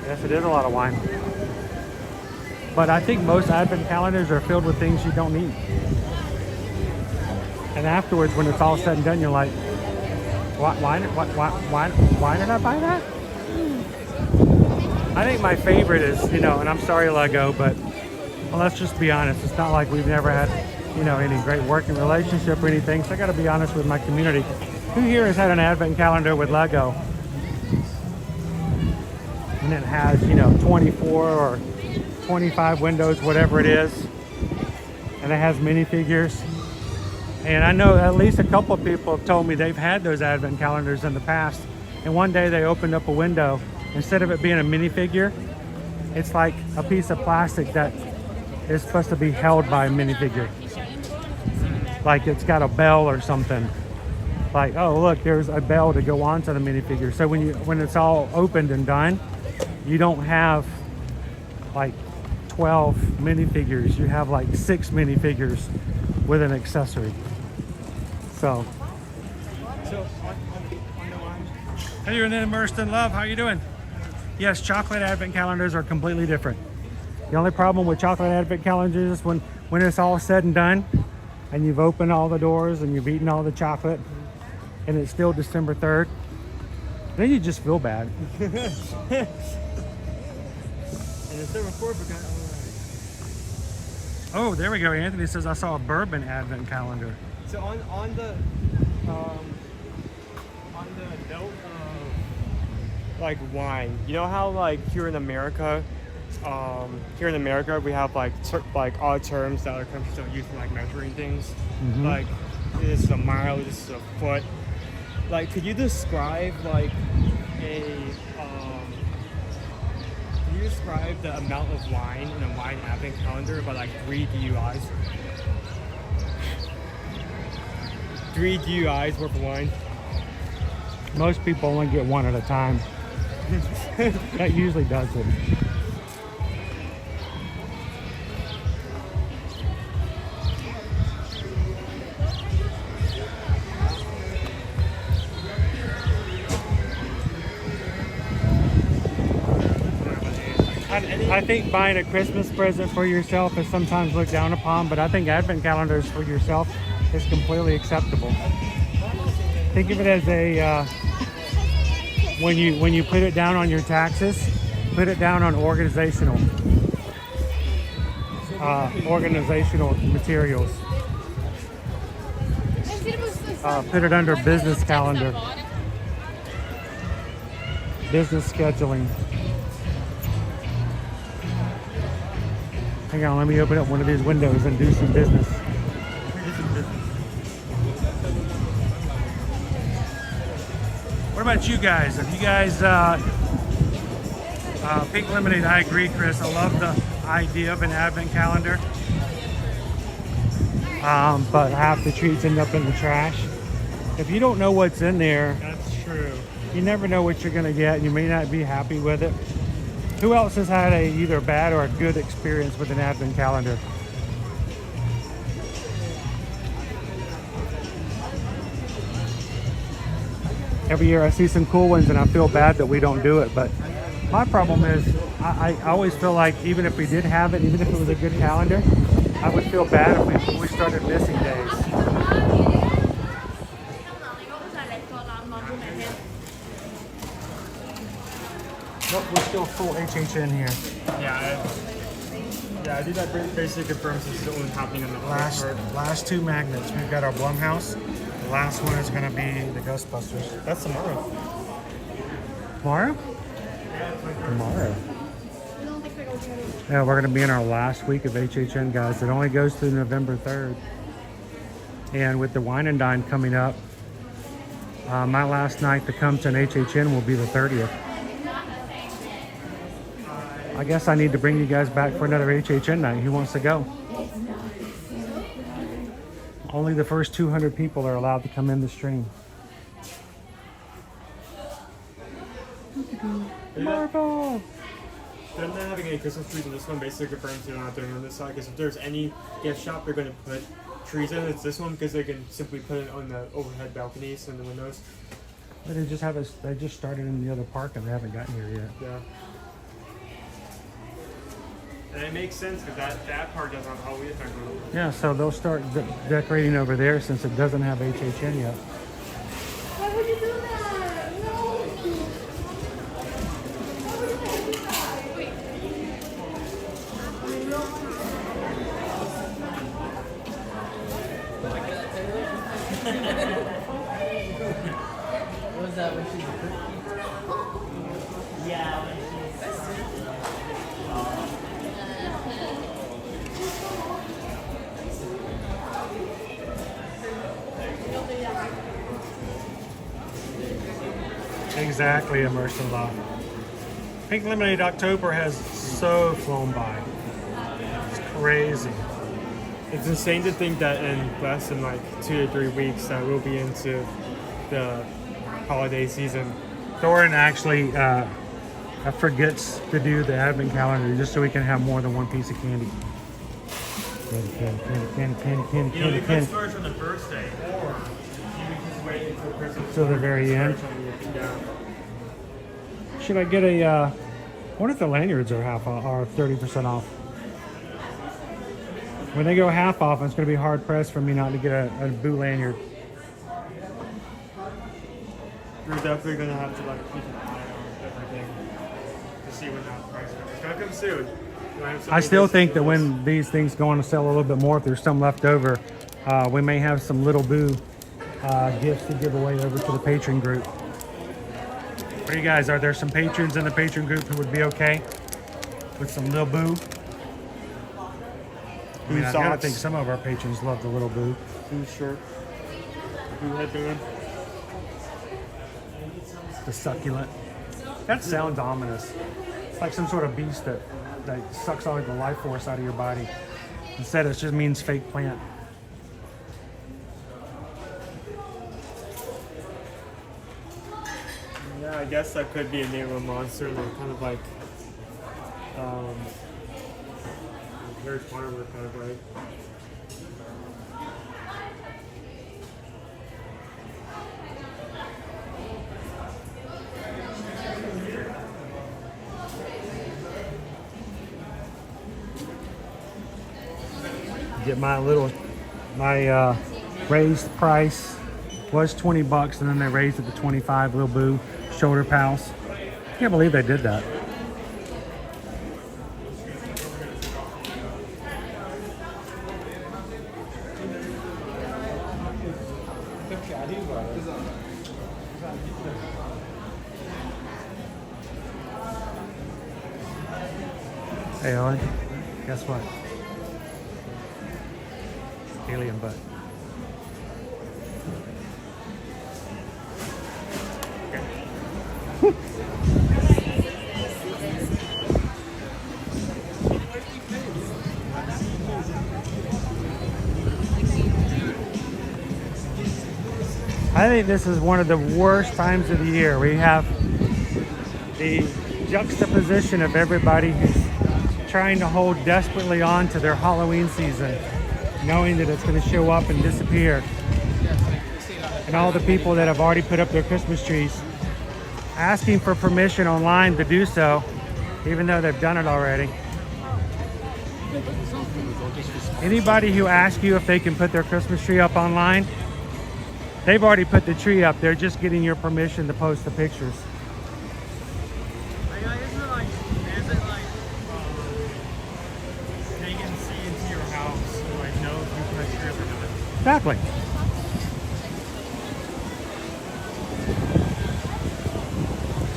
Yes, it is a lot of wine. But I think most advent calendars are filled with things you don't need. And afterwards, when it's all said and done, you're like, why did I buy that? I think my favorite is, and I'm sorry, Lego, but well, let's just be honest. It's not like we've never had, any great working relationship or anything. So I got to be honest with my community. Who here has had an advent calendar with Lego? And it has, 24 or 25 windows, whatever it is. And it has minifigures. And I know at least a couple of people have told me they've had those advent calendars in the past. And one day they opened up a window. Instead of it being a minifigure, it's like a piece of plastic that is supposed to be held by a minifigure. Like it's got a bell or something. Like, oh look, there's a bell to go onto the minifigure. So when it's all opened and done, you don't have like 12 minifigures, you have like 6 minifigures with an accessory. So hey, you're immersed in love. How you doing? Yes, chocolate advent calendars are completely different. The only problem with chocolate advent calendars is when it's all said and done and you've opened all the doors and you've eaten all the chocolate and it's still December 3rd, then you just feel bad. And December 4th, we got Oh, there we go. Anthony says I saw a bourbon advent calendar. So on the note of like wine, you know how like here in America we have like odd terms that other countries don't use for like measuring things. Mhm. Like this is a mile, this is a foot. Like, could you describe like can you describe the amount of wine in a wine advent calendar by like 3 DUIs? 3 DUIs worth of wine. Most people only get one at a time. That usually does it. I think buying a Christmas present for yourself is sometimes looked down upon, but I think advent calendars for yourself is completely acceptable. Think of it as a when you put it down on your taxes, put it down on organizational materials. Put it under business calendar, business scheduling. Hang on, let me open up one of these windows and do some business. What about you guys? Have you guys, Pink Lemonade, I agree, Chris. I love the idea of an advent calendar. But half the treats end up in the trash. If you don't know what's in there, That's true. you never know what you're gonna get and you may not be happy with it. Who else has had a either bad or a good experience with an advent calendar? Every year I see some cool ones and I feel bad that we don't do it, but my problem is I always feel like even if we did have it, even if it was a good calendar, I would feel bad if we started missing days. Nope, we're still full HHN here. Yeah, I did that basically confirms this is only happening on the Last 2 magnets. We've got our Blumhouse. The last one is going to be the Ghostbusters. That's tomorrow. Tomorrow? Tomorrow. Yeah, we're going to be in our last week of HHN, guys. It only goes through November 3rd. And with the Wine and Dine coming up, my last night to come to an HHN will be the 30th. I guess I need to bring you guys back for another HHN night. Who wants to go? Only the first 200 people are allowed to come in the stream. Marvel! They're not having any Christmas trees in this one basically confirms they're not doing it on this side, because if there's any gift shop they're going to put trees in, it's this one, because they can simply put it on the overhead balconies and the windows. But they just started in the other park and they haven't gotten here yet. Yeah. And it makes sense because that part doesn't have Halloween effect on it. Yeah, so they'll start decorating over there since it doesn't have HHN yet. Why would you do that? What was that when she's a cookie? Yeah, when Exactly, immersive love. Pink Lemonade October has so flown by. It's crazy. It's insane to think that in less than like 2 to 3 weeks that we'll be into the holiday season. Thorin actually that forgets to do the advent calendar just so we can have more than one piece of candy. You can start from the birthday, or you can just wait until Christmas. Till the very end. Should I get a? What if the lanyards are 30% off? When they go half off, it's going to be hard pressed for me not to get a Boo lanyard. You're definitely gonna have to like keep an eye on everything to see when that price comes. It's gonna come soon. I still think that when these things go on to sell a little bit more, if there's some left over, we may have some little Boo gifts to give away over to the patron group. What do you guys? Are there some patrons in the patron group who would be okay with some little Boo? I mean, I gotta think some of our patrons love the little Boo. Boo shirt. Boo headband. The succulent. That sounds ominous. It's like some sort of beast that sucks all the life force out of your body. Instead, it just means fake plant. Yeah, I guess that could be a name of a monster. Like, kind of like Harry Potter, kind of right. Get my raised price was $20 and then they raised it to 25. Little Boo shoulder pals. Can't believe they did that. Hey Owen, guess what? Alien butt. I think this is one of the worst times of the year. We have the juxtaposition of everybody who's trying to hold desperately on to their Halloween season, knowing that it's going to show up and disappear. And all the people that have already put up their Christmas trees asking for permission online to do so, even though they've done it already. Anybody who asks you if they can put their Christmas tree up online, they've already put the tree up. They're just getting your permission to post the pictures. They can see into your house and like know if you put a tree up or not. Exactly.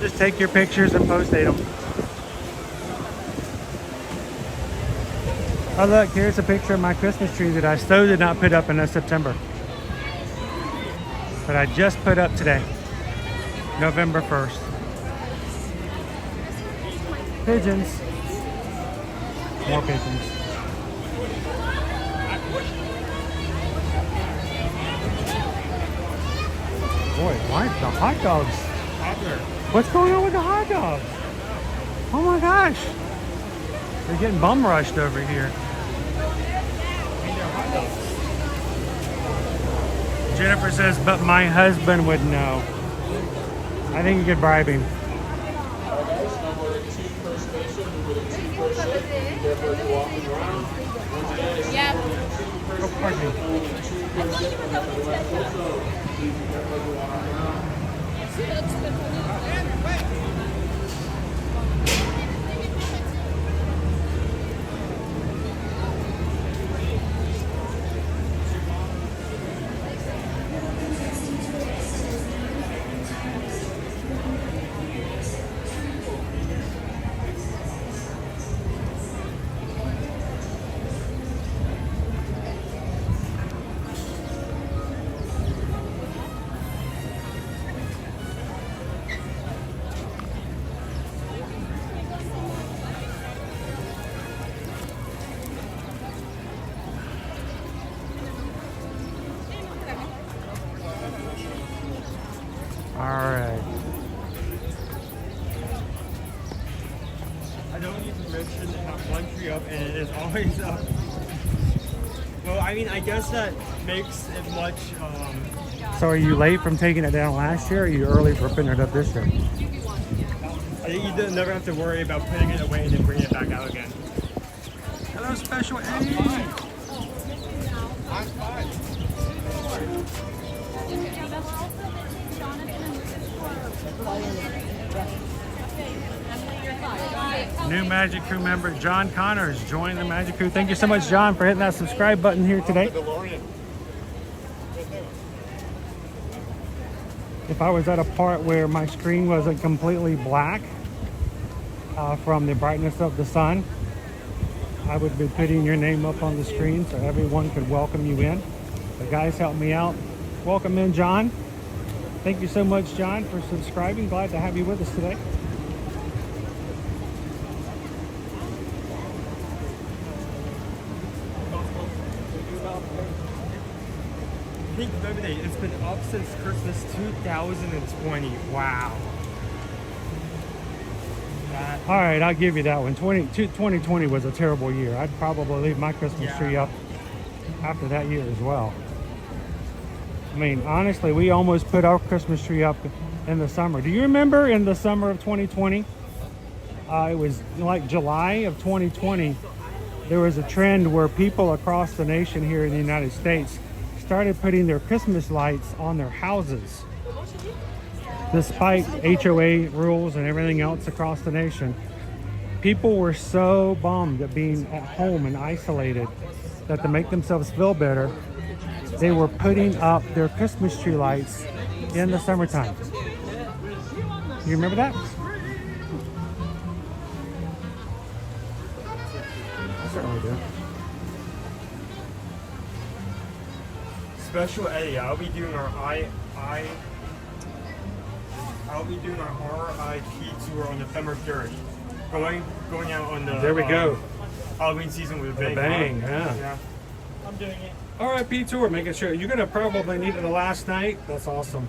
Just take your pictures and post them. Oh look, here's a picture of my Christmas tree that I still did not put up in September. But I just put up today, November 1st. Pigeons. More pigeons. Boy, why the hot dogs? What's going on with the hot dogs? Oh my gosh. They're getting bum rushed over here. Jennifer says, but my husband would know. I think you could bribe him. Yeah. Oh, pardon me. is always up. Well, I mean, I guess that makes it much. So are you late from taking it down last year, or are you early for putting it up this year? I think you never have to worry about putting it away and then bringing it back out again. Hello, Special A. New Magic Crew member John Connors joined the Magic Crew. Thank you so much, John, for hitting that subscribe button here today. If I was at a part where my screen wasn't completely black from the brightness of the sun, I would be putting your name up on the screen so everyone could welcome you in. The guys helped me out. Welcome in, John. Thank you so much, John, for subscribing. Glad to have you with us today. I think it's been up since Christmas 2020. Wow. All right, I'll give you that one. 2020 was a terrible year. I'd probably leave my Christmas tree up after that year as well. I mean, honestly, we almost put our Christmas tree up in the summer. Do you remember in the summer of 2020? It was like July of 2020. There was a trend where people across the nation here in the United States started putting their Christmas lights on their houses. Despite HOA rules and everything else across the nation, people were so bummed at being at home and isolated that to make themselves feel better, they were putting up their Christmas tree lights in the summertime. You remember that? I certainly do. Special Eddie, I'll be doing our RIP tour on November 3rd. Going out on the There we go. Halloween season with a bang. Bang, yeah. I'm doing it. RIP tour, making sure you're gonna probably need it the last night. That's awesome.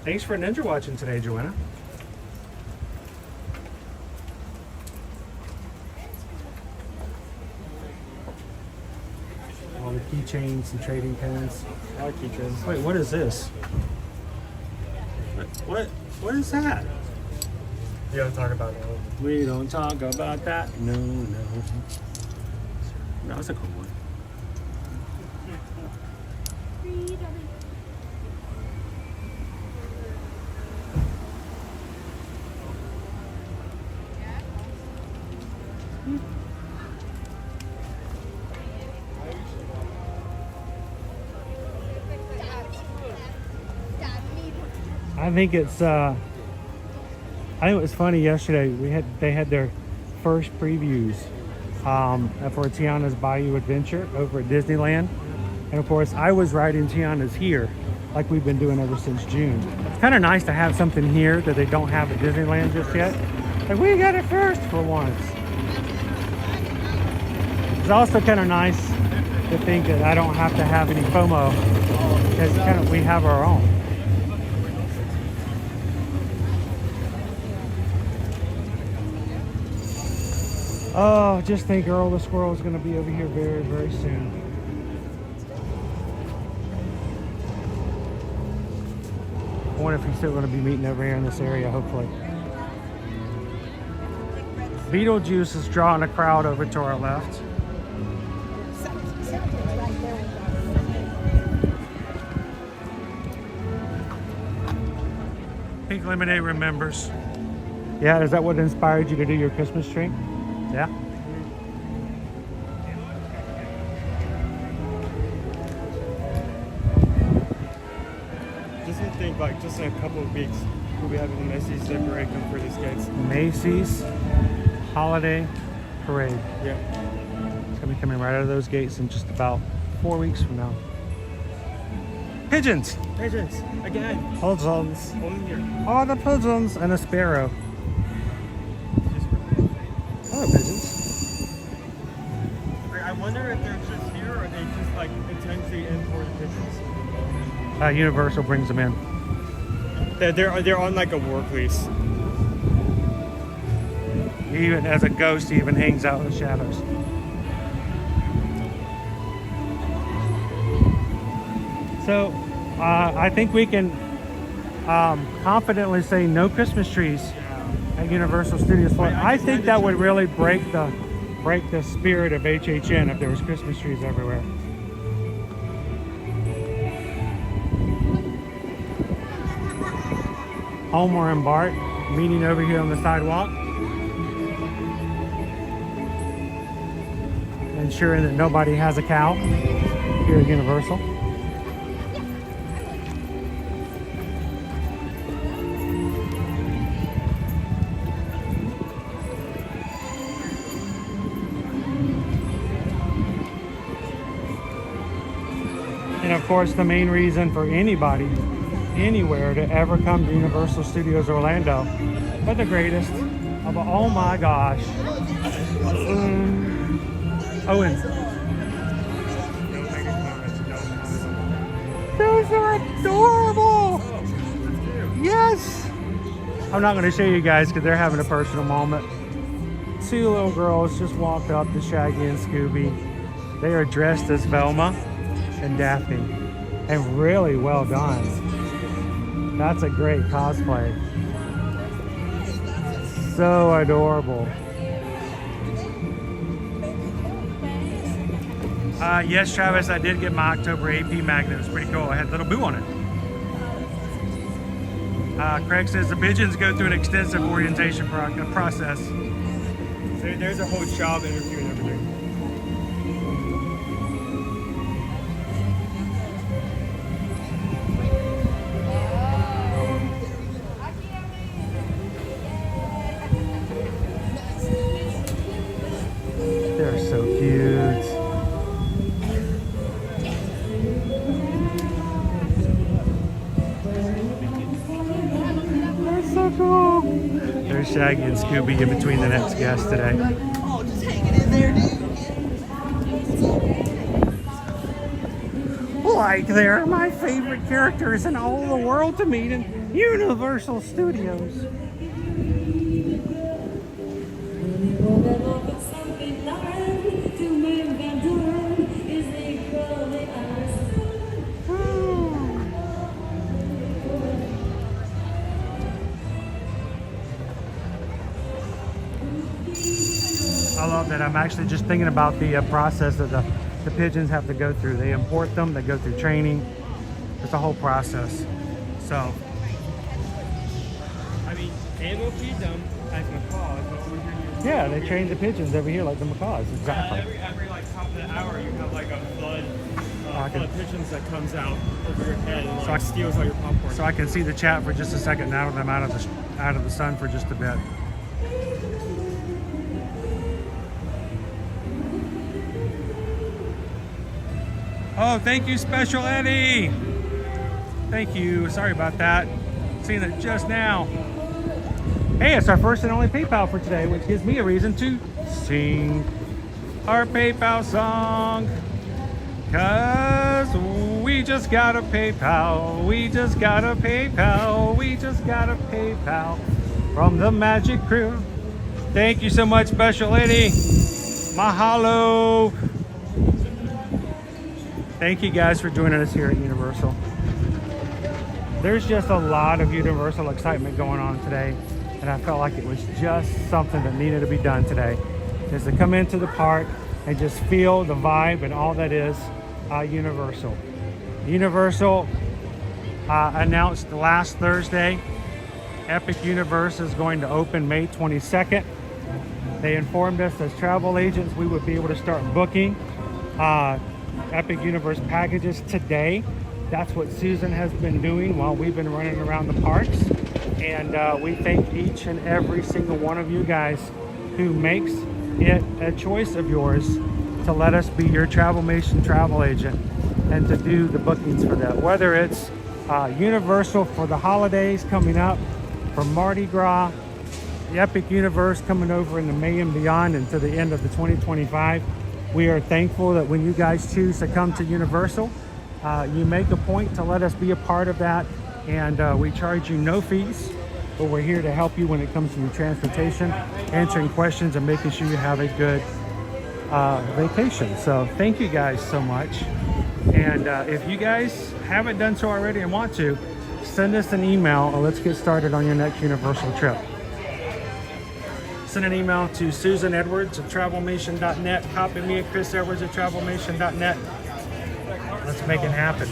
Thanks for ninja watching today, Joanna. All the keychains and trading pins. I like keychains. Wait, what is this? What is that? We don't talk about it. We don't talk about that. No. That was a cool one. I think it's I think it was funny yesterday. They had their first previews for Tiana's Bayou Adventure over at Disneyland, and of course I was riding Tiana's here like we've been doing ever since June. It's kind of nice to have something here that they don't have at Disneyland just yet. Like, we got it first for once. It's also kind of nice to think that I don't have to have any FOMO because we have our own. Oh, just think Earl the Squirrel is going to be over here very, very soon. I wonder if he's still going to be meeting over here in this area, hopefully. Beetlejuice is drawing a crowd over to our left. Pink Lemonade remembers. Yeah, is that what inspired you to do your Christmas tree? Yeah. Just to think, like, just in a couple of weeks, we'll be having the Macy's Day Parade come for these kids. Macy's Holiday Parade. Yeah. It's gonna be coming right out of those gates in just about 4 weeks from now. Pigeons! Pigeons! Again! Pigeons! Only here. All the pigeons and a sparrow. Hello, pigeons. I wonder if they're just here or they just like intentionally import the pigeons. Universal brings them in. They're on like a work lease. Even as a ghost, he even hangs out in the shadows. So I think we can confidently say no Christmas trees at Universal Studios Florida. I think that would really break the spirit of HHN if there was Christmas trees everywhere. Homer and Bart meeting over here on the sidewalk, ensuring that nobody has a cow here at Universal. And of course, the main reason for anybody anywhere to ever come to Universal Studios Orlando, but the greatest of oh my gosh, Owen. Those are adorable. Yes. I'm not going to show you guys because they're having a personal moment. Two little girls just walked up to Shaggy and Scooby. They are dressed as Velma and Daphne, and really well done. That's a great cosplay. So adorable. Yes, Travis, I did get my October AP magnet. It was pretty cool. I had little Boo on it. Craig says the pigeons go through an extensive orientation process. There's a whole job interview and everything. They're so cute. They're so cool. There's Shaggy and Scooby in between the next guests today. Oh, just hanging in there, dude. Like they're my favorite characters in all the world to meet in Universal Studios. I love that. I'm actually just thinking about the process that the pigeons have to go through. They import them, they go through training. It's a whole process. So, I mean, they will feed them as macaws, but we're going to yeah, they train the pigeons over here like the macaws. Exactly. Every like top of the hour, you have like a flood of pigeons that comes out over your head and like steals all your popcorn. So I can see the chat for just a second now that I'm out of the sun for just a bit. Oh, thank you, Special Eddie. Thank you. Sorry about that. Seeing it just now. Hey, it's our first and only PayPal for today, which gives me a reason to sing our PayPal song. Cause we just got a PayPal. We just got a PayPal. We just got a PayPal from the Magic Crew. Thank you so much, Special Eddie. Mahalo. Thank you guys for joining us here at Universal. There's just a lot of Universal excitement going on today, and I felt like it was just something that needed to be done today, is to come into the park and just feel the vibe and all that is Universal. Universal announced last Thursday, Epic Universe is going to open May 22nd. They informed us as travel agents we would be able to start booking Epic Universe packages today. That's what Susan has been doing while we've been running around the parks. And we thank each and every single one of you guys who makes it a choice of yours to let us be your Travelmation travel agent and to do the bookings for that. Whether it's Universal for the holidays coming up, for Mardi Gras, the Epic Universe coming over in the May and beyond and to the end of the 2025. We are thankful that when you guys choose to come to Universal, you make a point to let us be a part of that, and we charge you no fees. but we're here to help you when it comes to your transportation, answering questions, and making sure you have a good vacation. So thank you guys so much. And if you guys haven't done so already and want to, send us an email and let's get started on your next Universal trip. Send an email to susanedwards@travelmation.net. Copy me at chrisedwards@travelmation.net. Let's make it happen.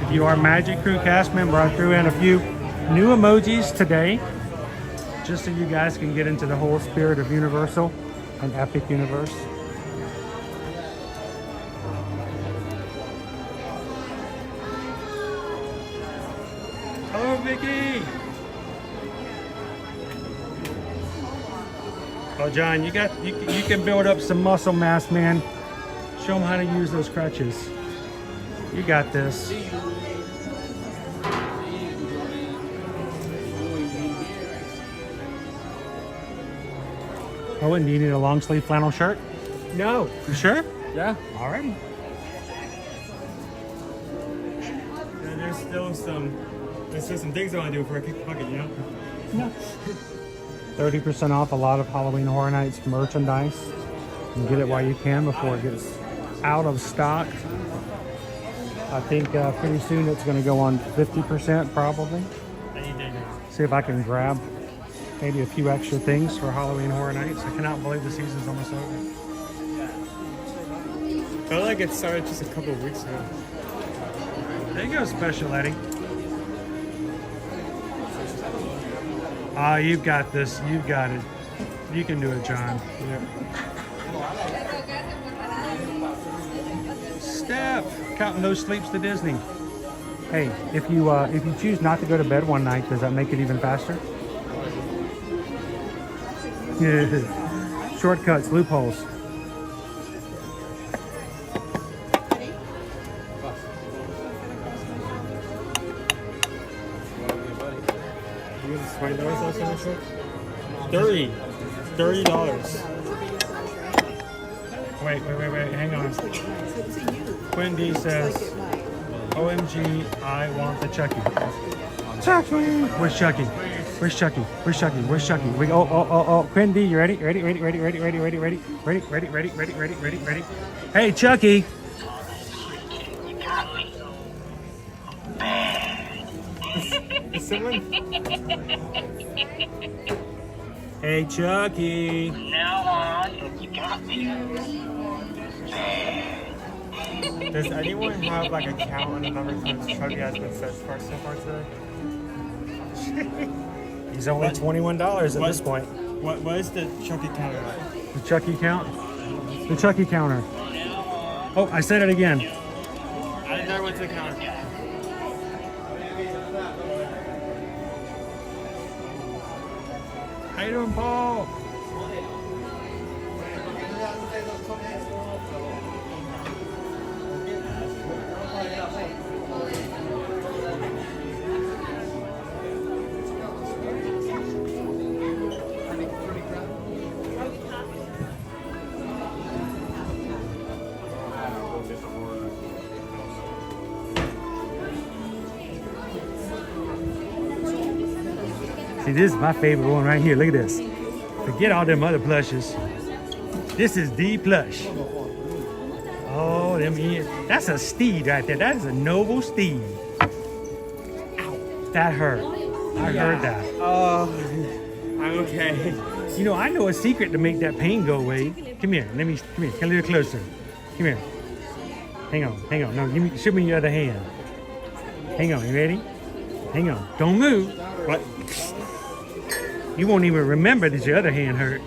If you are a Magic Crew cast member, I threw in a few new emojis today, just so you guys can get into the whole spirit of Universal and Epic Universe. Hello, Vicky. Oh, John, you can build up some muscle mass, man. Show them how to use those crutches. You got this. Oh, and do you need a long sleeve flannel shirt? No. You sure? Yeah. All right. Yeah, there's still some things I want to do for a pickpocket, you know? No. 30% off a lot of Halloween Horror Nights merchandise. You get it while you can before it gets out of stock. I think pretty soon it's going to go on 50% probably. See if I can grab maybe a few extra things for Halloween Horror Nights. I cannot believe the season's almost over. I felt like it started just a couple of weeks ago. There you go, Special Eddie. Ah, you've got this. You've got it. You can do it, John. Yeah. Steph, counting those sleeps to Disney. Hey, if you choose not to go to bed one night, does that make it even faster? Shortcuts, loopholes. You get $20 also in the short? $30. Wait, hang on. Quinn D says, OMG, I want the Chucky. Chucky! Where's Chucky? Where's Chucky? Where's Chucky? Where's Chucky? Oh, Quinn D, you ready? Ready? Hey, Chucky! Is someone? Hey, Chucky! Now on, you got me. Does anyone have like a count on the number of times Chucky has been searched for so far today? He's only $21 at this point. What is the Chucky counter? The Chucky count? The Chucky counter. Oh, I said it again. I never went to the counter. How you doing, Paul? See, this is my favorite one right here. Look at this. Forget all them other plushes. This is the plush. Oh, that's a steed right there. That is a noble steed. Ow, that hurt. I heard that. Oh, I'm okay. You know, I know a secret to make that pain go away. Come here. Come here. Come a little closer. Come here. Hang on. No, show me your other hand. Hang on. You ready? Hang on. Don't move. What? You won't even remember that your other hand hurt.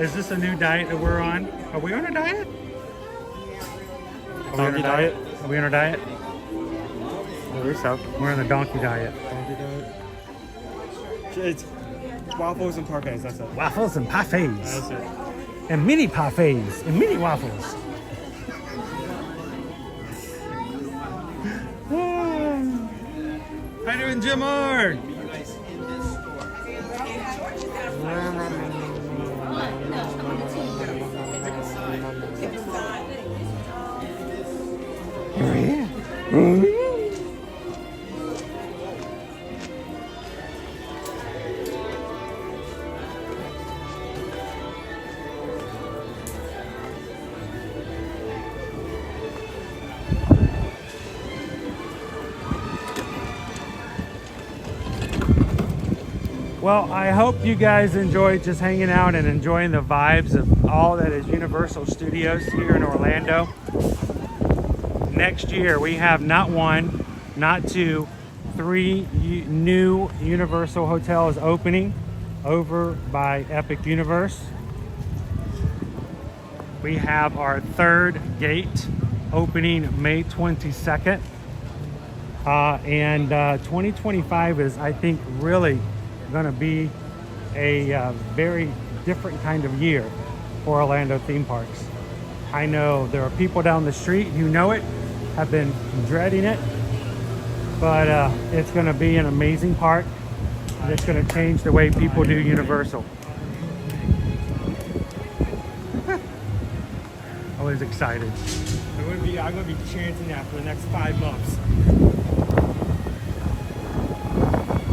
Is this a new diet that we're on? Are we on a diet? Donkey diet? Are we on a diet? I think so. We're on the donkey diet. Donkey diet. It's waffles and parfaits, that's it. Waffles and parfaits. That's it. And mini parfaits and mini waffles. How you doing, Jamar? Well, I hope you guys enjoyed just hanging out and enjoying the vibes of all that is Universal Studios here in Orlando. Next year, we have not one, not two, three new Universal hotels opening over by Epic Universe. We have our third gate opening May 22nd. And 2025 is, I think, really going to be a very different kind of year for Orlando theme parks. I know there are people down the street who know it, have been dreading it, but it's going to be an amazing park, and it's going to change the way people do Universal. Always excited. I'm going to be chanting that for the next 5 months.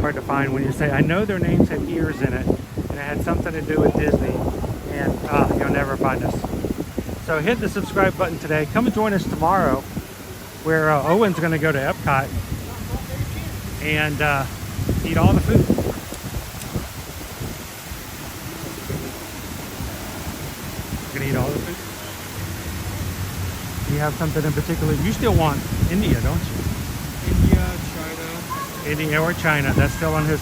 Hard to find when you say, I know their names had ears in it, and it had something to do with Disney, and you'll never find us. So hit the subscribe button today. Come and join us tomorrow, where Owen's going to go to Epcot and eat all the food. You're going to eat all the food? You have something in particular? You still want India, don't you? India or China. That's still on his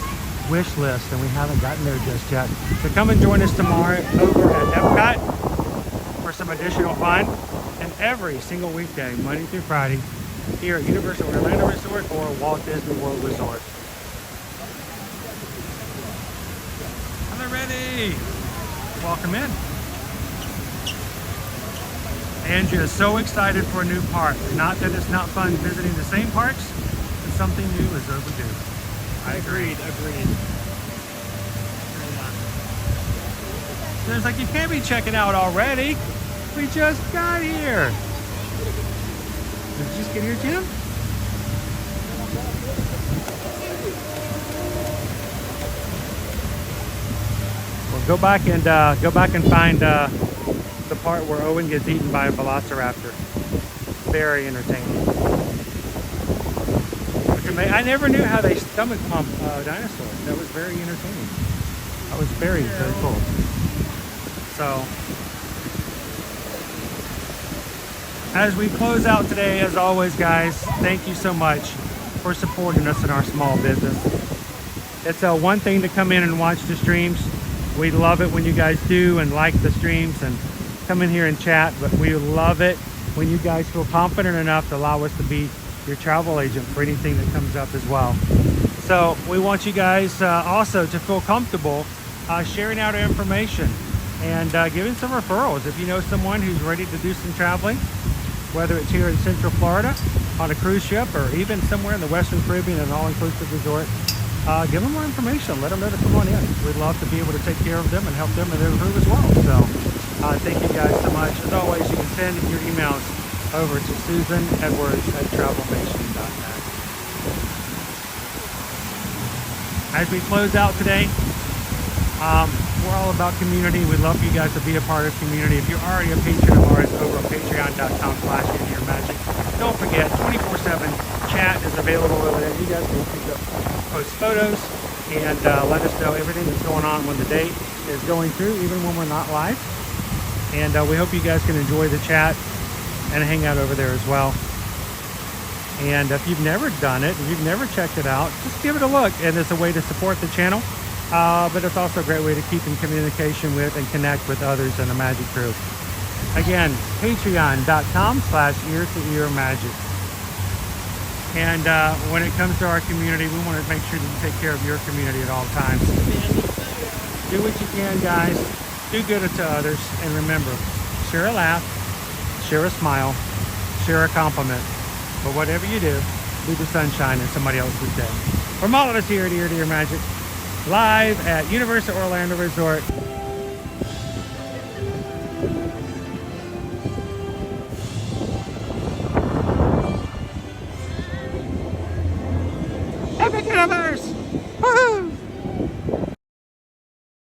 wish list, and we haven't gotten there just yet. So come and join us tomorrow over at Epcot for some additional fun. And every single weekday, Monday through Friday, here at Universal Orlando Resort or Walt Disney World Resort. Are they ready? Welcome in. Angie is so excited for a new park. Not that it's not fun visiting the same parks, but something new is overdue. I agree. Agreed. There's like, you can't be checking out already. We just got here. Did you just get here, Jim? Well, go back and find the part where Owen gets eaten by a velociraptor. Very entertaining. I never knew how they stomach pump dinosaurs. That was very entertaining. That was very, very cool. So, as we close out today, as always, guys, thank you so much for supporting us in our small business. It's one thing to come in and watch the streams. We love it when you guys do and like the streams and come in here and chat, but we love it when you guys feel confident enough to allow us to be your travel agent for anything that comes up as well. So we want you guys also to feel comfortable sharing out our information and giving some referrals. If you know someone who's ready to do some traveling, whether it's here in Central Florida on a cruise ship or even somewhere in the Western Caribbean at an all-inclusive resort, give them more information. Let them know to come on in. We'd love to be able to take care of them and help them and their crew as well. So thank you guys so much. As always, you can send your emails over to susanedwards@travelnation.net. As we close out today, we're all about community. We'd love for you guys to be a part of community. If you're already a patron of ours, over on patreon.com/InYourMagic. Don't forget, 24/7 chat is available over there. You guys can post photos and let us know everything that's going on when the date is going through, even when we're not live. And we hope you guys can enjoy the chat and hang out over there as well. And if you've never done it, if you've never checked it out, just give it a look. And it's a way to support the channel, but it's also a great way to keep in communication with and connect with others in the Magic crew. Again, patreon.com/ear-to-ear-magic. And when it comes to our community, we want to make sure that you take care of your community at all times. Do what you can, guys. Do good to others. And remember, share a laugh, share a smile, share a compliment. But whatever you do, be the sunshine in somebody else's day. From all of us here at Ear to Ear Magic, live at Universal Orlando Resort.